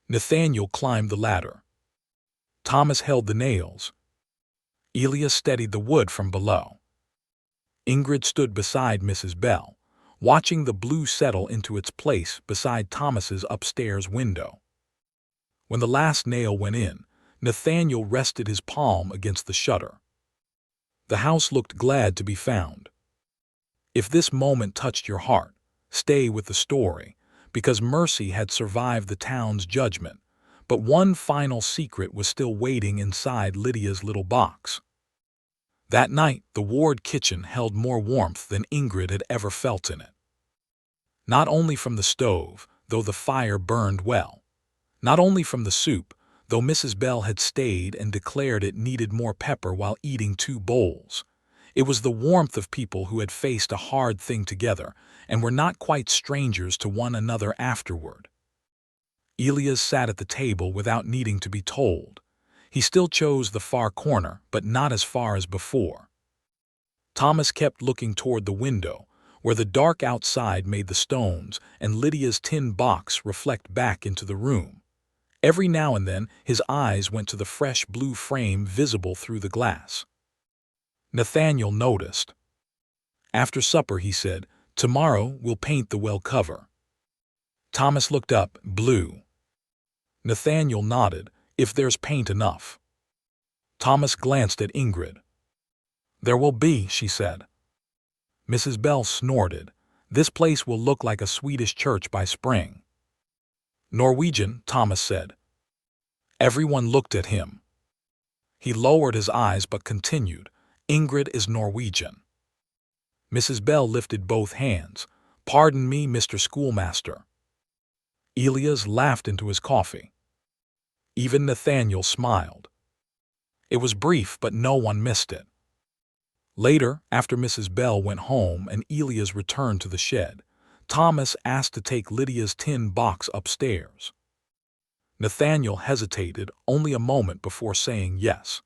Nathaniel climbed the ladder. Thomas held the nails. Elias steadied the wood from below. Ingrid stood beside Mrs. Bell, watching the blue settle into its place beside Thomas's upstairs window. When the last nail went in, Nathaniel rested his palm against the shutter. The house looked glad to be found. If this moment touched your heart, stay with the story, because mercy had survived the town's judgment, but one final secret was still waiting inside Lydia's little box. That night, the ward kitchen held more warmth than Ingrid had ever felt in it. Not only from the stove, though the fire burned well. Not only from the soup, though Mrs. Bell had stayed and declared it needed more pepper while eating 2 bowls. It was the warmth of people who had faced a hard thing together and were not quite strangers to one another afterward. Elias sat at the table without needing to be told. He still chose the far corner, but not as far as before. Thomas kept looking toward the window, where the dark outside made the stones and Lydia's tin box reflect back into the room. Every now and then, his eyes went to the fresh blue frame visible through the glass. Nathaniel noticed. After supper, he said, "Tomorrow we'll paint the well cover." Thomas looked up, blue. Nathaniel nodded, "If there's paint enough." Thomas glanced at Ingrid. "There will be," she said. Mrs. Bell snorted. "This place will look like a Swedish church by spring." "Norwegian," Thomas said. Everyone looked at him. He lowered his eyes but continued, "Ingrid is Norwegian." Mrs. Bell lifted both hands. "Pardon me, Mr. Schoolmaster." Elias laughed into his coffee. Even Nathaniel smiled. It was brief, but no one missed it. Later, after Mrs. Bell went home and Elias returned to the shed, Thomas asked to take Lydia's tin box upstairs. Nathaniel hesitated only a moment before saying yes.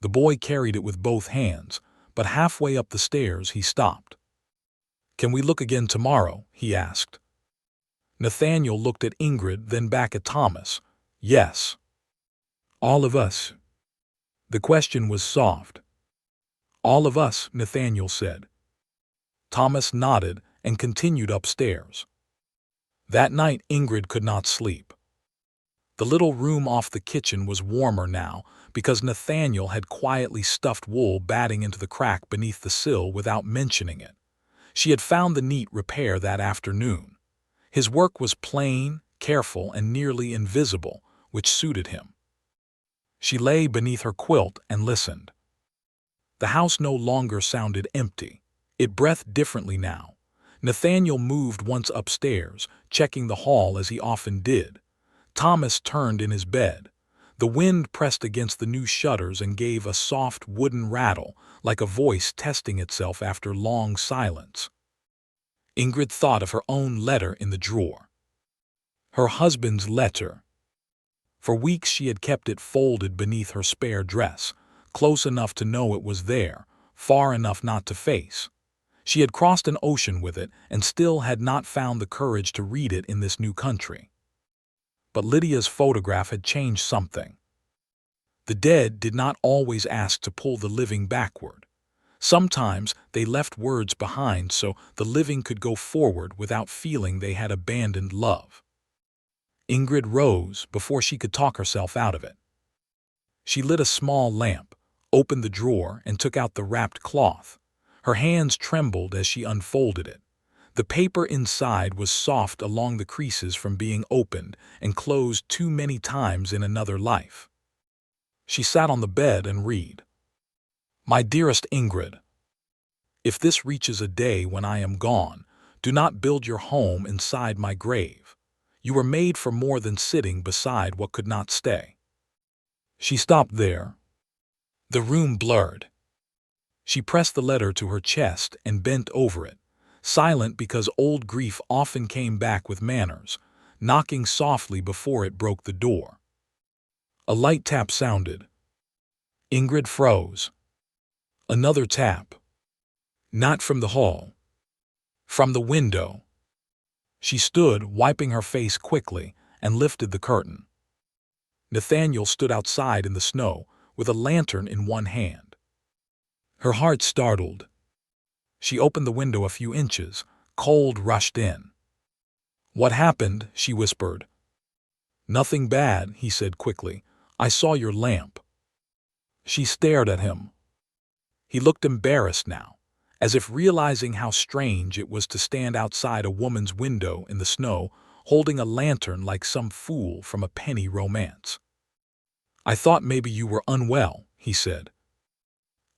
The boy carried it with both hands, but halfway up the stairs he stopped. "Can we look again tomorrow?" he asked. Nathaniel looked at Ingrid, then back at Thomas. "Yes." "All of us?" The question was soft. "All of us," Nathaniel said. Thomas nodded and continued upstairs. That night Ingrid could not sleep. The little room off the kitchen was warmer now because Nathaniel had quietly stuffed wool batting into the crack beneath the sill without mentioning it. She had found the neat repair that afternoon. His work was plain, careful, and nearly invisible, which suited him. She lay beneath her quilt and listened. The house no longer sounded empty. It breathed differently now. Nathaniel moved once upstairs, checking the hall as he often did. Thomas turned in his bed. The wind pressed against the new shutters and gave a soft wooden rattle, like a voice testing itself after long silence. Ingrid thought of her own letter in the drawer. Her husband's letter. For weeks she had kept it folded beneath her spare dress, close enough to know it was there, far enough not to face. She had crossed an ocean with it and still had not found the courage to read it in this new country. But Lydia's photograph had changed something. The dead did not always ask to pull the living backward. Sometimes they left words behind so the living could go forward without feeling they had abandoned love. Ingrid rose before she could talk herself out of it. She lit a small lamp, opened the drawer, and took out the wrapped cloth. Her hands trembled as she unfolded it. The paper inside was soft along the creases from being opened and closed too many times in another life. She sat on the bed and read. My dearest Ingrid, if this reaches a day when I am gone, do not build your home inside my grave. You were made for more than sitting beside what could not stay. She stopped there. The room blurred. She pressed the letter to her chest and bent over it, silent because old grief often came back with manners, knocking softly before it broke the door. A light tap sounded. Ingrid froze. Another tap. Not from the hall. From the window. She stood, wiping her face quickly, and lifted the curtain. Nathaniel stood outside in the snow, with a lantern in one hand. Her heart startled. She opened the window a few inches. Cold rushed in. What happened? She whispered. Nothing bad, he said quickly. I saw your lamp. She stared at him. He looked embarrassed now, as if realizing how strange it was to stand outside a woman's window in the snow, holding a lantern like some fool from a penny romance. I thought maybe you were unwell, he said.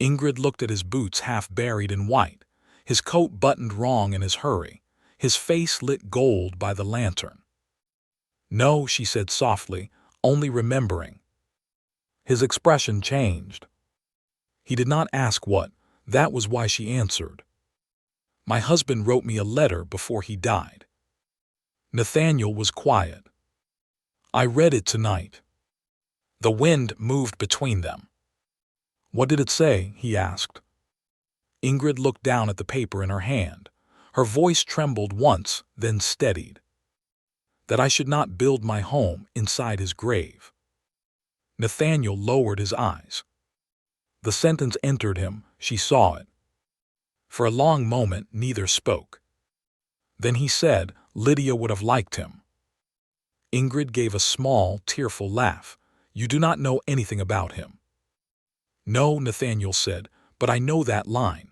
Ingrid looked at his boots half buried in white, his coat buttoned wrong in his hurry, his face lit gold by the lantern. No, she said softly, only remembering. His expression changed. He did not ask what, that was why she answered. My husband wrote me a letter before he died. Nathaniel was quiet. I read it tonight. The wind moved between them. What did it say? He asked. Ingrid looked down at the paper in her hand. Her voice trembled once, then steadied. That I should not build my home inside his grave. Nathaniel lowered his eyes. The sentence entered him, she saw it. For a long moment neither spoke. Then he said Lydia would have liked him. Ingrid gave a small, tearful laugh. You do not know anything about him. No, Nathaniel said, but I know that line.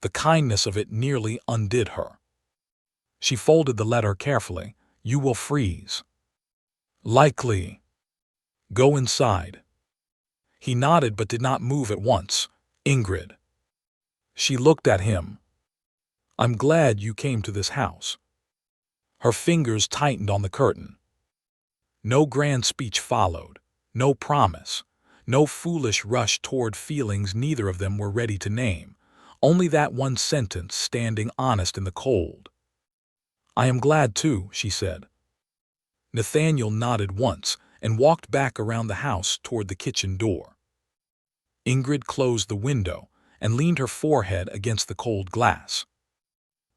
The kindness of it nearly undid her. She folded the letter carefully. You will freeze. Likely. Go inside. He nodded but did not move at once. Ingrid. She looked at him. I'm glad you came to this house. Her fingers tightened on the curtain. No grand speech followed, no promise, no foolish rush toward feelings neither of them were ready to name, only that one sentence standing honest in the cold. I am glad too, she said. Nathaniel nodded once and walked back around the house toward the kitchen door. Ingrid closed the window and leaned her forehead against the cold glass.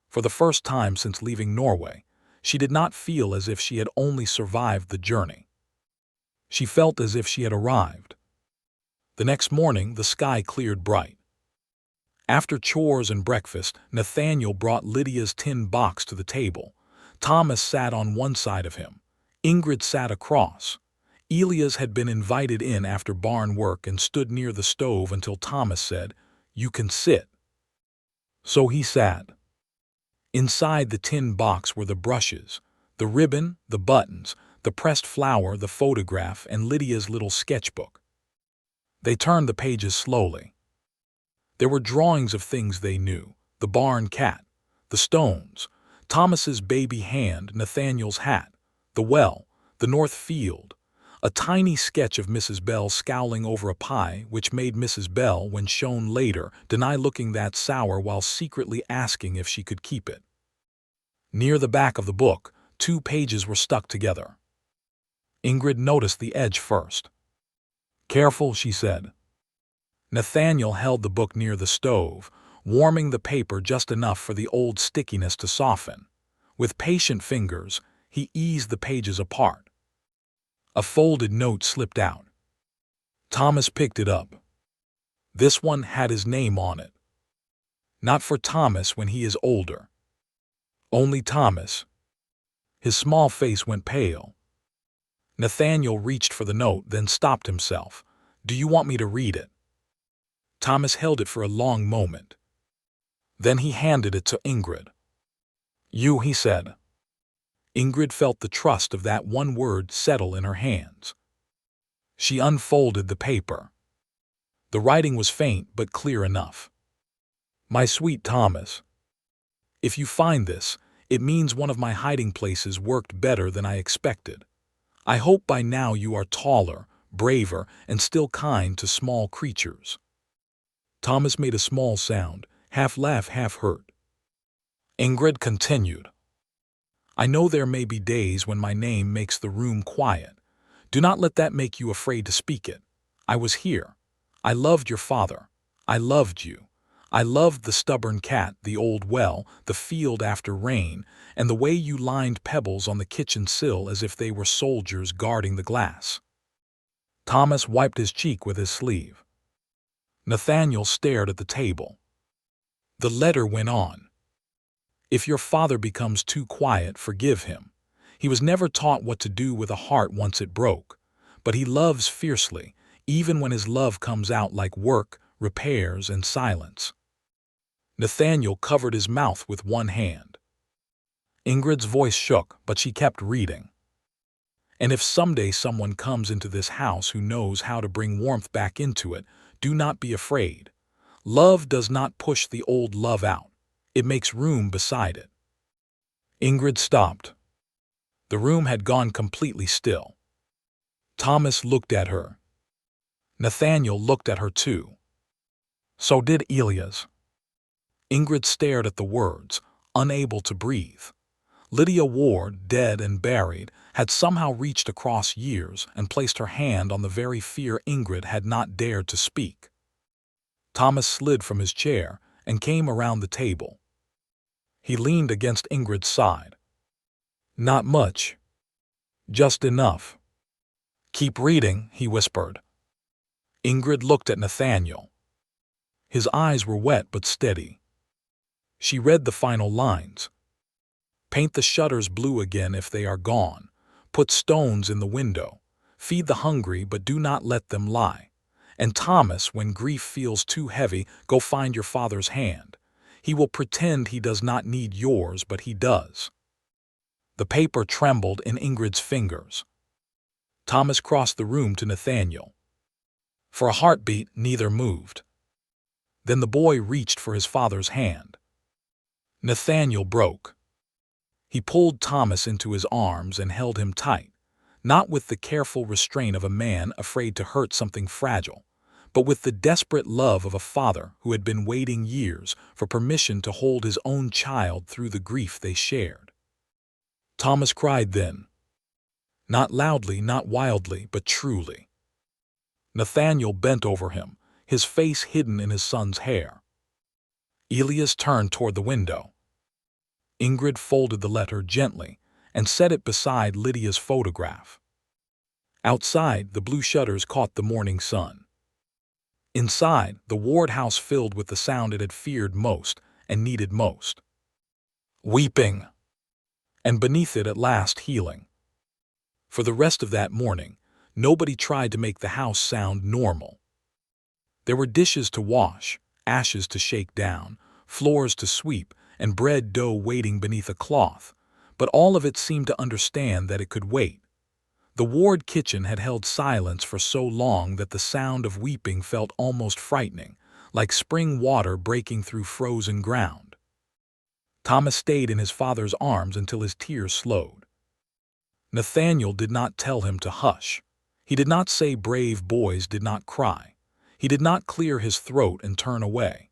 For the first time since leaving Norway, she did not feel as if she had only survived the journey. She felt as if she had arrived. The next morning, the sky cleared bright. After chores and breakfast, Nathaniel brought Lydia's tin box to the table. Thomas sat on one side of him. Ingrid sat across. Elias had been invited in after barn work and stood near the stove until Thomas said, You can sit. So he sat. Inside the tin box were the brushes, the ribbon, the buttons, the pressed flower, the photograph, and Lydia's little sketchbook. They turned the pages slowly. There were drawings of things they knew, the barn cat, the stones, Thomas's baby hand, Nathaniel's hat, the well, the north field, A tiny sketch of Mrs. Bell scowling over a pie, which made Mrs. Bell, when shown later, deny looking that sour while secretly asking if she could keep it. Near the back of the book, 2 pages were stuck together. Ingrid noticed the edge first. "Careful," she said. Nathaniel held the book near the stove, warming the paper just enough for the old stickiness to soften. With patient fingers, he eased the pages apart. A folded note slipped out. Thomas picked it up. This one had his name on it. Not for Thomas when he is older. Only Thomas. His small face went pale. Nathaniel reached for the note, then stopped himself. "Do you want me to read it?" Thomas held it for a long moment. Then he handed it to Ingrid. "You," he said. Ingrid felt the trust of that one word settle in her hands. She unfolded the paper. The writing was faint but clear enough. "My sweet Thomas, if you find this, it means one of my hiding places worked better than I expected. I hope by now you are taller, braver, and still kind to small creatures." Thomas made a small sound, half laugh, half hurt. Ingrid continued, "I know there may be days when my name makes the room quiet. Do not let that make you afraid to speak it. I was here. I loved your father. I loved you. I loved the stubborn cat, the old well, the field after rain, and the way you lined pebbles on the kitchen sill as if they were soldiers guarding the glass." Thomas wiped his cheek with his sleeve. Nathaniel stared at the table. The letter went on. "If your father becomes too quiet, forgive him. He was never taught what to do with a heart once it broke. But he loves fiercely, even when his love comes out like work, repairs, and silence." Nathaniel covered his mouth with one hand. Ingrid's voice shook, but she kept reading. "And if someday someone comes into this house who knows how to bring warmth back into it, do not be afraid. Love does not push the old love out. It makes room beside it." Ingrid stopped. The room had gone completely still. Thomas looked at her. Nathaniel looked at her too. So did Elias. Ingrid stared at the words, unable to breathe. Lydia Ward, dead and buried, had somehow reached across years and placed her hand on the very fear Ingrid had not dared to speak. Thomas slid from his chair and came around the table. He leaned against Ingrid's side. "Not much. Just enough." "Keep reading," he whispered. Ingrid looked at Nathaniel. His eyes were wet but steady. She read the final lines. "Paint the shutters blue again if they are gone. Put stones in the window. Feed the hungry but do not let them lie. And Thomas, when grief feels too heavy, go find your father's hand. He will pretend he does not need yours, but he does." The paper trembled in Ingrid's fingers. Thomas crossed the room to Nathaniel. For a heartbeat, neither moved. Then the boy reached for his father's hand. Nathaniel broke. He pulled Thomas into his arms and held him tight, not with the careful restraint of a man afraid to hurt something fragile, but with the desperate love of a father who had been waiting years for permission to hold his own child through the grief they shared. Thomas cried then. Not loudly, not wildly, but truly. Nathaniel bent over him, his face hidden in his son's hair. Elias turned toward the window. Ingrid folded the letter gently and set it beside Lydia's photograph. Outside, the blue shutters caught the morning sun. Inside, the Ward house filled with the sound it had feared most and needed most. Weeping. And beneath it at last healing. For the rest of that morning, nobody tried to make the house sound normal. There were dishes to wash, ashes to shake down, floors to sweep, and bread dough waiting beneath a cloth, but all of it seemed to understand that it could wait. The Ward kitchen had held silence for so long that the sound of weeping felt almost frightening, like spring water breaking through frozen ground. Thomas stayed in his father's arms until his tears slowed. Nathaniel did not tell him to hush. He did not say brave boys did not cry. He did not clear his throat and turn away.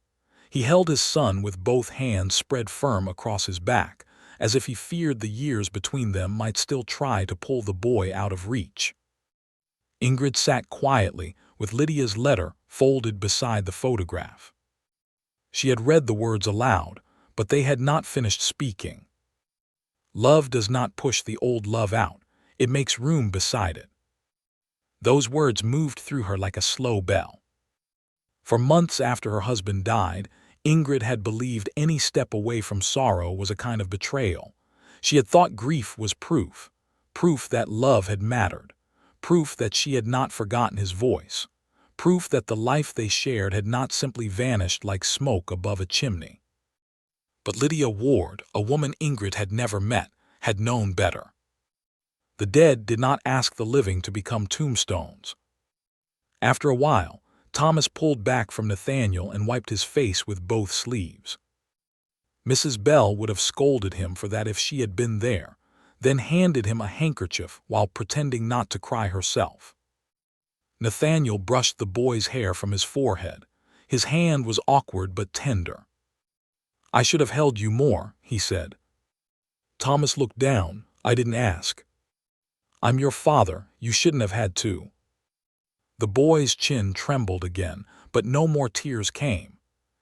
He held his son with both hands spread firm across his back, as if he feared the years between them might still try to pull the boy out of reach. Ingrid sat quietly, with Lydia's letter folded beside the photograph. She had read the words aloud, but they had not finished speaking. Love does not push the old love out, it makes room beside it. Those words moved through her like a slow bell. For months after her husband died, Ingrid had believed any step away from sorrow was a kind of betrayal. She had thought grief was proof that love had mattered, proof that she had not forgotten his voice, proof that the life they shared had not simply vanished like smoke above a chimney. But Lydia Ward, a woman Ingrid had never met, had known better. The dead did not ask the living to become tombstones. After a while, Thomas pulled back from Nathaniel and wiped his face with both sleeves. Mrs. Bell would have scolded him for that if she had been there, then handed him a handkerchief while pretending not to cry herself. Nathaniel brushed the boy's hair from his forehead. His hand was awkward but tender. "I should have held you more," he said. Thomas looked down. "I didn't ask." "I'm your father, you shouldn't have had to." The boy's chin trembled again, but no more tears came.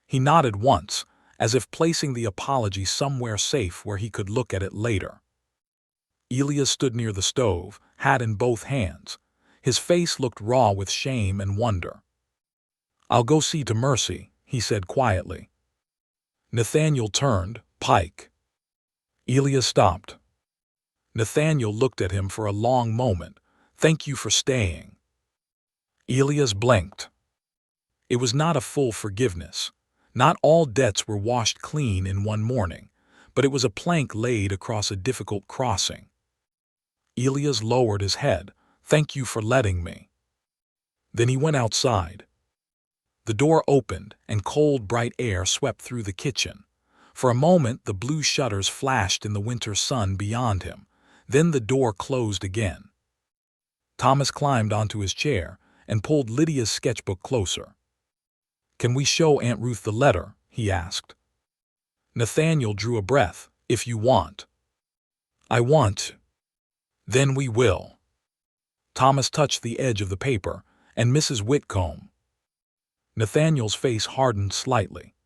He nodded once, as if placing the apology somewhere safe where he could look at it later. Elias stood near the stove, hat in both hands. His face looked raw with shame and wonder. "I'll go see to Mercy," he said quietly. Nathaniel turned. "Pike." Elias stopped. Nathaniel looked at him for a long moment. "Thank you for staying." Elias blinked. It was not a full forgiveness. Not all debts were washed clean in one morning, but it was a plank laid across a difficult crossing. Elias lowered his head. "Thank you for letting me." Then he went outside. The door opened, and cold, bright air swept through the kitchen. For a moment the blue shutters flashed in the winter sun beyond him. Then the door closed again. Thomas climbed onto his chair and pulled Lydia's sketchbook closer. "Can we show Aunt Ruth the letter?" he asked. Nathaniel drew a breath. "If you want." "I want." "Then we will." Thomas touched the edge of the paper, and Mrs. Whitcomb. Nathaniel's face hardened slightly.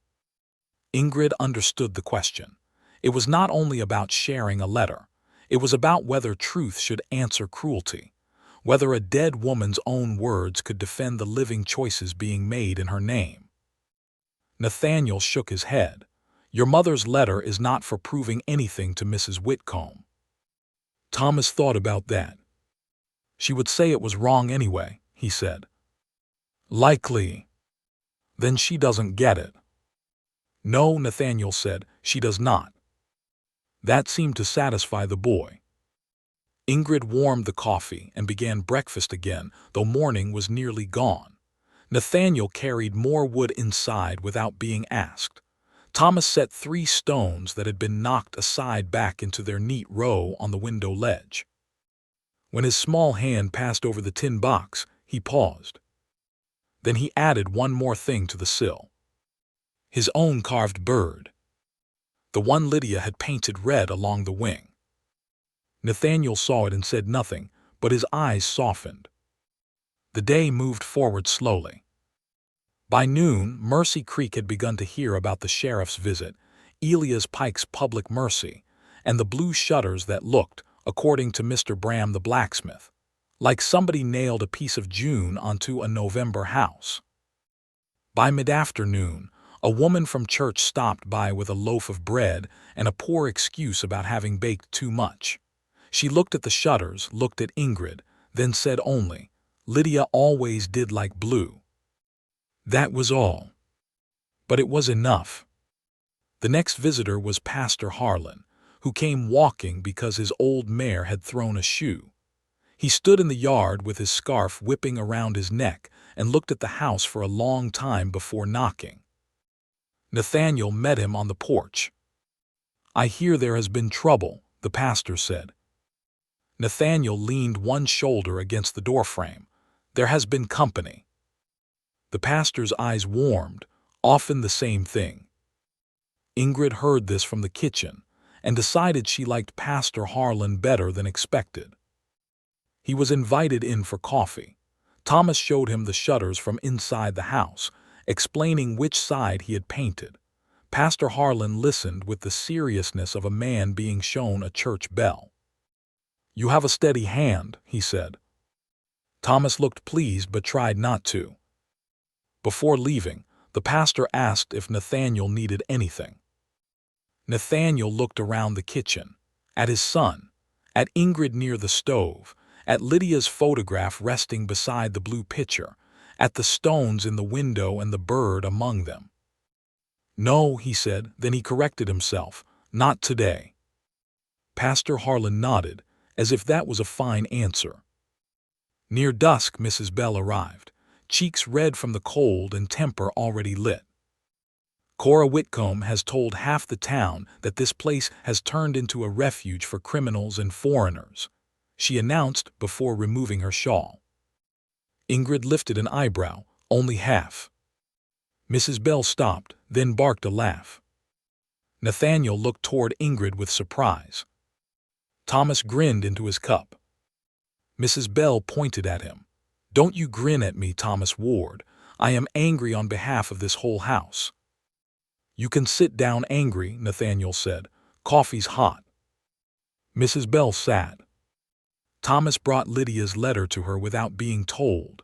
Ingrid understood the question. It was not only about sharing a letter. It was about whether truth should answer cruelty, whether a dead woman's own words could defend the living choices being made in her name. Nathaniel shook his head. "Your mother's letter is not for proving anything to Mrs. Whitcomb." Thomas thought about that. "She would say it was wrong anyway," he said. "Likely." "Then she doesn't get it." "No," Nathaniel said, "she does not." That seemed to satisfy the boy. Ingrid warmed the coffee and began breakfast again, though morning was nearly gone. Nathaniel carried more wood inside without being asked. Thomas set 3 stones that had been knocked aside back into their neat row on the window ledge. When his small hand passed over the tin box, he paused. Then he added one more thing to the sill. His own carved bird. The one Lydia had painted red along the wing. Nathaniel saw it and said nothing, but his eyes softened. The day moved forward slowly. By noon, Mercy Creek had begun to hear about the sheriff's visit, Elias Pike's public mercy, and the blue shutters that looked, according to Mr. Bram the blacksmith, like somebody nailed a piece of June onto a November house. By mid-afternoon, a woman from church stopped by with a loaf of bread and a poor excuse about having baked too much. She looked at the shutters, looked at Ingrid, then said only, "Lydia always did like blue." That was all. But it was enough. The next visitor was Pastor Harlan, who came walking because his old mare had thrown a shoe. He stood in the yard with his scarf whipping around his neck and looked at the house for a long time before knocking. Nathaniel met him on the porch. "I hear there has been trouble," the pastor said. Nathaniel leaned one shoulder against the doorframe. There has been company. The pastor's eyes warmed. Often the same thing. Ingrid heard this from the kitchen and decided she liked Pastor Harlan better than expected. He was invited in for coffee. Thomas showed him the shutters from inside the house, explaining which side he had painted. Pastor Harlan listened with the seriousness of a man being shown a church bell. "You have a steady hand," he said. Thomas looked pleased but tried not to. Before leaving, the pastor asked if Nathaniel needed anything. Nathaniel looked around the kitchen, at his son, at Ingrid near the stove, at Lydia's photograph resting beside the blue pitcher, at the stones in the window and the bird among them. "No," he said, then he corrected himself, "not today." Pastor Harlan nodded, as if that was a fine answer. Near dusk, Mrs. Bell arrived, cheeks red from the cold and temper already lit. "Cora Whitcomb has told half the town that this place has turned into a refuge for criminals and foreigners," she announced before removing her shawl. Ingrid lifted an eyebrow, only half. Mrs. Bell stopped, then barked a laugh. Nathaniel looked toward Ingrid with surprise. Thomas grinned into his cup. Mrs. Bell pointed at him. "Don't you grin at me, Thomas Ward. I am angry on behalf of this whole house." "You can sit down angry," Nathaniel said. "Coffee's hot." Mrs. Bell sat. Thomas brought Lydia's letter to her without being told.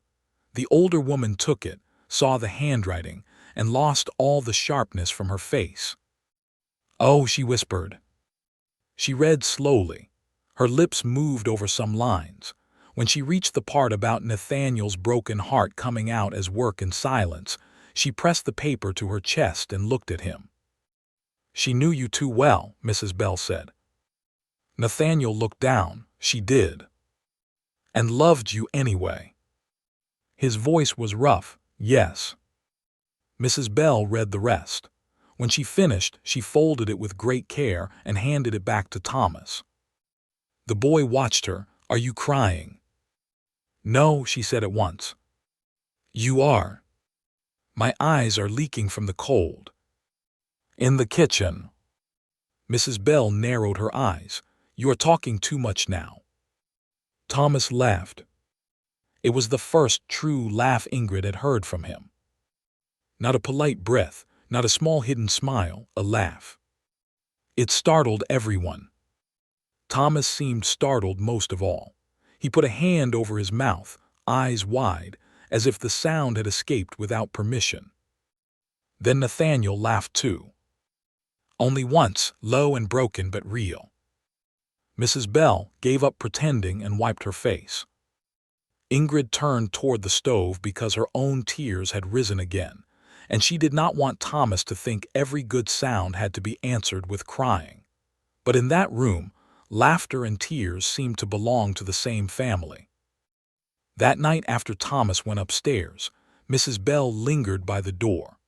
The older woman took it, saw the handwriting, and lost all the sharpness from her face. "Oh," she whispered. She read slowly. Her lips moved over some lines. When she reached the part about Nathaniel's broken heart coming out as work in silence, she pressed the paper to her chest and looked at him. "She knew you too well," Mrs. Bell said. Nathaniel looked down. "She did. And loved you anyway." His voice was rough. "Yes." Mrs. Bell read the rest. When she finished, she folded it with great care and handed it back to Thomas. The boy watched her. "Are you crying?" "No," she said at once. "You are." "My eyes are leaking from the cold." "In the kitchen." Mrs. Bell narrowed her eyes. "You are talking too much now." Thomas laughed. It was the first true laugh Ingrid had heard from him. Not a polite breath, not a small hidden smile, a laugh. It startled everyone. Thomas seemed startled most of all. He put a hand over his mouth, eyes wide, as if the sound had escaped without permission. Then Nathaniel laughed too. Only once, low and broken but real. Mrs. Bell gave up pretending and wiped her face. Ingrid turned toward the stove because her own tears had risen again, and she did not want Thomas to think every good sound had to be answered with crying. But in that room, laughter and tears seemed to belong to the same family. That night after Thomas went upstairs, Mrs. Bell lingered by the door.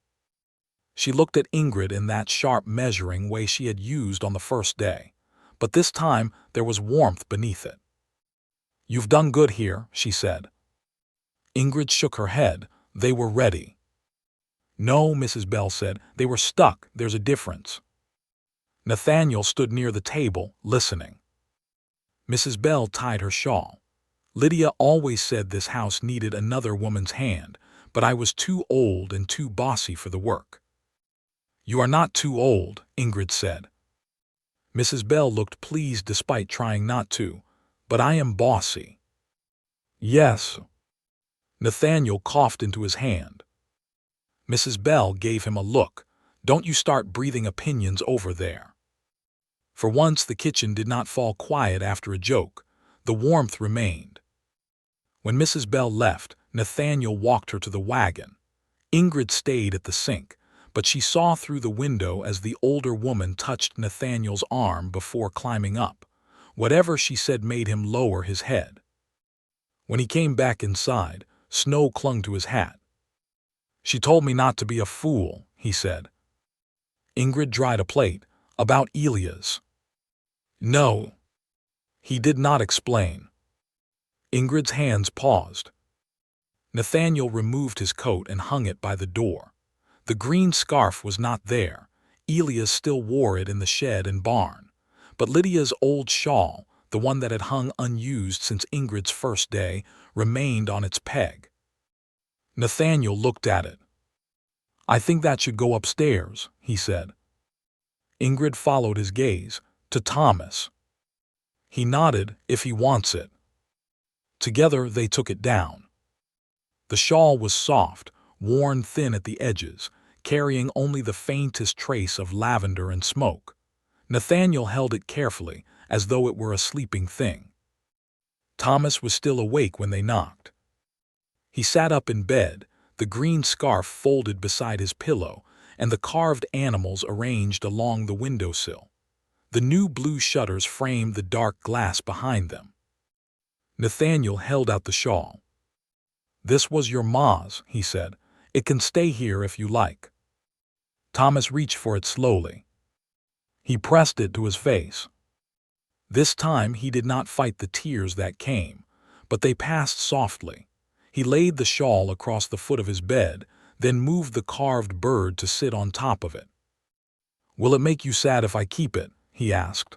She looked at Ingrid in that sharp measuring way she had used on the first day, but this time there was warmth beneath it. "You've done good here," she said. Ingrid shook her head. "They were ready." "No," Mrs. Bell said, "they were stuck. There's a difference." Nathaniel stood near the table, listening. Mrs. Bell tied her shawl. "Lydia always said this house needed another woman's hand, but I was too old and too bossy for the work." "You are not too old," Ingrid said. Mrs. Bell looked pleased despite trying not to. "But I am bossy." "Yes." Nathaniel coughed into his hand. Mrs. Bell gave him a look. "Don't you start breathing opinions over there." For once the kitchen did not fall quiet after a joke. The warmth remained. When Mrs. Bell left, Nathaniel walked her to the wagon. Ingrid stayed at the sink, but she saw through the window as the older woman touched Nathaniel's arm before climbing up. Whatever she said made him lower his head. When he came back inside, snow clung to his hat. "She told me not to be a fool," he said. Ingrid dried a plate. "About Elias." "No." He did not explain. Ingrid's hands paused. Nathaniel removed his coat and hung it by the door. The green scarf was not there. Elias still wore it in the shed and barn. But Lydia's old shawl, the one that had hung unused since Ingrid's first day, remained on its peg. Nathaniel looked at it. "I think that should go upstairs," he said. Ingrid followed his gaze, to Thomas. He nodded, "if he wants it." Together they took it down. The shawl was soft, worn thin at the edges, carrying only the faintest trace of lavender and smoke. Nathaniel held it carefully, as though it were a sleeping thing. Thomas was still awake when they knocked. He sat up in bed, the green scarf folded beside his pillow, and the carved animals arranged along the windowsill. The new blue shutters framed the dark glass behind them. Nathaniel held out the shawl. "This was your ma's," he said. "It can stay here if you like." Thomas reached for it slowly. He pressed it to his face. This time he did not fight the tears that came, but they passed softly. He laid the shawl across the foot of his bed, then moved the carved bird to sit on top of it. "Will it make you sad if I keep it?" he asked.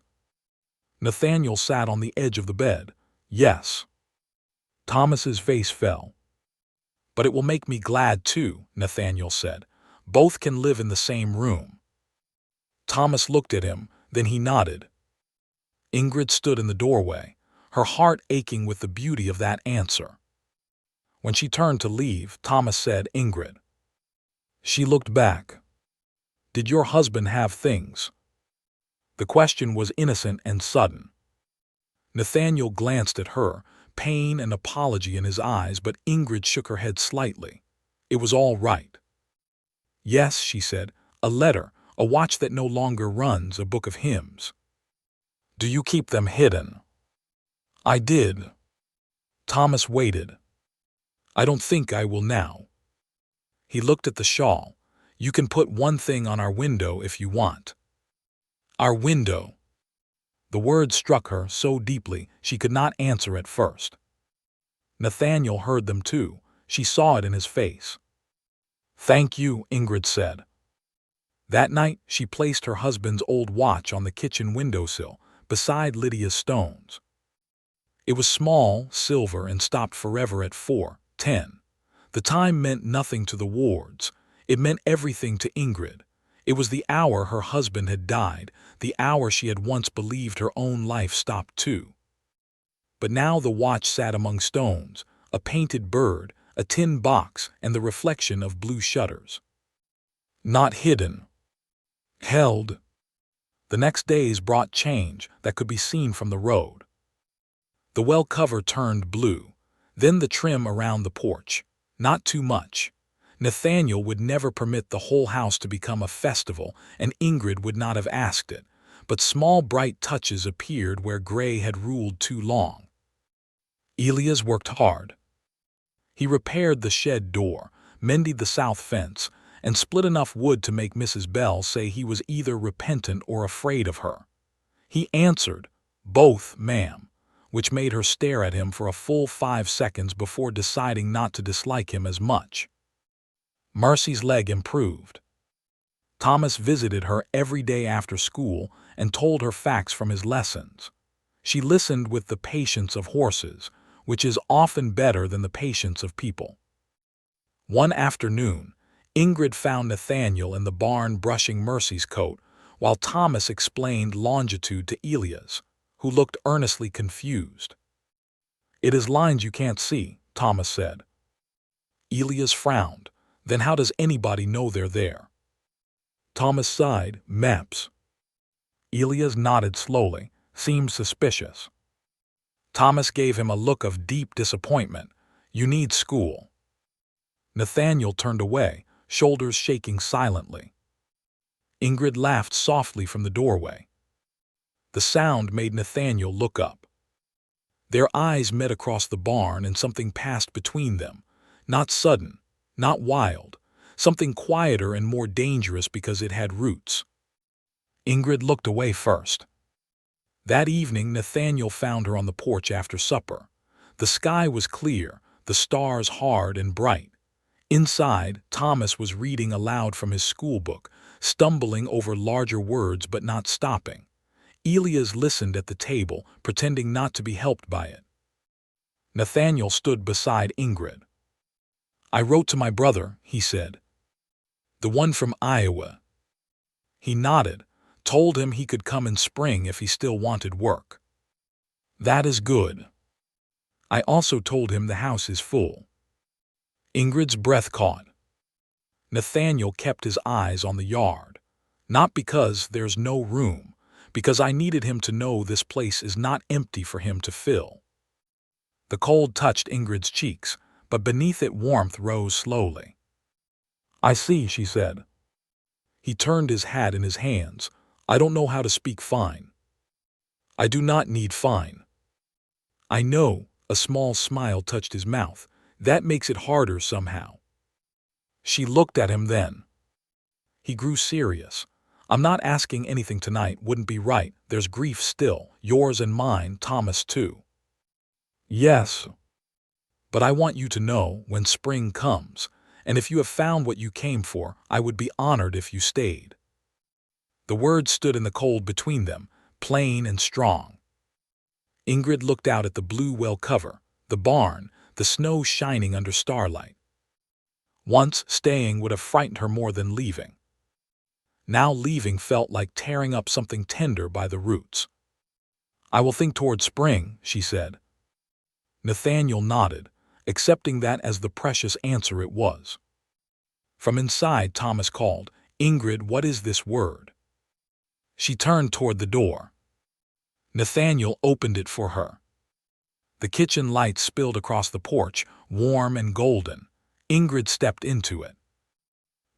Nathaniel sat on the edge of the bed. "Yes." Thomas's face fell. "But it will make me glad too," Nathaniel said. "Both can live in the same room." Thomas looked at him, then he nodded. Ingrid stood in the doorway, her heart aching with the beauty of that answer. When she turned to leave, Thomas said, "Ingrid." She looked back. "Did your husband have things?" The question was innocent and sudden. Nathaniel glanced at her, pain and apology in his eyes, but Ingrid shook her head slightly. It was all right. "Yes," she said, "a letter, a watch that no longer runs, a book of hymns." "Do you keep them hidden?" "I did." Thomas waited. "I don't think I will now." He looked at the shawl. "You can put one thing on our window if you want." "Our window." The word struck her so deeply she could not answer at first. Nathaniel heard them too. She saw it in his face. "Thank you," Ingrid said. That night she placed her husband's old watch on the kitchen windowsill, beside Lydia's stones. It was small, silver, and stopped forever at 4:10. The time meant nothing to the Wards. It meant everything to Ingrid. It was the hour her husband had died, the hour she had once believed her own life stopped too. But now the watch sat among stones, a painted bird, a tin box, and the reflection of blue shutters. Not hidden. Held. The next days brought change that could be seen from the road. The well cover turned blue, then the trim around the porch. Not too much. Nathaniel would never permit the whole house to become a festival, and Ingrid would not have asked it, but small bright touches appeared where gray had ruled too long. Elias worked hard. He repaired the shed door, mended the south fence, and split enough wood to make Mrs. Bell say he was either repentant or afraid of her. He answered, "Both, ma'am," which made her stare at him for a full 5 seconds before deciding not to dislike him as much. Mercy's leg improved. Thomas visited her every day after school and told her facts from his lessons. She listened with the patience of horses, which is often better than the patience of people. One afternoon, Ingrid found Nathaniel in the barn brushing Mercy's coat, while Thomas explained longitude to Elias, who looked earnestly confused. "It is lines you can't see," Thomas said. Elias frowned. "Then how does anybody know they're there?" Thomas sighed. "Maps." Elias nodded slowly, seemed suspicious. Thomas gave him a look of deep disappointment. "You need school." Nathaniel turned away, shoulders shaking silently. Ingrid laughed softly from the doorway. The sound made Nathaniel look up. Their eyes met across the barn and something passed between them. Not sudden, not wild, something quieter and more dangerous because it had roots. Ingrid looked away first. That evening, Nathaniel found her on the porch after supper. The sky was clear, the stars hard and bright. Inside, Thomas was reading aloud from his schoolbook, stumbling over larger words but not stopping. Elias listened at the table, pretending not to be helped by it. Nathaniel stood beside Ingrid. "I wrote to my brother," he said. "The one from Iowa." He nodded, told him he could come in spring if he still wanted work. "That is good." "I also told him the house is full." Ingrid's breath caught. Nathaniel kept his eyes on the yard. "Not because there's no room, because I needed him to know this place is not empty for him to fill." The cold touched Ingrid's cheeks, but beneath it warmth rose slowly. "I see," she said. He turned his hat in his hands. "I don't know how to speak fine." "I do not need fine." "I know." A small smile touched his mouth. "That makes it harder somehow." She looked at him then. He grew serious. "I'm not asking anything tonight, wouldn't be right. There's grief still, yours and mine, Thomas too." "Yes. But I want you to know, when spring comes, and if you have found what you came for, I would be honored if you stayed." The words stood in the cold between them, plain and strong. Ingrid looked out at the blue well cover, the barn, the snow shining under starlight. Once, staying would have frightened her more than leaving. Now leaving felt like tearing up something tender by the roots. "I will think toward spring," she said. Nathaniel nodded, accepting that as the precious answer it was. From inside, Thomas called, "Ingrid, what is this word?" She turned toward the door. Nathaniel opened it for her. The kitchen light spilled across the porch, warm and golden. Ingrid stepped into it.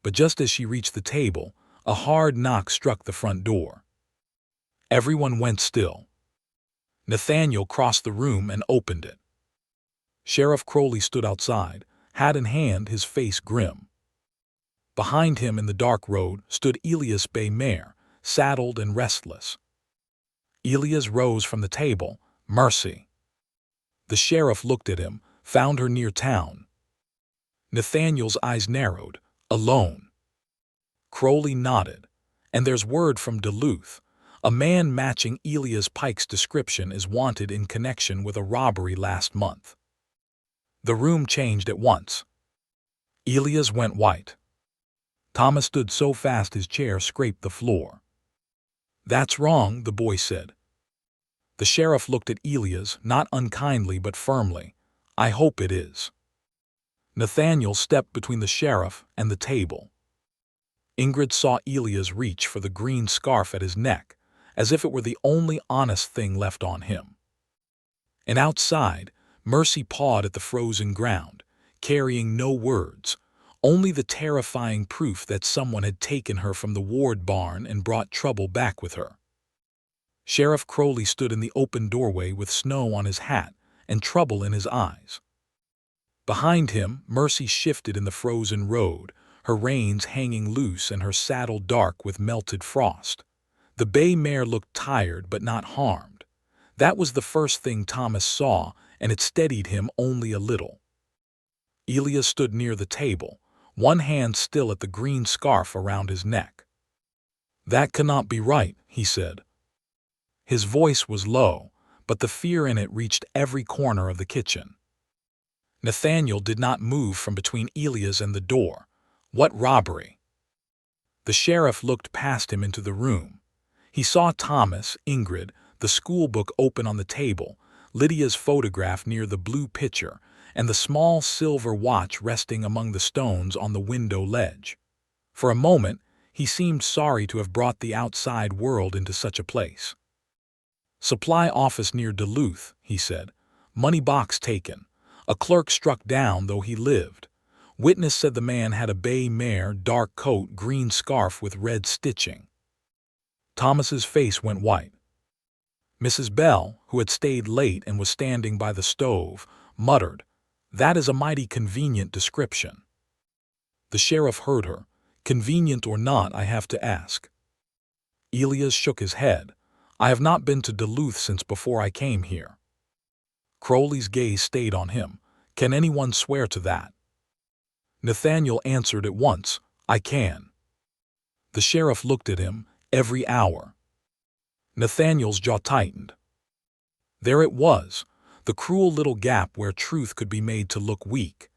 But just as she reached the table, a hard knock struck the front door. Everyone went still. Nathaniel crossed the room and opened it. Sheriff Crowley stood outside, hat in hand, his face grim. Behind him in the dark road stood Elias' bay mare, saddled and restless. Elias rose from the table. "Mercy." The sheriff looked at him, found her near town. Nathaniel's eyes narrowed. "Alone." Crowley nodded. "And there's word from Duluth. A man matching Elias Pike's description is wanted in connection with a robbery last month." The room changed at once. Elias went white. Thomas stood so fast his chair scraped the floor. "That's wrong," the boy said. The sheriff looked at Elias, not unkindly but firmly. "I hope it is." Nathaniel stepped between the sheriff and the table. Ingrid saw Elias reach for the green scarf at his neck, as if it were the only honest thing left on him. And outside, Mercy pawed at the frozen ground, carrying no words, only the terrifying proof that someone had taken her from the ward barn and brought trouble back with her. Sheriff Crowley stood in the open doorway with snow on his hat and trouble in his eyes. Behind him, Mercy shifted in the frozen road, her reins hanging loose and her saddle dark with melted frost. The bay mare looked tired but not harmed. That was the first thing Thomas saw, and it steadied him only a little. Elias stood near the table, one hand still at the green scarf around his neck. "That cannot be right," he said. His voice was low, but the fear in it reached every corner of the kitchen. Nathaniel did not move from between Elias and the door. "What robbery?" The sheriff looked past him into the room. He saw Thomas, Ingrid, the schoolbook open on the table, Lydia's photograph near the blue pitcher, and the small silver watch resting among the stones on the window ledge. For a moment, he seemed sorry to have brought the outside world into such a place. "Supply office near Duluth," he said. "Money box taken. A clerk struck down, though he lived. Witness said the man had a bay mare, dark coat, green scarf with red stitching." Thomas's face went white. Mrs. Bell, who had stayed late and was standing by the stove, muttered, "That is a mighty convenient description." The sheriff heard her. "Convenient or not, I have to ask." Elias shook his head. I have not been to Duluth since before I came here. Crowley's gaze stayed on him. Can anyone swear to that? Nathaniel answered at once, I can. The sheriff looked at him. Every hour. Nathaniel's jaw tightened. There it was, the cruel little gap where truth could be made to look weak.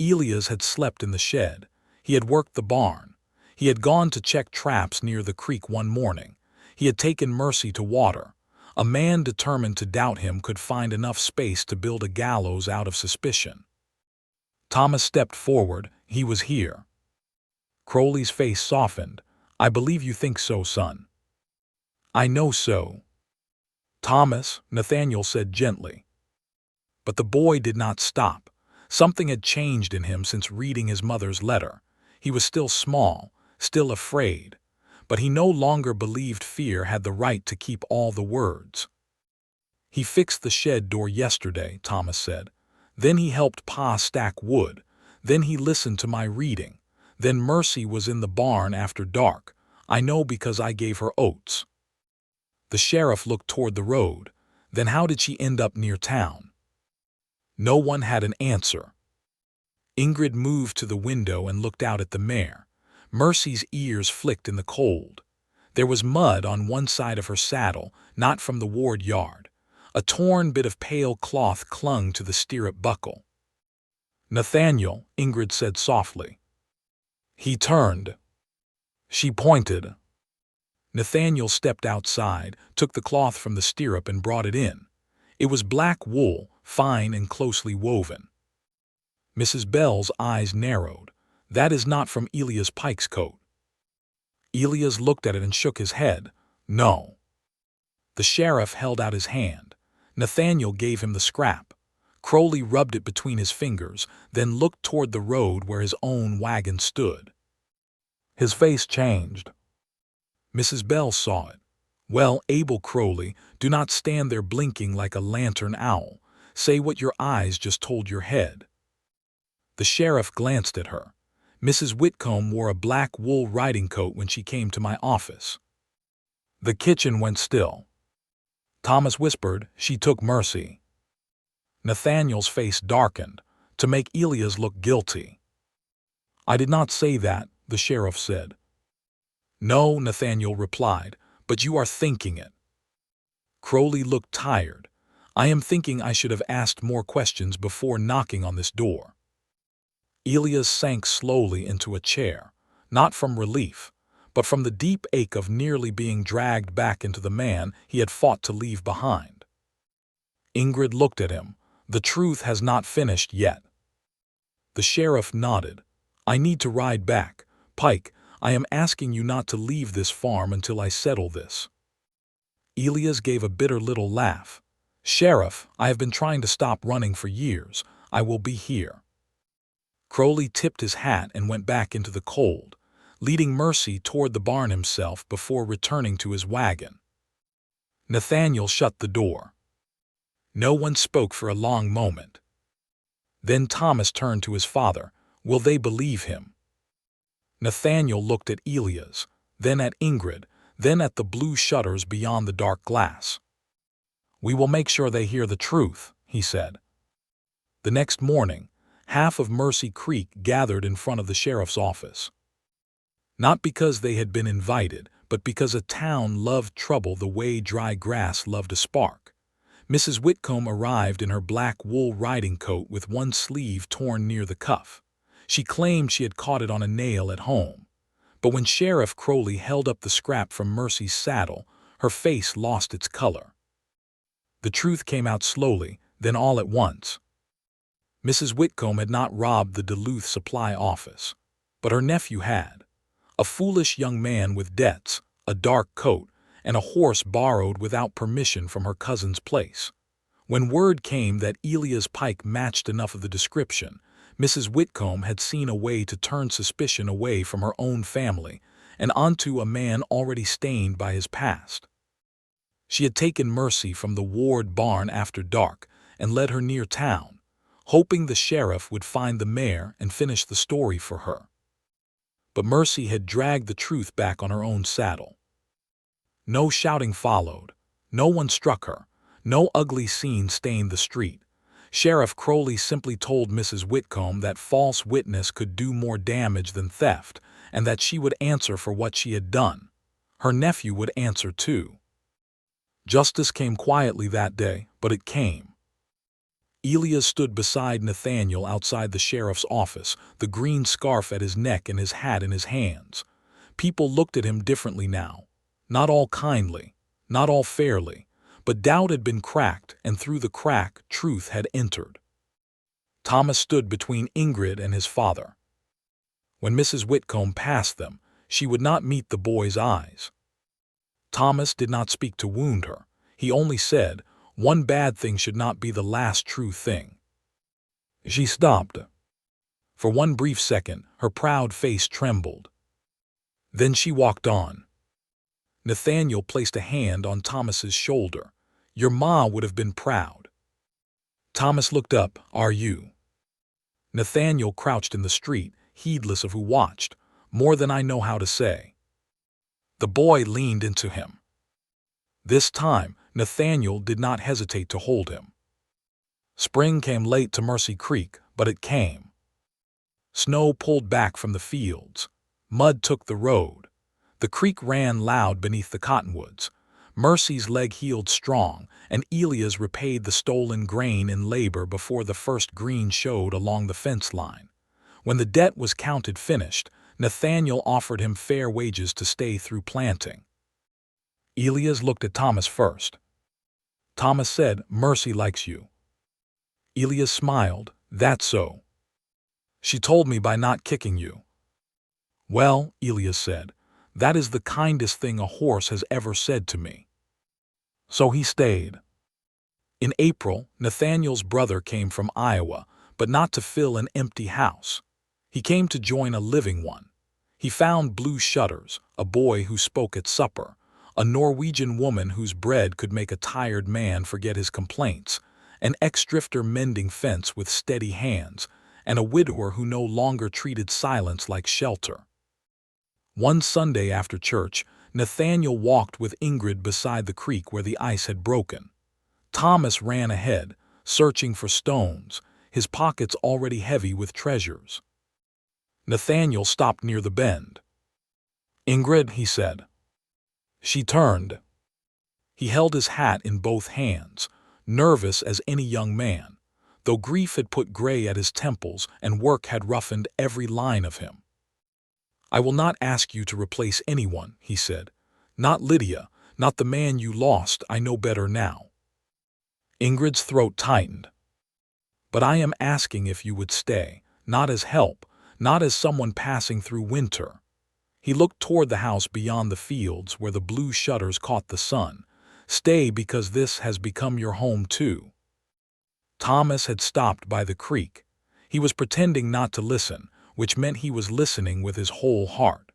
Elias had slept in the shed. He had worked the barn. He had gone to check traps near the creek one morning. He had taken Mercy to water. A man determined to doubt him could find enough space to build a gallows out of suspicion. Thomas stepped forward. He was here. Crowley's face softened. I believe you think so, son. I know so. Thomas, Nathaniel said gently. But the boy did not stop. Something had changed in him since reading his mother's letter. He was still small, still afraid, but he no longer believed fear had the right to keep all the words. He fixed the shed door yesterday, Thomas said. Then he helped Pa stack wood. Then he listened to my reading. Then Mercy was in the barn after dark. I know because I gave her oats. The sheriff looked toward the road. Then how did she end up near town? No one had an answer. Ingrid moved to the window and looked out at the mare. Mercy's ears flicked in the cold. There was mud on one side of her saddle, not from the ward yard. A torn bit of pale cloth clung to the stirrup buckle. Nathaniel, Ingrid said softly. He turned. She pointed. Nathaniel stepped outside, took the cloth from the stirrup and brought it in. It was black wool, fine and closely woven. Mrs. Bell's eyes narrowed. That is not from Elias Pike's coat. Elias looked at it and shook his head. No. The sheriff held out his hand. Nathaniel gave him the scrap. Crowley rubbed it between his fingers, then looked toward the road where his own wagon stood. His face changed. Mrs. Bell saw it. Well, Abel Crowley, do not stand there blinking like a lantern owl. Say what your eyes just told your head. The sheriff glanced at her. Mrs. Whitcomb wore a black wool riding coat when she came to my office. The kitchen went still. Thomas whispered, she took Mercy. Nathaniel's face darkened, to make Elias look guilty. I did not say that, the sheriff said. No, Nathaniel replied, but you are thinking it. Crowley looked tired. I am thinking I should have asked more questions before knocking on this door. Elias sank slowly into a chair, not from relief, but from the deep ache of nearly being dragged back into the man he had fought to leave behind. Ingrid looked at him. The truth has not finished yet. The sheriff nodded. I need to ride back. Pike, I am asking you not to leave this farm until I settle this. Elias gave a bitter little laugh. Sheriff, I have been trying to stop running for years. I will be here. Crowley tipped his hat and went back into the cold, leading Mercy toward the barn himself before returning to his wagon. Nathaniel shut the door. No one spoke for a long moment. Then Thomas turned to his father. Will they believe him? Nathaniel looked at Elias, then at Ingrid, then at the blue shutters beyond the dark glass. We will make sure they hear the truth, he said. The next morning, half of Mercy Creek gathered in front of the sheriff's office. Not because they had been invited, but because a town loved trouble the way dry grass loved a spark. Mrs. Whitcomb arrived in her black wool riding coat with one sleeve torn near the cuff. She claimed she had caught it on a nail at home. But when Sheriff Crowley held up the scrap from Mercy's saddle, her face lost its color. The truth came out slowly, then all at once. Mrs. Whitcomb had not robbed the Duluth supply office, but her nephew had. A foolish young man with debts, a dark coat, and a horse borrowed without permission from her cousin's place. When word came that Elias Pike matched enough of the description, Mrs. Whitcomb had seen a way to turn suspicion away from her own family and onto a man already stained by his past. She had taken Mercy from the ward barn after dark and led her near town, hoping the sheriff would find the mare and finish the story for her. But Mercy had dragged the truth back on her own saddle. No shouting followed. No one struck her. No ugly scene stained the street. Sheriff Crowley simply told Mrs. Whitcomb that false witness could do more damage than theft, and that she would answer for what she had done. Her nephew would answer too. Justice came quietly that day, but it came. Elias stood beside Nathaniel outside the sheriff's office, the green scarf at his neck and his hat in his hands. People looked at him differently now. Not all kindly, not all fairly, but doubt had been cracked, and through the crack, truth had entered. Thomas stood between Ingrid and his father. When Mrs. Whitcomb passed them, she would not meet the boy's eyes. Thomas did not speak to wound her. He only said, "One bad thing should not be the last true thing." She stopped. For one brief second, her proud face trembled. Then she walked on. Nathaniel placed a hand on Thomas's shoulder. "Your ma would have been proud." Thomas looked up. "Are you?" Nathaniel crouched in the street, heedless of who watched. "More than I know how to say." The boy leaned into him. This time, Nathaniel did not hesitate to hold him. Spring came late to Mercy Creek, but it came. Snow pulled back from the fields. Mud took the road. The creek ran loud beneath the cottonwoods. Mercy's leg healed strong, and Elias repaid the stolen grain in labor before the first green showed along the fence line. When the debt was counted finished, Nathaniel offered him fair wages to stay through planting. Elias looked at Thomas first. Thomas said, "Mercy likes you." Elias smiled. "That's so. She told me by not kicking you." "Well," Elias said, "that is the kindest thing a horse has ever said to me." So he stayed. In April, Nathaniel's brother came from Iowa, but not to fill an empty house. He came to join a living one. He found blue shutters, a boy who spoke at supper, a Norwegian woman whose bread could make a tired man forget his complaints, an ex-drifter mending fence with steady hands, and a widower who no longer treated silence like shelter. One Sunday after church, Nathaniel walked with Ingrid beside the creek where the ice had broken. Thomas ran ahead, searching for stones, his pockets already heavy with treasures. Nathaniel stopped near the bend. "Ingrid," he said. She turned. He held his hat in both hands, nervous as any young man, though grief had put gray at his temples and work had roughened every line of him. "I will not ask you to replace anyone," he said. "Not Lydia, not the man you lost. I know better now." Ingrid's throat tightened. "But I am asking if you would stay, not as help, not as someone passing through winter." He looked toward the house beyond the fields where the blue shutters caught the sun. "Stay because this has become your home too." Thomas had stopped by the creek. He was pretending not to listen, which meant he was listening with his whole heart.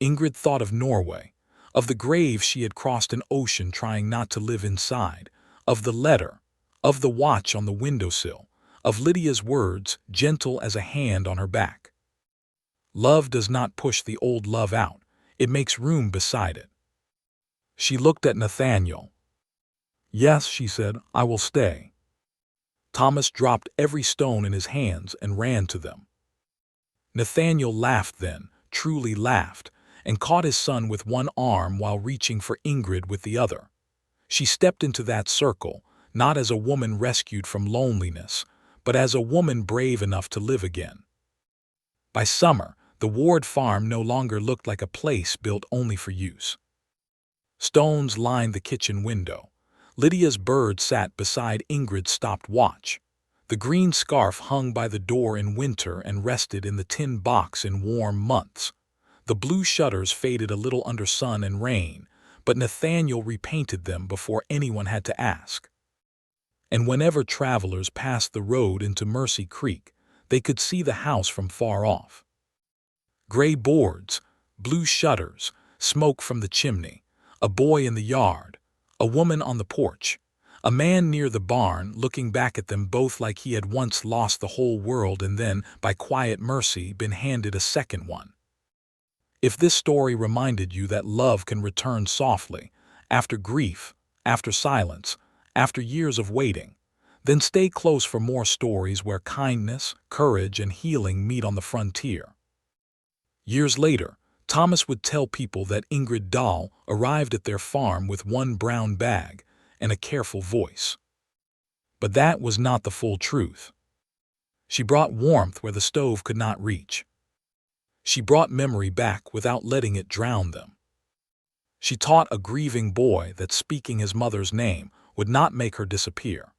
Ingrid thought of Norway, of the grave she had crossed an ocean trying not to live inside, of the letter, of the watch on the windowsill, of Lydia's words, gentle as a hand on her back. Love does not push the old love out, it makes room beside it. She looked at Nathaniel. "Yes," she said, "I will stay." Thomas dropped every stone in his hands and ran to them. Nathaniel laughed then, truly laughed, and caught his son with one arm while reaching for Ingrid with the other. She stepped into that circle, not as a woman rescued from loneliness, but as a woman brave enough to live again. By summer, the Ward farm no longer looked like a place built only for use. Stones lined the kitchen window. Lydia's bird sat beside Ingrid's stopped watch. The green scarf hung by the door in winter and rested in the tin box in warm months. The blue shutters faded a little under sun and rain, but Nathaniel repainted them before anyone had to ask. And whenever travelers passed the road into Mercy Creek, they could see the house from far off. Gray boards, blue shutters, smoke from the chimney, a boy in the yard, a woman on the porch, a man near the barn looking back at them both like he had once lost the whole world and then, by quiet mercy, been handed a second one. If this story reminded you that love can return softly, after grief, after silence, after years of waiting. Then stay close for more stories where kindness, courage, and healing meet on the frontier. Years later, Thomas would tell people that Ingrid Dahl arrived at their farm with one brown bag and a careful voice. But that was not the full truth. She brought warmth where the stove could not reach. She brought memory back without letting it drown them. She taught a grieving boy that speaking his mother's name would not make her disappear.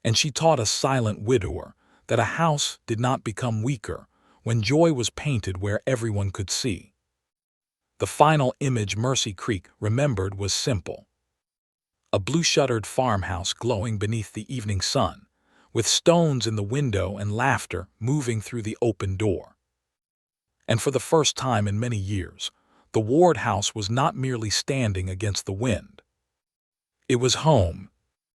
And she taught a silent widower that a house did not become weaker when joy was painted where everyone could see. The final image Mercy Creek remembered was simple. A blue-shuttered farmhouse glowing beneath the evening sun, with stones in the window and laughter moving through the open door. And for the first time in many years, the Ward house was not merely standing against the wind. It was home,